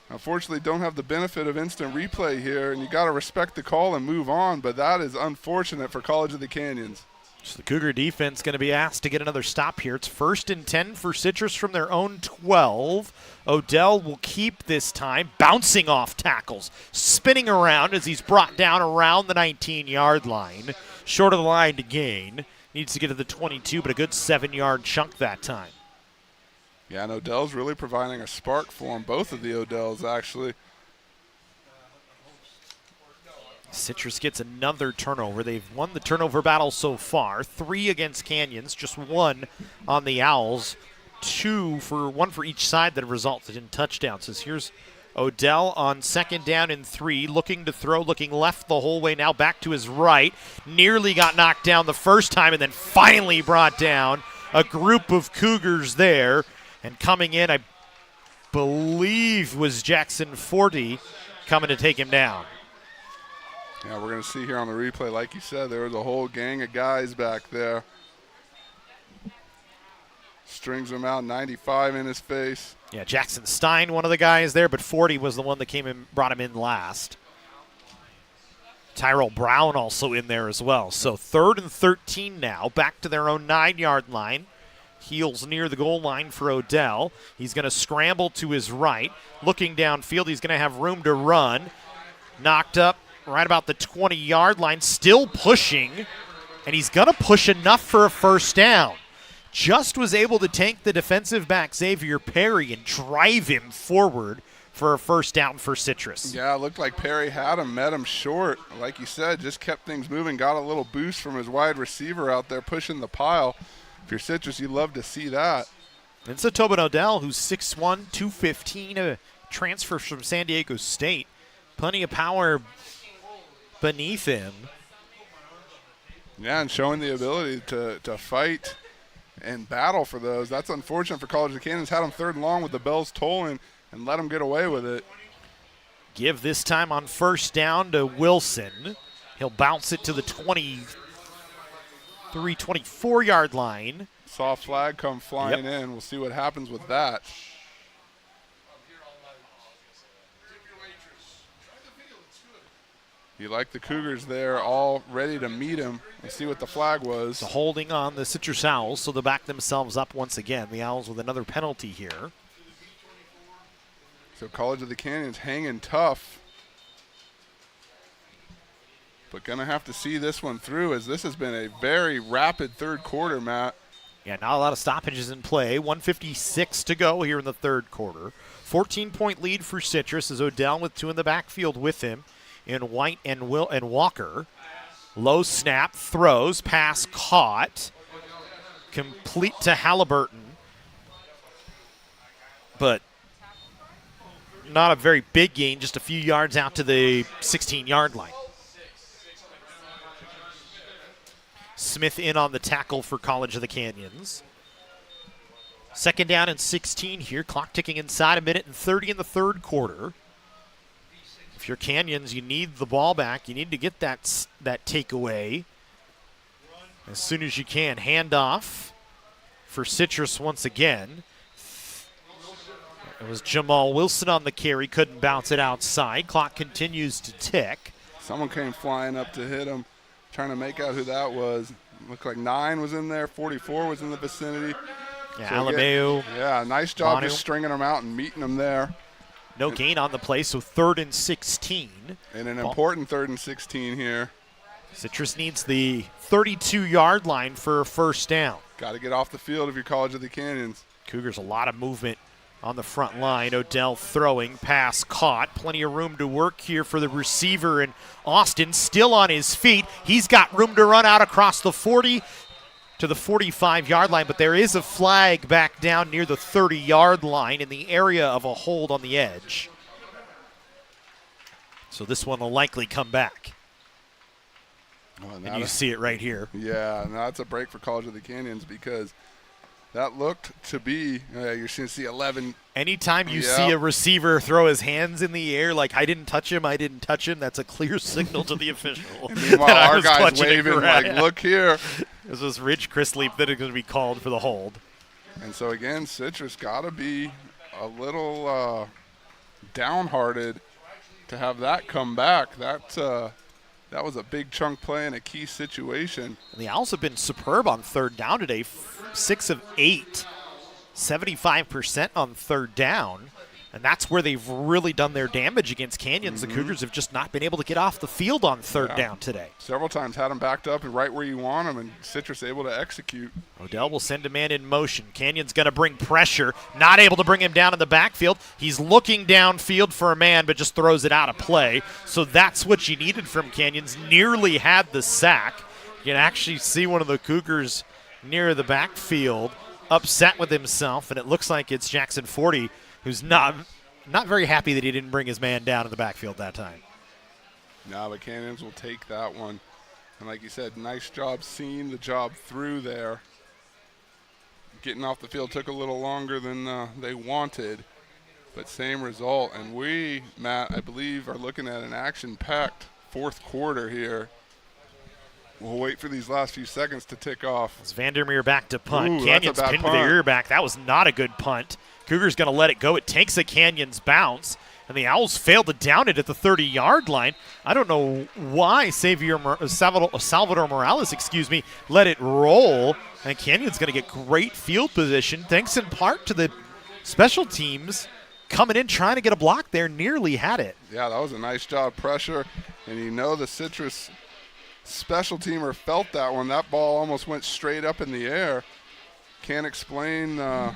Unfortunately, don't have the benefit of instant replay here, and you got to respect the call and move on, but that is unfortunate for College of the Canyons. So the Cougar defense going to be asked to get another stop here. It's 1st and 10 for Citrus from their own 12. Odell will keep this time, bouncing off tackles, spinning around as he's brought down around the 19-yard line. Short of the line to gain. Needs to get to the 22, but a good 7-yard chunk that time. Yeah, and Odell's really providing a spark for him, both of the Odells actually. Citrus gets another turnover. They've won the turnover battle so far. 3 against Canyons, just 1 on the Owls. 1 for each side that have resulted in touchdowns. So here's Odell on 2nd down and 3, looking to throw, looking left the whole way, now back to his right. Nearly got knocked down the first time and then finally brought down. A group of Cougars there. And coming in, I believe, was Jackson Forty coming to take him down. Yeah, we're going to see here on the replay, like you said, there was a whole gang of guys back there. Strings him out, 95 in his face. Yeah, Jackson Stein, one of the guys there, but 40 was the one that came and brought him in last. Tyrell Brown also in there as well. So 3rd and 13 now, back to their own 9-yard line. Heels near the goal line for Odell. He's going to scramble to his right. Looking downfield, he's going to have room to run. Knocked up right about the 20-yard line, still pushing, and he's going to push enough for a first down. Just was able to tank the defensive back Xavier Perry and drive him forward for a first down for Citrus. Yeah, it looked like Perry had him, met him short. Like you said, just kept things moving, got a little boost from his wide receiver out there pushing the pile. If you're Citrus, you'd love to see that. It's a Tobin Odell, who's 6'1", 215, a transfer from San Diego State. Plenty of power beneath him. Yeah, and showing the ability to fight and battle for those. That's unfortunate for College of the Canyons. Had him 3rd and long with the bells tolling and let him get away with it. Give this time on 1st down to Wilson. He'll bounce it to the 23, 24-yard line. Saw a flag come flying in. We'll see what happens with that. You like the Cougars there, all ready to meet him and see what the flag was. So holding on the Citrus Owls, so they'll back themselves up once again. The Owls with another penalty here. So College of the Canyons hanging tough. But going to have to see this one through, as this has been a very rapid 3rd quarter, Matt. Yeah, not a lot of stoppages in play. 1:56 to go here in the 3rd quarter. 14-point lead for Citrus as Odell with 2 in the backfield with him in White and Walker. Low snap, throws, pass caught. Complete to Halliburton. But not a very big gain, just a few yards out to the 16-yard line. Smith in on the tackle for College of the Canyons. 2nd down and 16 here. Clock ticking inside, 1:30 in the 3rd quarter. If you're Canyons, you need the ball back. You need to get that takeaway as soon as you can. Handoff for Citrus once again. It was Jamal Wilson on the carry. Couldn't bounce it outside. Clock continues to tick. Someone came flying up to hit him. Trying to make out who that was. Looked like 9 was in there. 44 was in the vicinity. Yeah, so Alameu. Yeah, nice job Manu. just stringing them out and meeting them there. No gain on the play, so 3rd and 16. And an important 3rd and 16 here. Citrus needs the 32-yard line for a 1st down. Got to get off the field if you're College of the Canyons. Cougars a lot of movement on the front line. Odell throwing, pass caught. Plenty of room to work here for the receiver, and Austin still on his feet. He's got room to run out across the 40 to the 45-yard line, but there is a flag back down near the 30-yard line in the area of a hold on the edge. So this one will likely come back. And you see it right here. Yeah, and that's a break for College of the Canyons because that looked to be, you're going to see 11. Anytime you see a receiver throw his hands in the air like, I didn't touch him, that's a clear signal to the official. Meanwhile, our guy's waving like, look here. This was Rich Chrisleep that is going to be called for the hold. And so, again, Citrus got to be a little downhearted to have that come back. That was a big chunk play in a key situation. And the Owls have been superb on 3rd down today. 6 of 8, 75% on 3rd down. And that's where they've really done their damage against Canyons. The Cougars have just not been able to get off the field on 3rd down today. Several times had them backed up and right where you want them, and Citrus able to execute. Odell will send a man in motion. Canyons going to bring pressure. Not able to bring him down in the backfield. He's looking downfield for a man, but just throws it out of play. So that's what you needed from Canyons. Nearly had the sack. You can actually see one of the Cougars near the backfield upset with himself, and it looks like it's Jackson Forty, who's not very happy that he didn't bring his man down in the backfield that time. No, but Canyons will take that one. And like you said, nice job seeing the job through there. Getting off the field took a little longer than they wanted, but same result. And we, Matt, I believe, are looking at an action-packed 4th quarter here. We'll wait for these last few seconds to tick off. It's Vandermeer back to punt. Ooh, Canyons that's a bad pinned punt. to the ear back. That was not a good punt. Cougars going to let it go. It takes a Canyons bounce, and the Owls failed to down it at the 30-yard line. I don't know why Salvador Morales, let it roll. And Canyons going to get great field position, thanks in part to the special teams coming in trying to get a block there. Nearly had it. Yeah, that was a nice job pressure. And the Citrus special teamer felt that one. That ball almost went straight up in the air. Can't explain the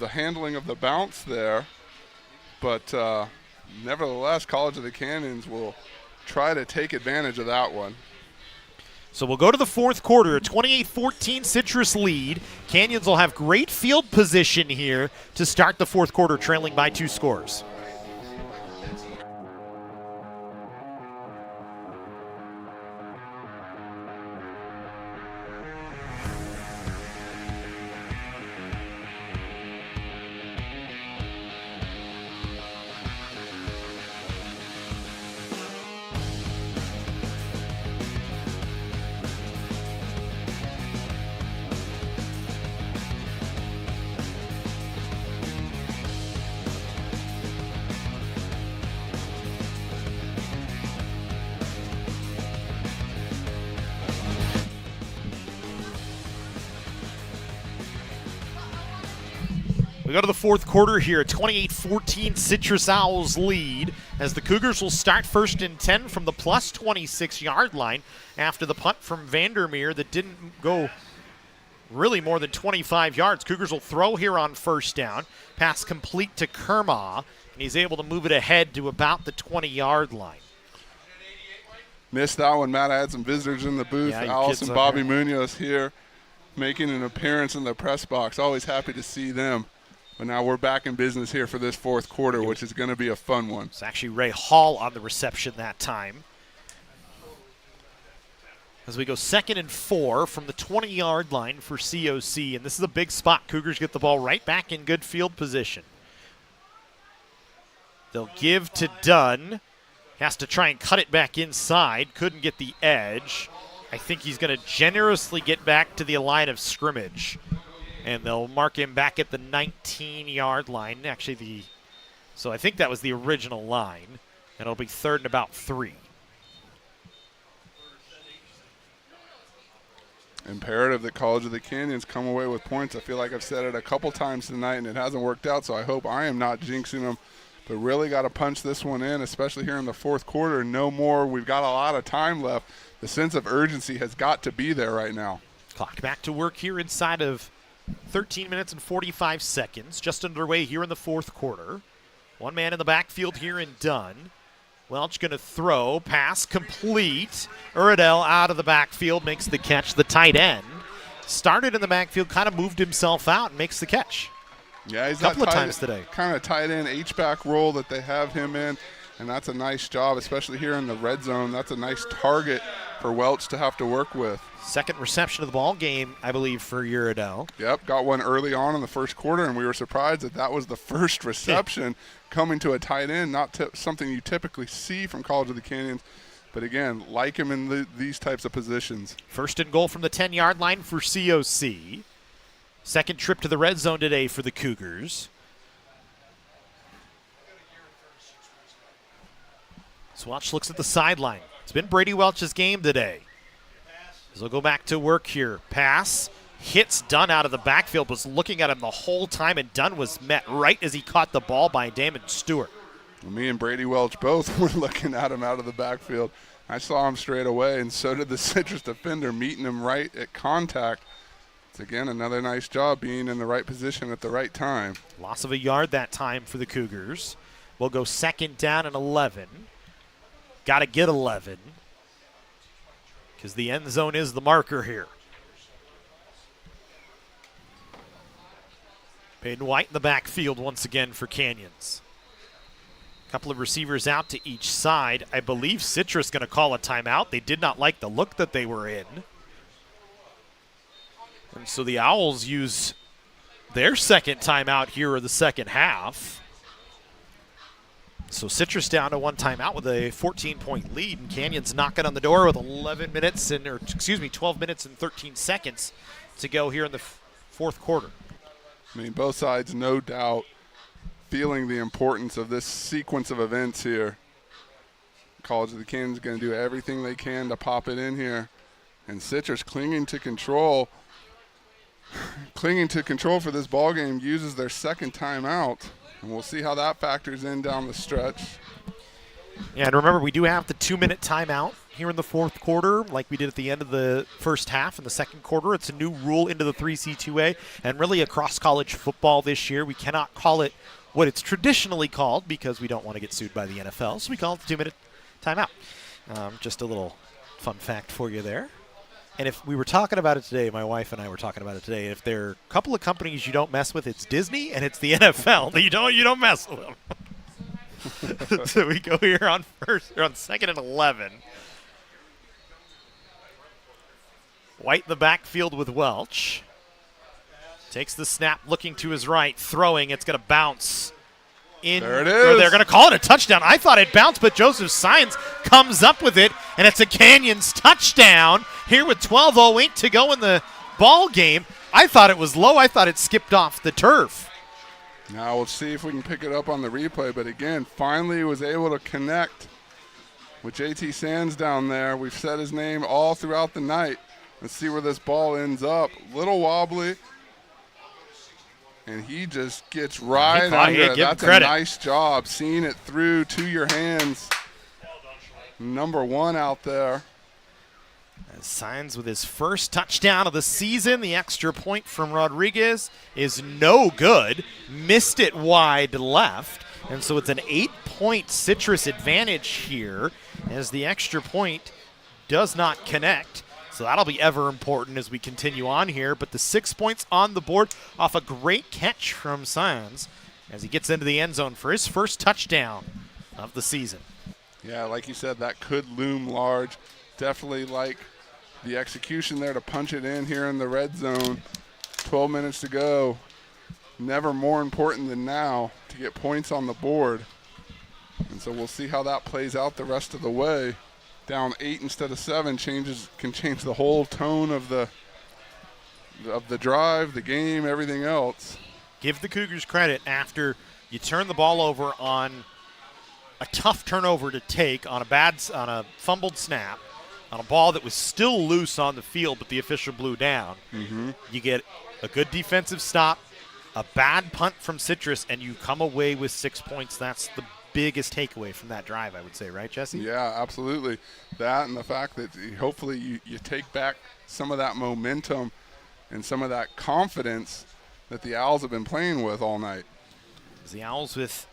handling of the bounce there. But nevertheless, College of the Canyons will try to take advantage of that one. So we'll go to the fourth quarter, a 28-14 Citrus lead. Canyons will have great field position here to start the fourth quarter, trailing by 2 scores. We go to the fourth quarter here, 28-14 Citrus Owls lead as the Cougars will start first and 10 from the plus 26-yard line after the punt from Vandermeer that didn't go really more than 25 yards. Cougars will throw here on first down, pass complete to Kermaw, and he's able to move it ahead to about the 20-yard line. Missed that one, Matt. I had some visitors in the booth. Yeah, Alice and Bobby Munoz here making an appearance in the press box. Always happy to see them. But now we're back in business here for this fourth quarter, which is going to be a fun one. It's actually Ray Hall on the reception that time. As we go 2nd and 4 from the 20-yard line for COC, and this is a big spot. Cougars get the ball right back in good field position. They'll give to Dunn. Has to try and cut it back inside. Couldn't get the edge. I think he's going to generously get back to the line of scrimmage. And they'll mark him back at the 19-yard line. Actually, so I think that was the original line. And it'll be 3rd and about 3. Imperative that College of the Canyons come away with points. I feel like I've said it a couple times tonight, and it hasn't worked out, so I hope I am not jinxing them. But really got to punch this one in, especially here in the fourth quarter. No more. We've got a lot of time left. The sense of urgency has got to be there right now. Clock back to work here inside of 13 minutes and 45 seconds, just underway here in the fourth quarter. One man in the backfield here in Dunn. Welch going to throw, pass complete. Uradell out of the backfield, makes the catch. The tight end started in the backfield, kind of moved himself out and makes the catch. Yeah, he's a couple of times today. Kind of tight end H-back role that they have him in, and that's a nice job, especially here in the red zone. That's a nice target for Welch to have to work with. Second reception of the ball game, I believe, for Uradell. Yep, got one early on in the first quarter, and we were surprised that that was the first reception coming to a tight end, not something you typically see from College of the Canyons. But again, like him in these types of positions. First and goal from the 10-yard line for COC. Second trip to the red zone today for the Cougars. Swatch looks at the sideline. It's been Brady Welch's game today. So we'll go back to work here. Pass. Hits Dunn out of the backfield. Was looking at him the whole time, and Dunn was met right as he caught the ball by Damon Stewart. Well, me and Brady Welch both were looking at him out of the backfield. I saw him straight away, and so did the Citrus defender, meeting him right at contact. It's, again, another nice job being in the right position at the right time. Loss of a yard that time for the Cougars. We'll go 2nd down and 11. Got to get 11. Because the end zone is the marker here. Peyton White in the backfield once again for Canyons. A couple of receivers out to each side. I believe Citrus going to call a timeout. They did not like the look that they were in. And so the Owls use their second timeout here in the second half. So Citrus down to one timeout with a 14-point lead, and Canyons knocking on the door with 12 minutes and 13 seconds to go here in the fourth quarter. I mean, both sides, no doubt, feeling the importance of this sequence of events here. College of the Canyons going to do everything they can to pop it in here, and Citrus clinging to control for this ball game, uses their second timeout. And we'll see how that factors in down the stretch. Yeah, and remember, we do have the 2-minute timeout here in the fourth quarter, like we did at the end of the first half in the second quarter. It's a new rule into the 3C2A, and really across college football this year. We cannot call it what it's traditionally called because we don't want to get sued by the NFL, so we call it the 2-minute timeout. Just a little fun fact for you there. And if we were talking about it today, my wife and I were talking about it today, if there are a couple of companies you don't mess with, it's Disney and it's the NFL. You don't mess with them. So we go here on second and 11. White in the backfield with Welch. Takes the snap, looking to his right, throwing. It's going to bounce in. There it is. They're going to call it a touchdown. I thought it bounced, but Joseph Sines comes up with it, and it's a Canyons touchdown here with 12:08 to go in the ball game. I thought it was low. I thought it skipped off the turf. Now we'll see if we can pick it up on the replay. But again, finally was able to connect with JT Sands down there. We've said his name all throughout the night. Let's see where this ball ends up. Little wobbly. And he just gets right under it. That's a nice job seeing it through to your hands. Number 1 out there. Signs with his first touchdown of the season. The extra point from Rodriguez is no good. Missed it wide left. And so it's an 8-point Citrus advantage here as the extra point does not connect. So that'll be ever important as we continue on here. But the 6 points on the board off a great catch from Signs as he gets into the end zone for his first touchdown of the season. Yeah, like you said, that could loom large. Definitely like the execution there to punch it in here in the red zone. 12 minutes to go. Never more important than now to get points on the board. And so we'll see how that plays out the rest of the way. Down 8 instead of 7 can change the whole tone of the drive, the game, everything else. Give the Cougars credit after you turn the ball over on a tough turnover to take on a fumbled snap, on a ball that was still loose on the field, but the official blew down. Mm-hmm. You get a good defensive stop, a bad punt from Citrus, and you come away with 6 points. That's the biggest takeaway from that drive, I would say, right, Jesse? Yeah, absolutely. That and the fact that hopefully you take back some of that momentum and some of that confidence that the Owls have been playing with all night. The Owls with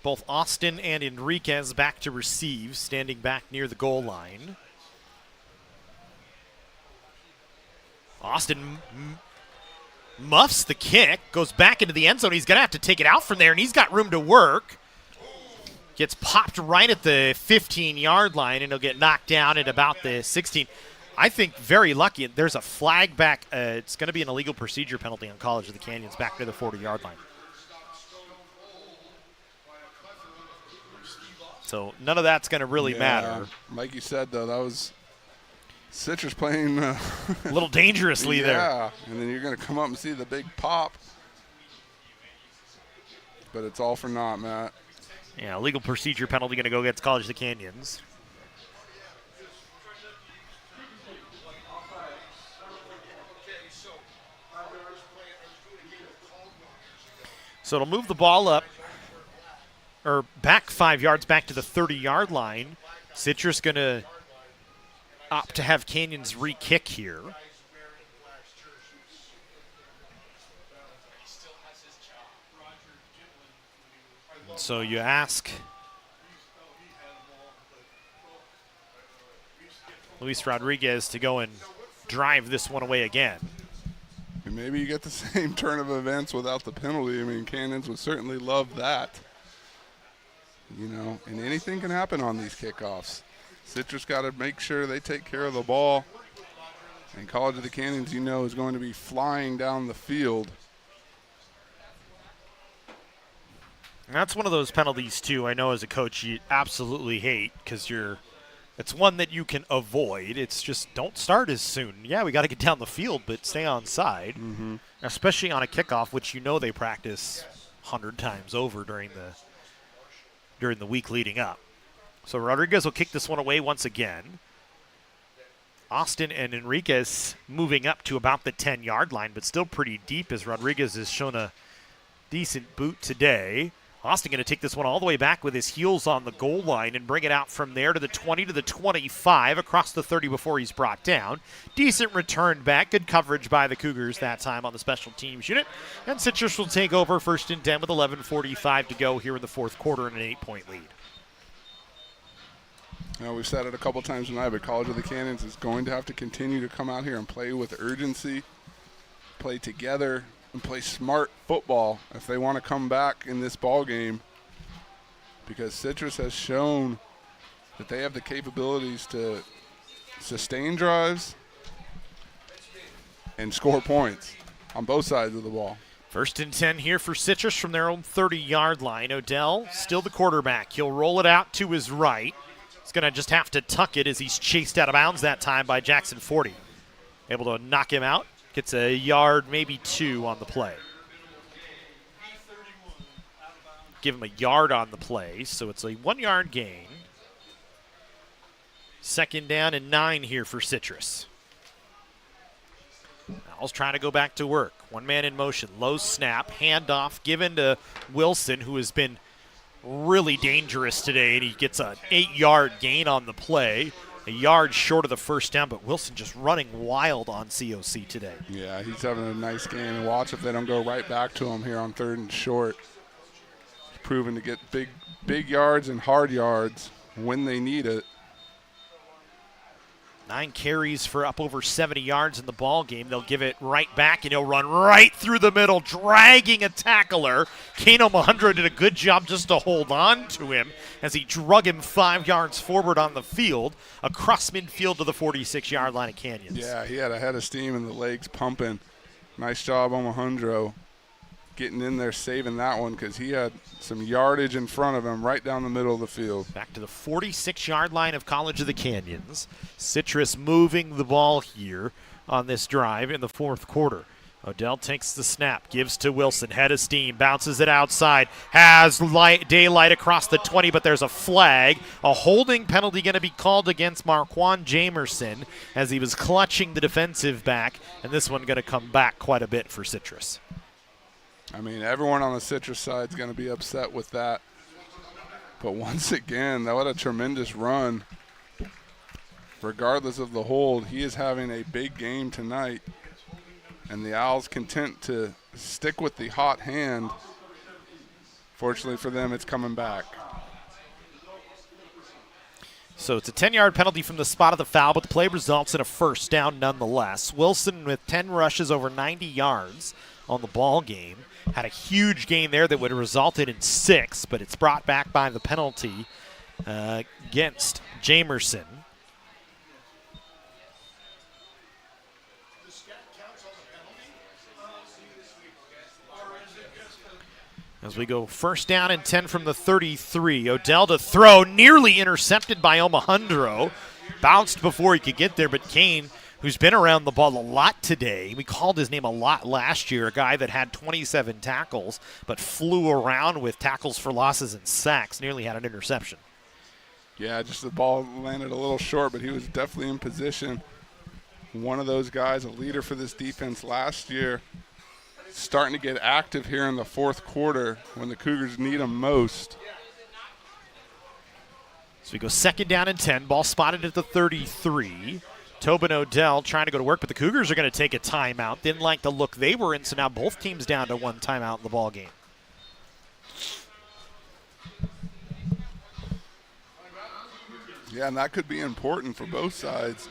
both Austin and Enriquez back to receive, standing back near the goal line. Austin muffs the kick, goes back into the end zone. He's going to have to take it out from there, and he's got room to work. Gets popped right at the 15-yard line, and he'll get knocked down at about the 16. I think very lucky. There's a flag back. It's going to be an illegal procedure penalty on College of the Canyons back to the 40-yard line. So none of that's going to really matter. Like you said, though, that was Citrus playing a little dangerously there. Yeah, and then you're going to come up and see the big pop. But it's all for naught, Matt. Yeah, legal procedure penalty going to go against College of the Canyons. So it'll move the ball up, or back 5 yards, back to the 30-yard line. Citrus going to opt to have Canyons re-kick here. So you ask Luis Rodriguez to go and drive this one away again. And maybe you get the same turn of events without the penalty. I mean, Canyons would certainly love that. You know, and anything can happen on these kickoffs. Citrus got to make sure they take care of the ball. And College of the Canyons, you know, is going to be flying down the field. And that's one of those penalties, too, I know as a coach you absolutely hate because it's one that you can avoid. It's just don't start as soon. Yeah, we got to get down the field, but stay on side, especially on a kickoff, which you know they practice 100 times over during the week leading up. So Rodriguez will kick this one away once again. Austin and Enriquez moving up to about the 10-yard line, but still pretty deep as Rodriguez has shown a decent boot today. Austin going to take this one all the way back with his heels on the goal line and bring it out from there to the 20 to the 25, across the 30 before he's brought down. Decent return back. Good coverage by the Cougars that time on the special teams unit. And Citrus will take over 1st and 10 with 11:45 to go here in the fourth quarter and an 8-point lead. You know, we've said it a couple times tonight, but College of the Canyons is going to have to continue to come out here and play with urgency, play together, and play smart football if they want to come back in this ball game, because Citrus has shown that they have the capabilities to sustain drives and score points on both sides of the ball. 1st and 10 here for Citrus from their own 30-yard line. Odell, still the quarterback. He'll roll it out to his right. He's going to just have to tuck it as he's chased out of bounds that time by Jackson 40. Able to knock him out. Gets a yard, maybe 2 on the play. Give him a yard on the play, so it's a 1-yard gain. 2nd down and 9 here for Citrus. Owls trying to go back to work. One man in motion. Low snap. Handoff given to Wilson, who has been really dangerous today, and he gets an 8-yard gain on the play. A yard short of the 1st down, but Wilson just running wild on COC today. Yeah, he's having a nice game. And watch if they don't go right back to him here on 3rd and short. He's proven to get big yards and hard yards when they need it. 9 carries for up over 70 yards in the ball game. They'll give it right back, and he'll run right through the middle, dragging a tackler. Kano Mahundra did a good job just to hold on to him as he drug him 5 yards forward on the field, across midfield to the 46-yard line of Canyons. Yeah, he had a head of steam and the legs pumping. Nice job on Mahundra getting in there, saving that one, because he had some yardage in front of him right down the middle of the field. Back to the 46-yard line of College of the Canyons. Citrus moving the ball here on this drive in the 4th quarter. Odell takes the snap, gives to Wilson, head of steam, bounces it outside, has daylight across the 20, but there's a flag. A holding penalty going to be called against Marquand Jamerson as he was clutching the defensive back, and this one going to come back quite a bit for Citrus. I mean, everyone on the Citrus side is going to be upset with that. But once again, what a tremendous run. Regardless of the hold, he is having a big game tonight. And the Owls content to stick with the hot hand. Fortunately for them, it's coming back. So it's a 10-yard penalty from the spot of the foul, but the play results in a 1st down nonetheless. Wilson with 10 rushes over 90 yards on the ball game. Had a huge gain there that would have resulted in 6, but it's brought back by the penalty against Jamerson. As we go 1st down and 10 from the 33. Odell to throw, nearly intercepted by Omohundro. Bounced before he could get there, but Kane, who's been around the ball a lot today. We called his name a lot last year, a guy that had 27 tackles, but flew around with tackles for losses and sacks, nearly had an interception. Yeah, just the ball landed a little short, but he was definitely in position. One of those guys, a leader for this defense last year, starting to get active here in the 4th quarter when the Cougars need him most. So we go 2nd down and 10, ball spotted at the 33. Tobin Odell trying to go to work, but the Cougars are going to take a timeout. Didn't like the look they were in, so now both teams down to 1 timeout in the ball game. Yeah, and that could be important for both sides,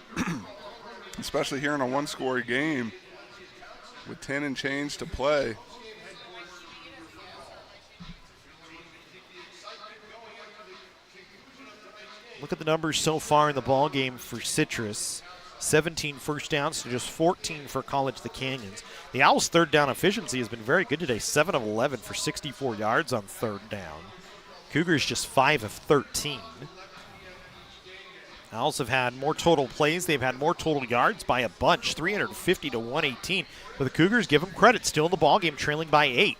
especially here in a 1-score game with 10 and change to play. Look at the numbers so far in the ball game for Citrus. 17 1st downs to just 14 for College of the Canyons. The Owls' 3rd down efficiency has been very good today. 7 of 11 for 64 yards on 3rd down. Cougars just 5 of 13. Owls have had more total plays. They've had more total yards by a bunch, 350 to 118. But the Cougars, give them credit, still in the ball game, trailing by 8.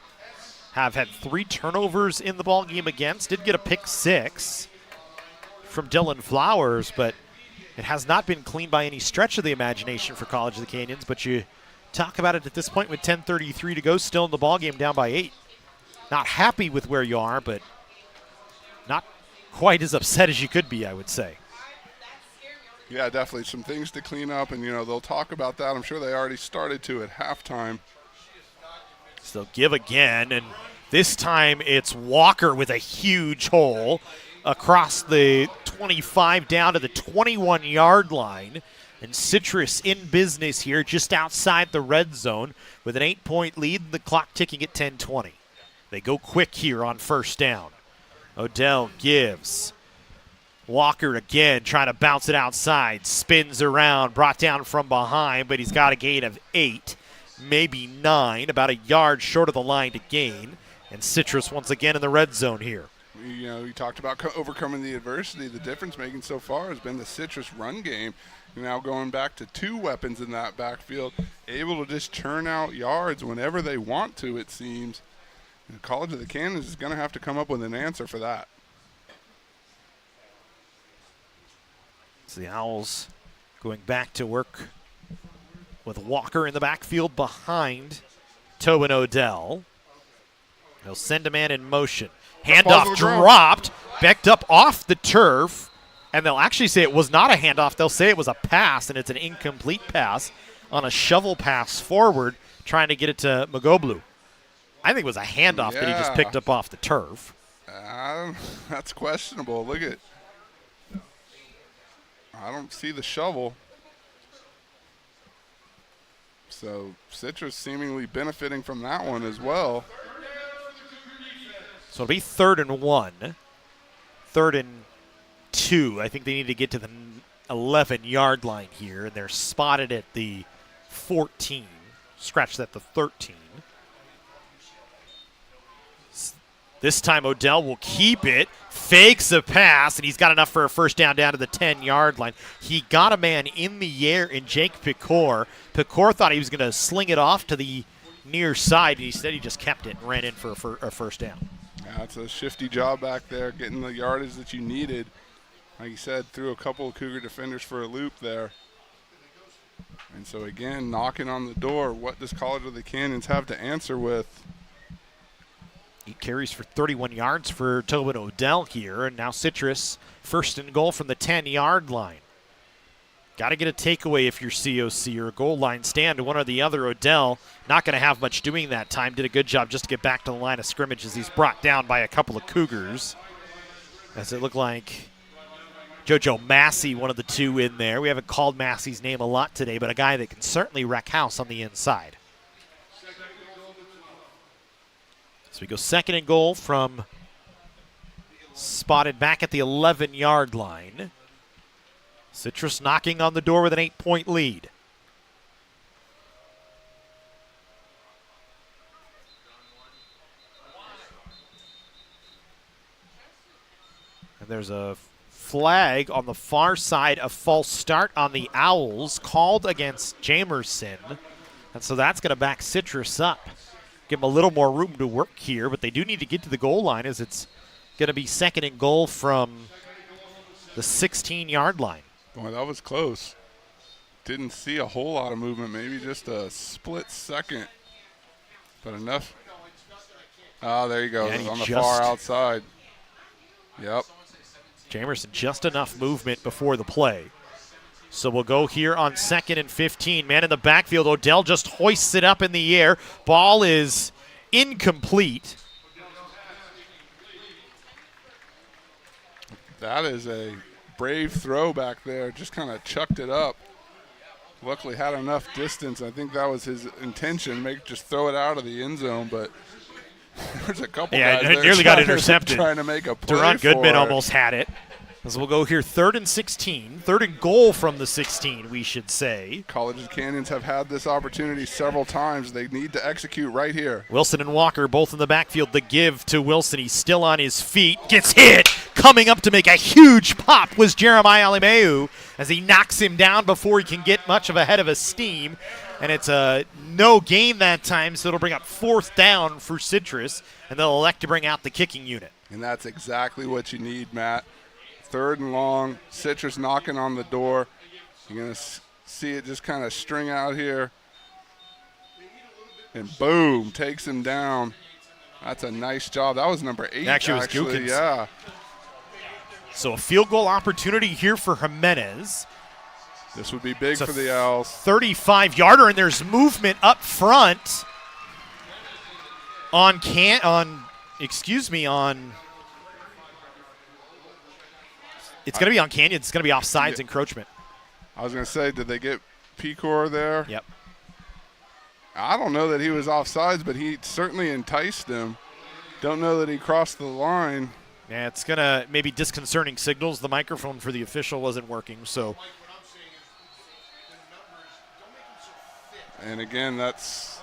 Have had 3 turnovers in the ball game against. Did get a pick 6 from Dylan Flowers, but it has not been clean by any stretch of the imagination for College of the Canyons. But you talk about it at this point with 10:33 to go, still in the ball game, down by 8. Not happy with where you are, but not quite as upset as you could be, I would say. Yeah, definitely some things to clean up, and, they'll talk about that. I'm sure they already started to at halftime. So give again, and this time it's Walker with a huge hole. across the 25 down to the 21-yard line. And Citrus in business here just outside the red zone with an 8-point lead, the clock ticking at 10:20. They go quick here on first down. Odell gives. Walker again trying to bounce it outside. Spins around, brought down from behind, but he's got a gain of 8, maybe 9, about a yard short of the line to gain. And Citrus once again in the red zone here. You know, you talked about overcoming the adversity. The difference making so far has been the Citrus run game. Now going back to 2 weapons in that backfield, able to just churn out yards whenever they want to, it seems. And College of the Canyons is going to have to come up with an answer for that. So the Owls going back to work with Walker in the backfield behind Tobin Odell. They'll send a man in motion. Handoff dropped, backed up off the turf, and they'll actually say it was not a handoff. They'll say it was a pass, and it's an incomplete pass on a shovel pass forward, trying to get it to Magoblu. I think it was a handoff that he just picked up off the turf. That's questionable. Look at, I don't see the shovel. So Citrus seemingly benefiting from that one as well. So it'll be 3rd and 1. 3rd and 2. I think they need to get to the 11-yard line here, and they're spotted at the 14. Scratch that, the 13. This time Odell will keep it, fakes a pass, and he's got enough for a first down to the 10-yard line. He got a man in the air in Jake Picor. Picor thought he was going to sling it off to the near side, and he said he just kept it and ran in for a first down. Yeah, it's a shifty job back there, getting the yardage that you needed. Like you said, threw a couple of Cougar defenders for a loop there. And so, again, knocking on the door, what does College of the Canyons have to answer with? 8 carries for 31 yards for Tobin Odell here, and now Citrus 1st and goal from the 10-yard line. Got to get a takeaway if you're COC or a goal line stand to one or the other. Odell not going to have much doing that time. Did a good job just to get back to the line of scrimmage as he's brought down by a couple of Cougars. As it looked like JoJo Massey, one of the 2 in there. We haven't called Massey's name a lot today, but a guy that can certainly wreck house on the inside. So we go 2nd and goal from spotted back at the 11-yard line. Citrus knocking on the door with an 8-point lead. And there's a flag on the far side, a false start on the Owls called against Jamerson. And so that's going to back Citrus up. Give them a little more room to work here, but they do need to get to the goal line as it's going to be 2nd and goal from the 16-yard line. Boy, that was close. Didn't see a whole lot of movement, maybe just a split second, but enough. Oh, there you go, Yeah, on the far outside. Yep. Jamerson just enough movement before the play. So we'll go here on 2nd and 15. Man in the backfield, Odell just hoists it up in the air. Ball is incomplete. That is a brave throw back there, just kind of chucked it up. Luckily had enough distance. I think that was his intention, just throw it out of the end zone, but there's a couple guys there nearly got intercepted. Trying to make a play. Durant Goodman almost had it. As we'll go here 3rd and 16, 3rd and goal from the 16, we should say. College of Canyons have had this opportunity several times. They need to execute right here. Wilson and Walker both in the backfield. The give to Wilson. He's still on his feet. Gets hit. Coming up to make a huge pop was Jeremiah Alimeu as he knocks him down before he can get much of a head of a steam. And it's a no gain that time, so it'll bring up 4th down for Citrus, and they'll elect to bring out the kicking unit. And that's exactly what you need, Matt. 3rd and long, Citrus knocking on the door. You're going to see it just kind of string out here. And boom, takes him down. That's a nice job. That was number 8, Actually, it was Gukins. Yeah. So a field goal opportunity here for Jimenez. This would be big for the Owls. 35-yarder, and there's movement up front on It's going to be on Canyon. It's going to be offsides encroachment. I was going to say, did they get Pecor there? Yep. I don't know that he was offsides, but he certainly enticed him. Don't know that he crossed the line. Yeah, it's going to maybe disconcerting signals. The microphone for the official wasn't working, so. And again, that's.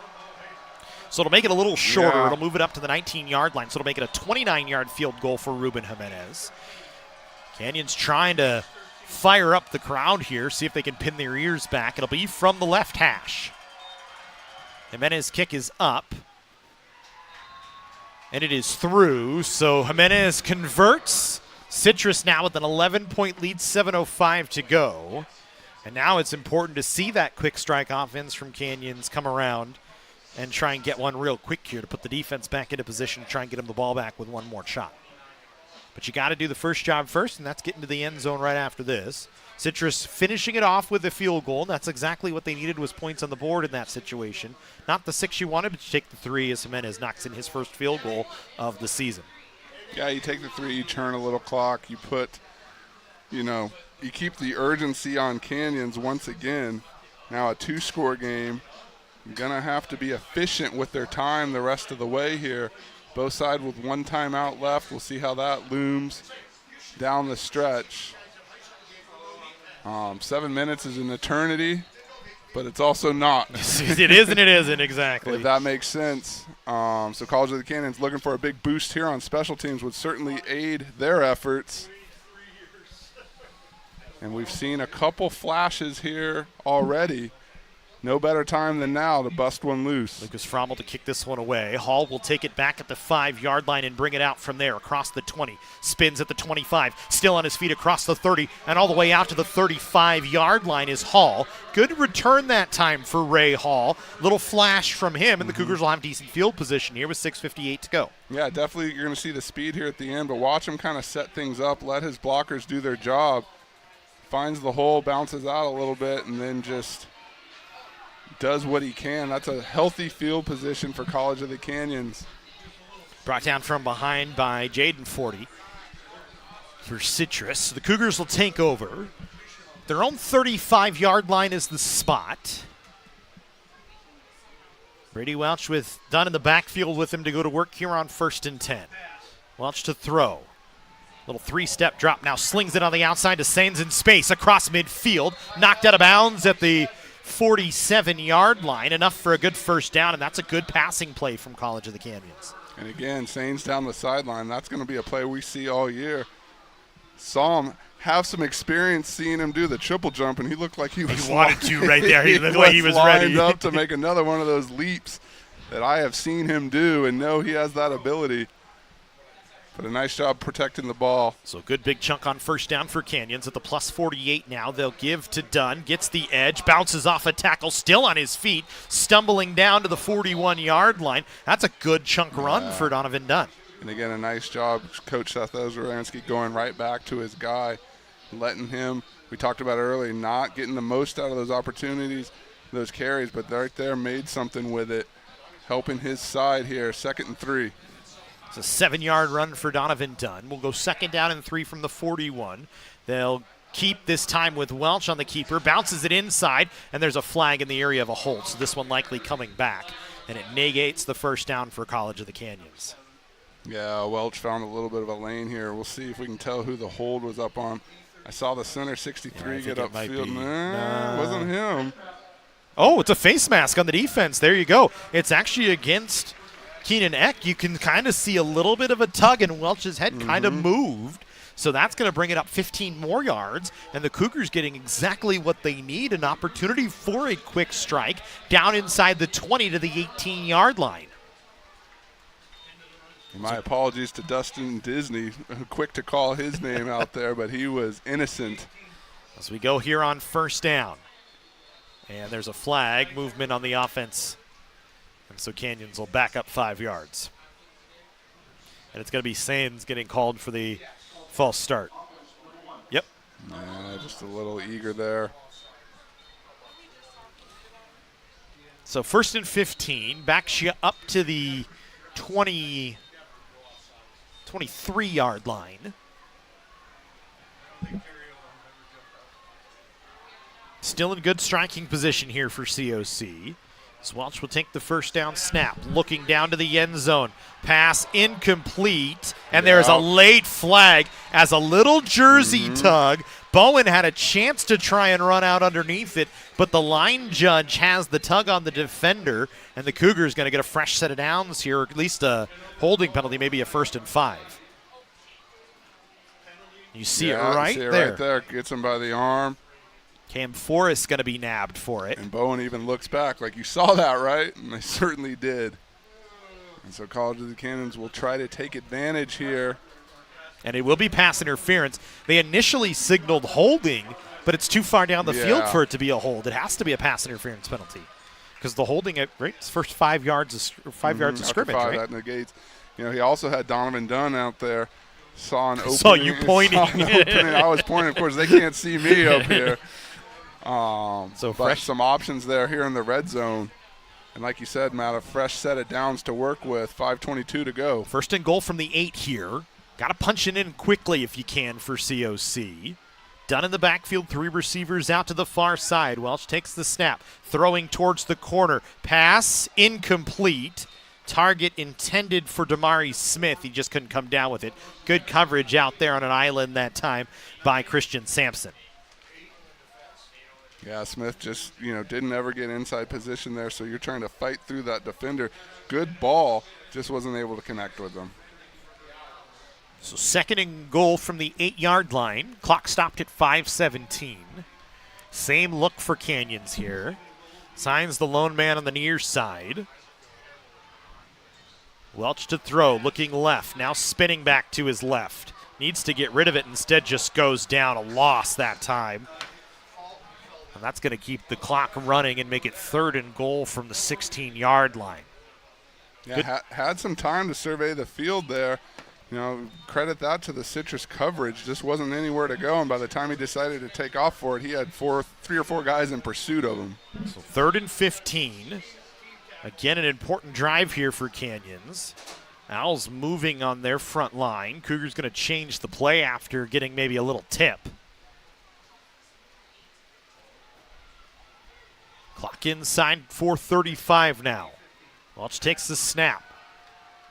So it'll make it a little shorter. Yeah. It'll move it up to the 19-yard line, so it'll make it a 29-yard field goal for Ruben Jimenez. Canyon's trying to fire up the crowd here, see if they can pin their ears back. It'll be from the left hash. Jimenez's kick is up. And it is through, so Jimenez converts. Citrus now with an 11-point lead, 7:05 to go. And now it's important to see that quick strike offense from Canyons come around and try and get one real quick here to put the defense back into position to try and get him the ball back with one more shot. But you got to do the first job first, and that's getting to the end zone right after this. Citrus finishing it off with a field goal. That's exactly what they needed, was points on the board in that situation. Not the 6 you wanted, but you take the 3 as Jimenez knocks in his first field goal of the season. Yeah, you take the 3, you turn a little clock, you put, you keep the urgency on Canyons once again. Now a 2-score game. You're going to have to be efficient with their time the rest of the way here. Both sides with 1 timeout left. We'll see how that looms down the stretch. 7 minutes is an eternity, but it's also not. It is and it isn't, exactly. If that makes sense. So College of the Canyons looking for a big boost here on special teams would certainly aid their efforts. And we've seen a couple flashes here already. No better time than now to bust one loose. Lucas Frommel to kick this one away. Hall will take it back at the 5-yard line and bring it out from there across the 20. Spins at the 25. Still on his feet across the 30. And all the way out to the 35-yard line is Hall. Good return that time for Ray Hall. Little flash from him, and the Cougars will have decent field position here with 6:58 to go. Yeah, definitely you're going to see the speed here at the end, but watch him kind of set things up, let his blockers do their job. Finds the hole, bounces out a little bit, and then just does what he can. That's a healthy field position for College of the Canyons. Brought down from behind by Jaden Forty for Citrus. The Cougars will take over. Their own 35-yard line is the spot. Brady Welch with Dunn in the backfield with him to go to work here on 1st and 10. Welch to throw. Little 3-step drop now, slings it on the outside to Sains in space across midfield. Knocked out of bounds at the 47-yard line, enough for a good first down, and that's a good passing play from College of the Canyons. And again, Sains down the sideline. That's going to be a play we see all year. Saw him have some experience seeing him do the triple jump, and he looked like he wanted to right there. He looked like he was ready. Lined up to make another one of those leaps that I have seen him do and know he has that ability. But a nice job protecting the ball. So good big chunk on first down for Canyons at the plus 48 now. They'll give to Dunn, gets the edge, bounces off a tackle, still on his feet, stumbling down to the 41-yard line. That's a good chunk run for Donovan Dunn. And again, a nice job, Coach Seth Ozeransky going right back to his guy, letting him, we talked about earlier, not getting the most out of those opportunities, those carries, but right there made something with it, helping his side here, 2nd and 3. It's a 7-yard run for Donovan Dunn. We'll go 2nd down and 3 from the 41. They'll keep this time with Welch on the keeper. Bounces it inside, and there's a flag in the area of a hold. So this one likely coming back, and it negates the first down for College of the Canyons. Yeah, Welch found a little bit of a lane here. We'll see if we can tell who the hold was up on. I saw the center 63 get upfield. Nah, wasn't him. Oh, it's a face mask on the defense. There you go. It's actually against Keenan Eck. You can kind of see a little bit of a tug, and Welch's head kind of moved. So that's going to bring it up 15 more yards, and the Cougars getting exactly what they need, an opportunity for a quick strike down inside the 20 to the 18-yard line. My apologies to Dustin Disney, quick to call his name out there, but he was innocent. As we go here on first down. And there's a flag, movement on the offense. And so Canyons will back up 5 yards. And it's going to be Sains getting called for the false start. Yep. Yeah, just a little eager there. So 1st and 15, backs you up to the 23-yard line. Still in good striking position here for COC. So Welch will take the first down snap, looking down to the end zone. Pass incomplete, and there's a late flag as a little jersey tug. Bowen had a chance to try and run out underneath it, but the line judge has the tug on the defender, and the Cougars going to get a fresh set of downs here, or at least a holding penalty, maybe a 1st and 5. You see it right there. Right there. Gets him by the arm. Cam Forrest going to be nabbed for it. And Bowen even looks back like, you saw that, right? And they certainly did. And so College of the Canyons will try to take advantage here. And it will be pass interference. They initially signaled holding, but it's too far down the field for it to be a hold. It has to be a pass interference penalty because the holding at first 5 yards of yards of scrimmage. After 5, right? that negates. You know, he also had Donovan Dunn out there. Saw an opening. Saw you pointing. I was pointing. Of course, they can't see me up here. But some options there here in the red zone. And like you said, Matt, a fresh set of downs to work with, 5:22 to go. 1st and goal from the 8 here. Got to punch it in quickly if you can for COC. Dunn in the backfield, 3 receivers out to the far side. Welch takes the snap, throwing towards the corner. Pass incomplete. Target intended for Damari Smith. He just couldn't come down with it. Good coverage out there on an island that time by Christian Sampson. Yeah, Smith just, didn't ever get inside position there, so you're trying to fight through that defender. Good ball, just wasn't able to connect with them. So 2nd and goal from the 8-yard line. Clock stopped at 5:17. Same look for Canyons here. Signs the lone man on the near side. Welch to throw, looking left, now spinning back to his left. Needs to get rid of it, instead just goes down, a loss that time. And that's going to keep the clock running and make it 3rd and goal from the 16-yard line. Yeah, had some time to survey the field there. Credit that to the Citrus coverage. Just wasn't anywhere to go, and by the time he decided to take off for it, he had 3 or 4 guys in pursuit of him. So 3rd and 15. Again, an important drive here for Canyons. Owls moving on their front line. Cougars going to change the play after getting maybe a little tip. Clock inside 4:35 now. Welch takes the snap.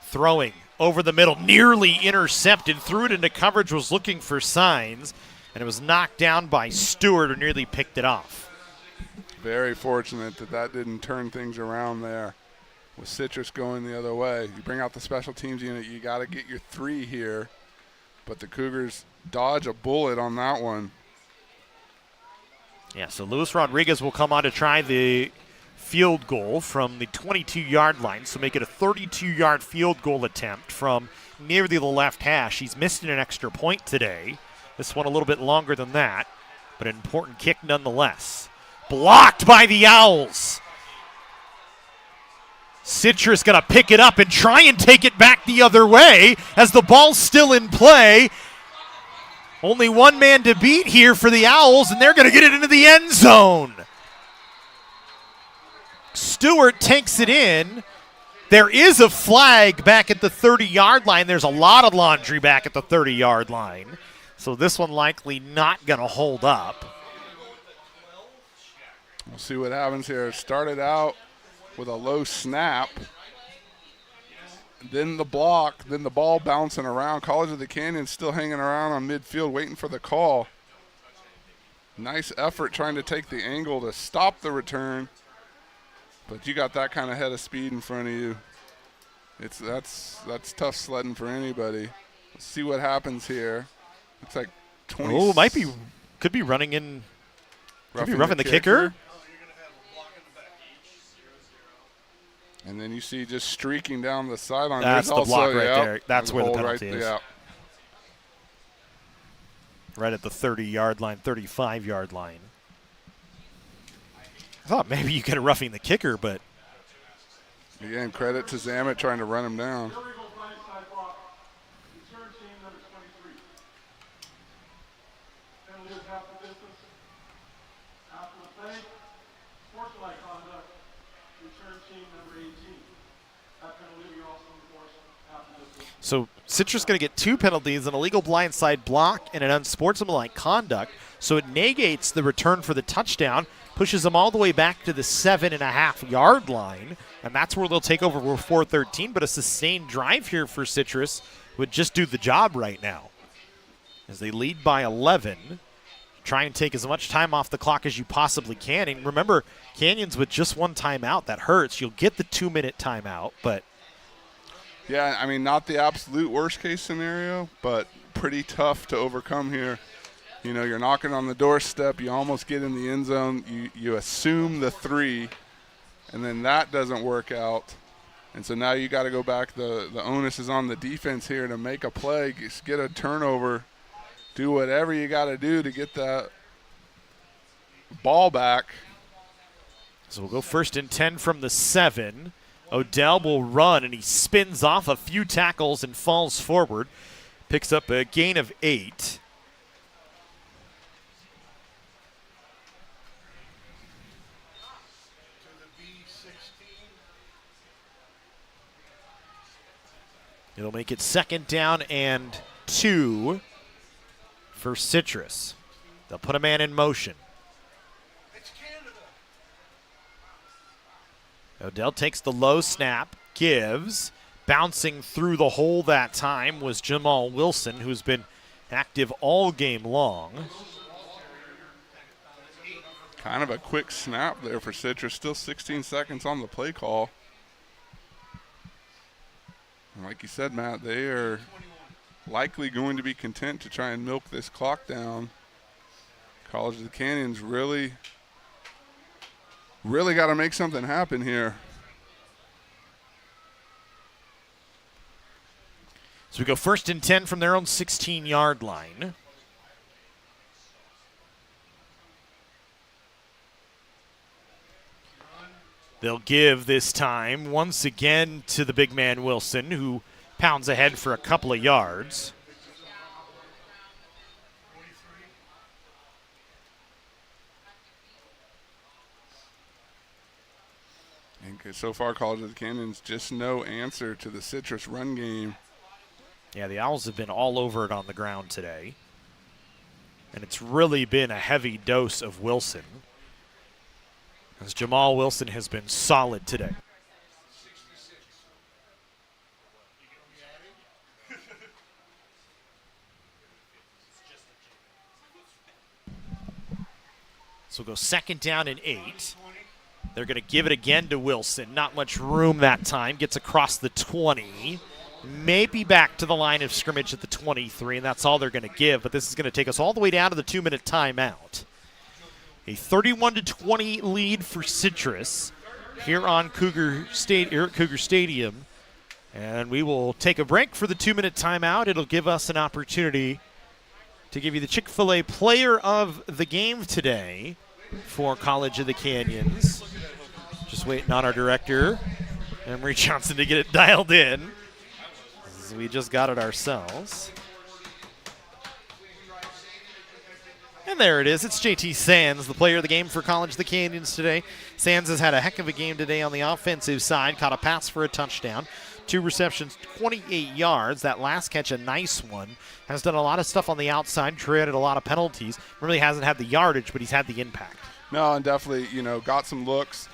Throwing over the middle, nearly intercepted. Threw it into coverage, was looking for signs, and it was knocked down by Stewart, who nearly picked it off. Very fortunate that didn't turn things around there. With Citrus going the other way, you bring out the special teams unit, you got to get your 3 here. But the Cougars dodge a bullet on that one. Yeah, so Luis Rodriguez will come on to try the field goal from the 22-yard line, so make it a 32-yard field goal attempt from near the left hash. He's missed an extra point today. This one a little bit longer than that, but an important kick nonetheless. Blocked by the Owls. Citrus going to pick it up and try and take it back the other way as the ball's still in play. Only one man to beat here for the Owls, and they're going to get it into the end zone. Stewart takes it in. There is a flag back at the 30-yard line. There's a lot of laundry back at the 30-yard line. So this one likely not going to hold up. We'll see what happens here. Started out with a low snap. Then the block, then the ball bouncing around. College of the Canyons still hanging around on midfield waiting for the call. Nice effort trying to take the angle to stop the return. But you got that kind of head of speed in front of you. That's tough sledding for anybody. Let's see what happens here. Looks like 20. Oh, could be running in. Could be roughing the kicker. And then you see just streaking down the sideline. That's There's the block also, right there. That's where the penalty right, is. Yeah. Right at the 30-yard line, 35-yard line. I thought maybe you get a roughing the kicker, but. Again, credit to Zamet trying to run him down. So Citrus going to get 2 penalties, an illegal blindside block and an unsportsmanlike conduct. So it negates the return for the touchdown, pushes them all the way back to the 7.5-yard line, and that's where they'll take over with 4:13. But a sustained drive here for Citrus would just do the job right now, as they lead by 11. Try and take as much time off the clock as you possibly can. And remember, Canyons with just 1 timeout, that hurts. You'll get the 2-minute timeout, but yeah, I mean, not the absolute worst-case scenario, but pretty tough to overcome here. You know, you're knocking on the doorstep. You almost get in the end zone. You assume the 3, and then that doesn't work out. And so now you got to go back. The onus is on the defense here to make a play, get a turnover, do whatever you got to do to get that ball back. So we'll go 1st and 10 from the 7. Odell will run, and he spins off a few tackles and falls forward. Picks up a gain of 8. It'll make it 2nd down and 2 for Citrus. They'll put a man in motion. Odell takes the low snap, gives. Bouncing through the hole that time was Jamal Wilson, who's been active all game long. Kind of a quick snap there for Citrus. Still 16 seconds on the play call. And like you said, Matt, they are likely going to be content to try and milk this clock down. College of the Canyons really got to make something happen here. So we go 1st and 10 from their own 16-yard line. They'll give this time once again to the big man Wilson, who pounds ahead for a couple of yards. And so far, College of the Canyons, just no answer to the Citrus run game. Yeah, the Owls have been all over it on the ground today. And it's really been a heavy dose of Wilson, as Jamal Wilson has been solid today. So we'll go 2nd down and 8. They're going to give it again to Wilson. Not much room that time. Gets across the 20. Maybe back to the line of scrimmage at the 23, and that's all they're going to give. But this is going to take us all the way down to the 2-minute timeout. A 31-20 lead for Citrus here on Cougar Stadium. And we will take a break for the 2-minute timeout. It'll give us an opportunity to give you the Chick-fil-A player of the game today for College of the Canyons. Just waiting on our director, Emery Johnson, to get it dialed in. We just got it ourselves. And there it is. It's JT Sands, the player of the game for College of the Canyons today. Sands has had a heck of a game today on the offensive side. Caught a pass for a touchdown. 2 receptions, 28 yards. That last catch, a nice one. Has done a lot of stuff on the outside, created a lot of penalties. Really hasn't had the yardage, but he's had the impact. No, and definitely, got some looks.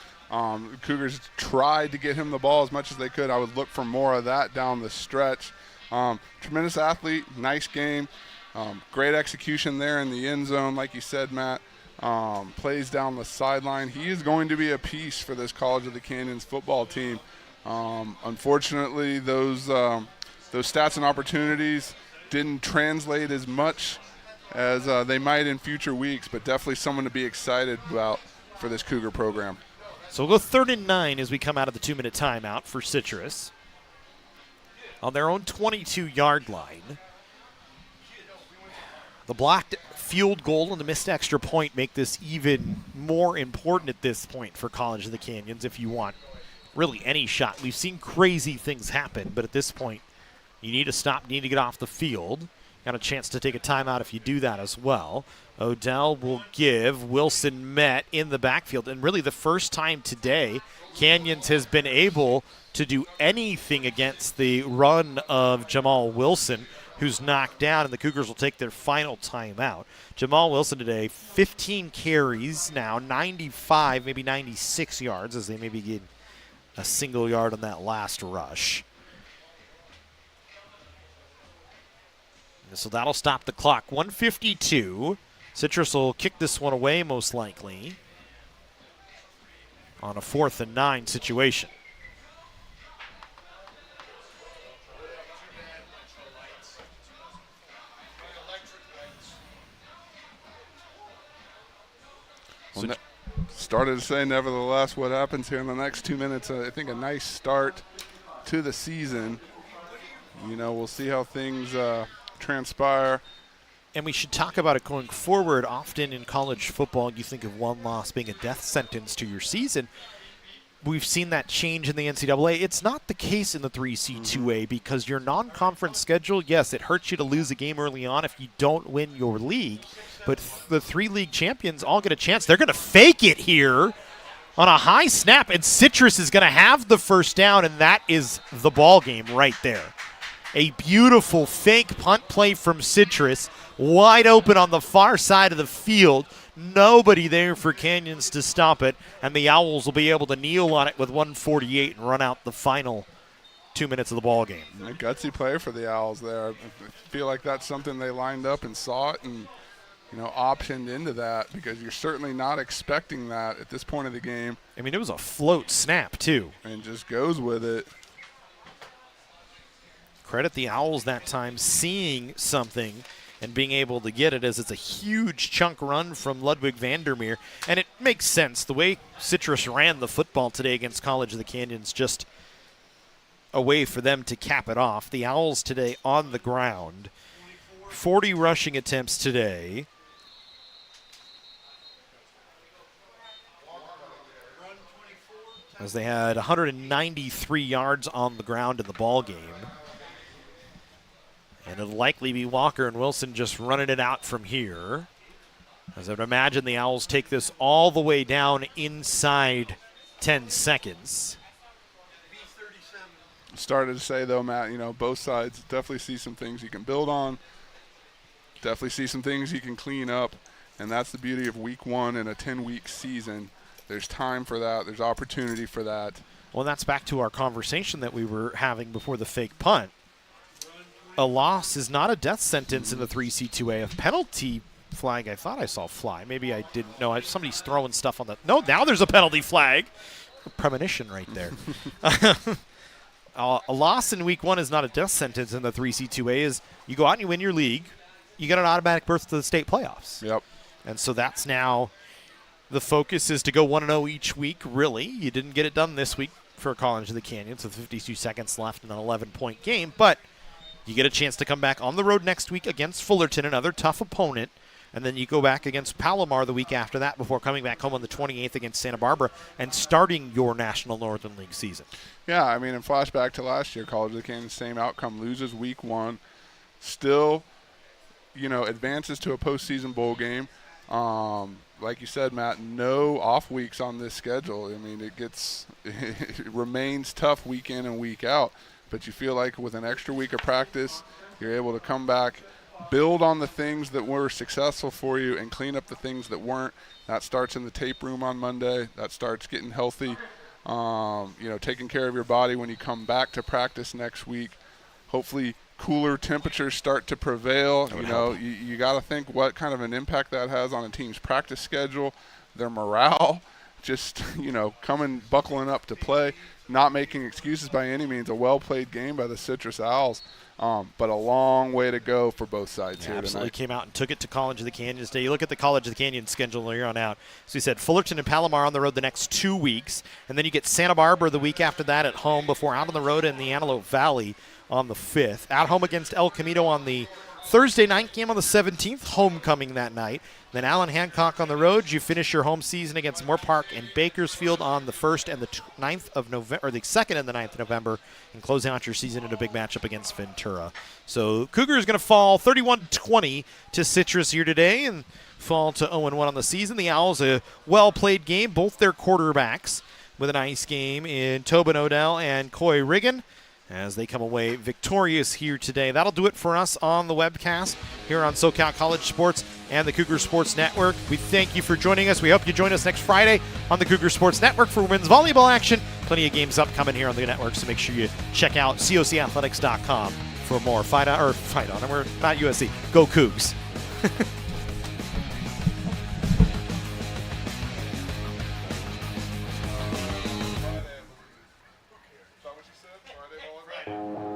Cougars tried to get him the ball as much as they could. I would look for more of that down the stretch. Tremendous athlete, nice game. Great execution there in the end zone, like you said, Matt. Plays down the sideline. He is going to be a piece for this College of the Canyons football team. Unfortunately, those stats and opportunities didn't translate as much as they might in future weeks, but definitely someone to be excited about for this Cougar program. So we'll go 3rd and 9 as we come out of the 2-minute timeout for Citrus. On their own 22-yard line. The blocked field goal and the missed extra point make this even more important at this point for College of the Canyons if you want really any shot. We've seen crazy things happen, but at this point, you need to stop, you need to get off the field. got a chance to take a timeout if you do that as well. Odell will give Wilson Met in the backfield. And really the first time today Canyons has been able to do anything against the run of Jamal Wilson, who's knocked down, and the Cougars will take their final timeout. Jamal Wilson today, 15 carries now, 95, maybe 96 yards, as they maybe get a single yard on that last rush. So that'll stop the clock. 1:52. Citrus will kick this one away most likely on a 4th and 9 situation. Well, started to say, nevertheless, what happens here in the next 2 minutes, I think a nice start to the season. You know, we'll see how things transpire. And we should talk about it going forward. Often in college football, you think of one loss being a death sentence to your season. We've seen that change in the NCAA. It's not the case in the 3C2A because your non-conference schedule, yes, it hurts you to lose a game early on if you don't win your league. But the 3 league champions all get a chance. They're going to fake it here on a high snap, and Citrus is going to have the first down, and that is the ball game right there. A beautiful fake punt play from Citrus, wide open on the far side of the field. Nobody there for Canyons to stop it, and the Owls will be able to kneel on it with 1:48 and run out the final 2 minutes of the ball game. A gutsy play for the Owls there. I feel like that's something they lined up and saw it and, you know, optioned into that because you're certainly not expecting that at this point of the game. I mean, it was a float snap, too. And just goes with it. Credit the Owls that time seeing something and being able to get it, as it's a huge chunk run from Ludwig Vandermeer. And it makes sense. The way Citrus ran the football today against College of the Canyons, just a way for them to cap it off. The Owls today on the ground, 40 rushing attempts today. As they had 193 yards on the ground in the ball game. And it'll likely be Walker and Wilson just running it out from here. As I would imagine the Owls take this all the way down inside 10 seconds. Started to say, though, Matt, you know, both sides definitely see some things you can build on. Definitely see some things you can clean up. And that's the beauty of week 1 in a 10-week season. There's time for that. There's opportunity for that. Well, that's back to our conversation that we were having before the fake punt. A loss is not a death sentence in the 3C2A. A penalty flag, I thought I saw fly. Maybe I didn't know. Somebody's throwing stuff on the – no, now there's a penalty flag. A premonition right there. A loss in week 1 is not a death sentence in the 3C2A. Is you go out and you win your league, you get an automatic berth to the state playoffs. Yep. And so that's now the focus is to go 1-0 each week, really. You didn't get it done this week for College of the Canyons with 52 seconds left in an 11-point game, but – you get a chance to come back on the road next week against Fullerton, another tough opponent, and then you go back against Palomar the week after that before coming back home on the 28th against Santa Barbara and starting your National Northern League season. Yeah, I mean, in flashback to last year, College of the Canyons, same outcome, loses week 1, still, you know, advances to a postseason bowl game. Like you said, Matt, no off weeks on this schedule. I mean, it remains tough week in and week out. But you feel like with an extra week of practice, you're able to come back, build on the things that were successful for you, and clean up the things that weren't. That starts in the tape room on Monday. That starts getting healthy, you know, taking care of your body when you come back to practice next week. Hopefully cooler temperatures start to prevail. You know, you got to think what kind of an impact that has on a team's practice schedule, their morale, just, you know, buckling up to play. Not making excuses by any means. A well-played game by the Citrus Owls, but a long way to go for both sides here absolutely tonight. Came out and took it to College of the Canyons today. You look at the College of the Canyons schedule here on out. So we said Fullerton and Palomar on the road the next 2 weeks, and then you get Santa Barbara the week after that at home before out on the road in the Antelope Valley on the 5th. At home against El Camino on the Thursday night game on the 17th, homecoming that night. Then Allen Hancock on the road. You finish your home season against Moore Park and Bakersfield on the 1st and the 9th of November, or the 2nd and the 9th of November, and closing out your season in a big matchup against Ventura. So Cougars going to fall 31-20 to Citrus here today and fall to 0-1 on the season. The Owls, a well-played game, both their quarterbacks with a nice game in Tobin Odell and Coy Riggin, as they come away victorious here today. That'll do it for us on the webcast here on SoCal College Sports and the Cougar Sports Network. We thank you for joining us. We hope you join us next Friday on the Cougar Sports Network for women's volleyball action. Plenty of games upcoming here on the network, so make sure you check out cocathletics.com for more. Fight on, we're not USC. Go Cougs. Is that what you said? Friday, all right.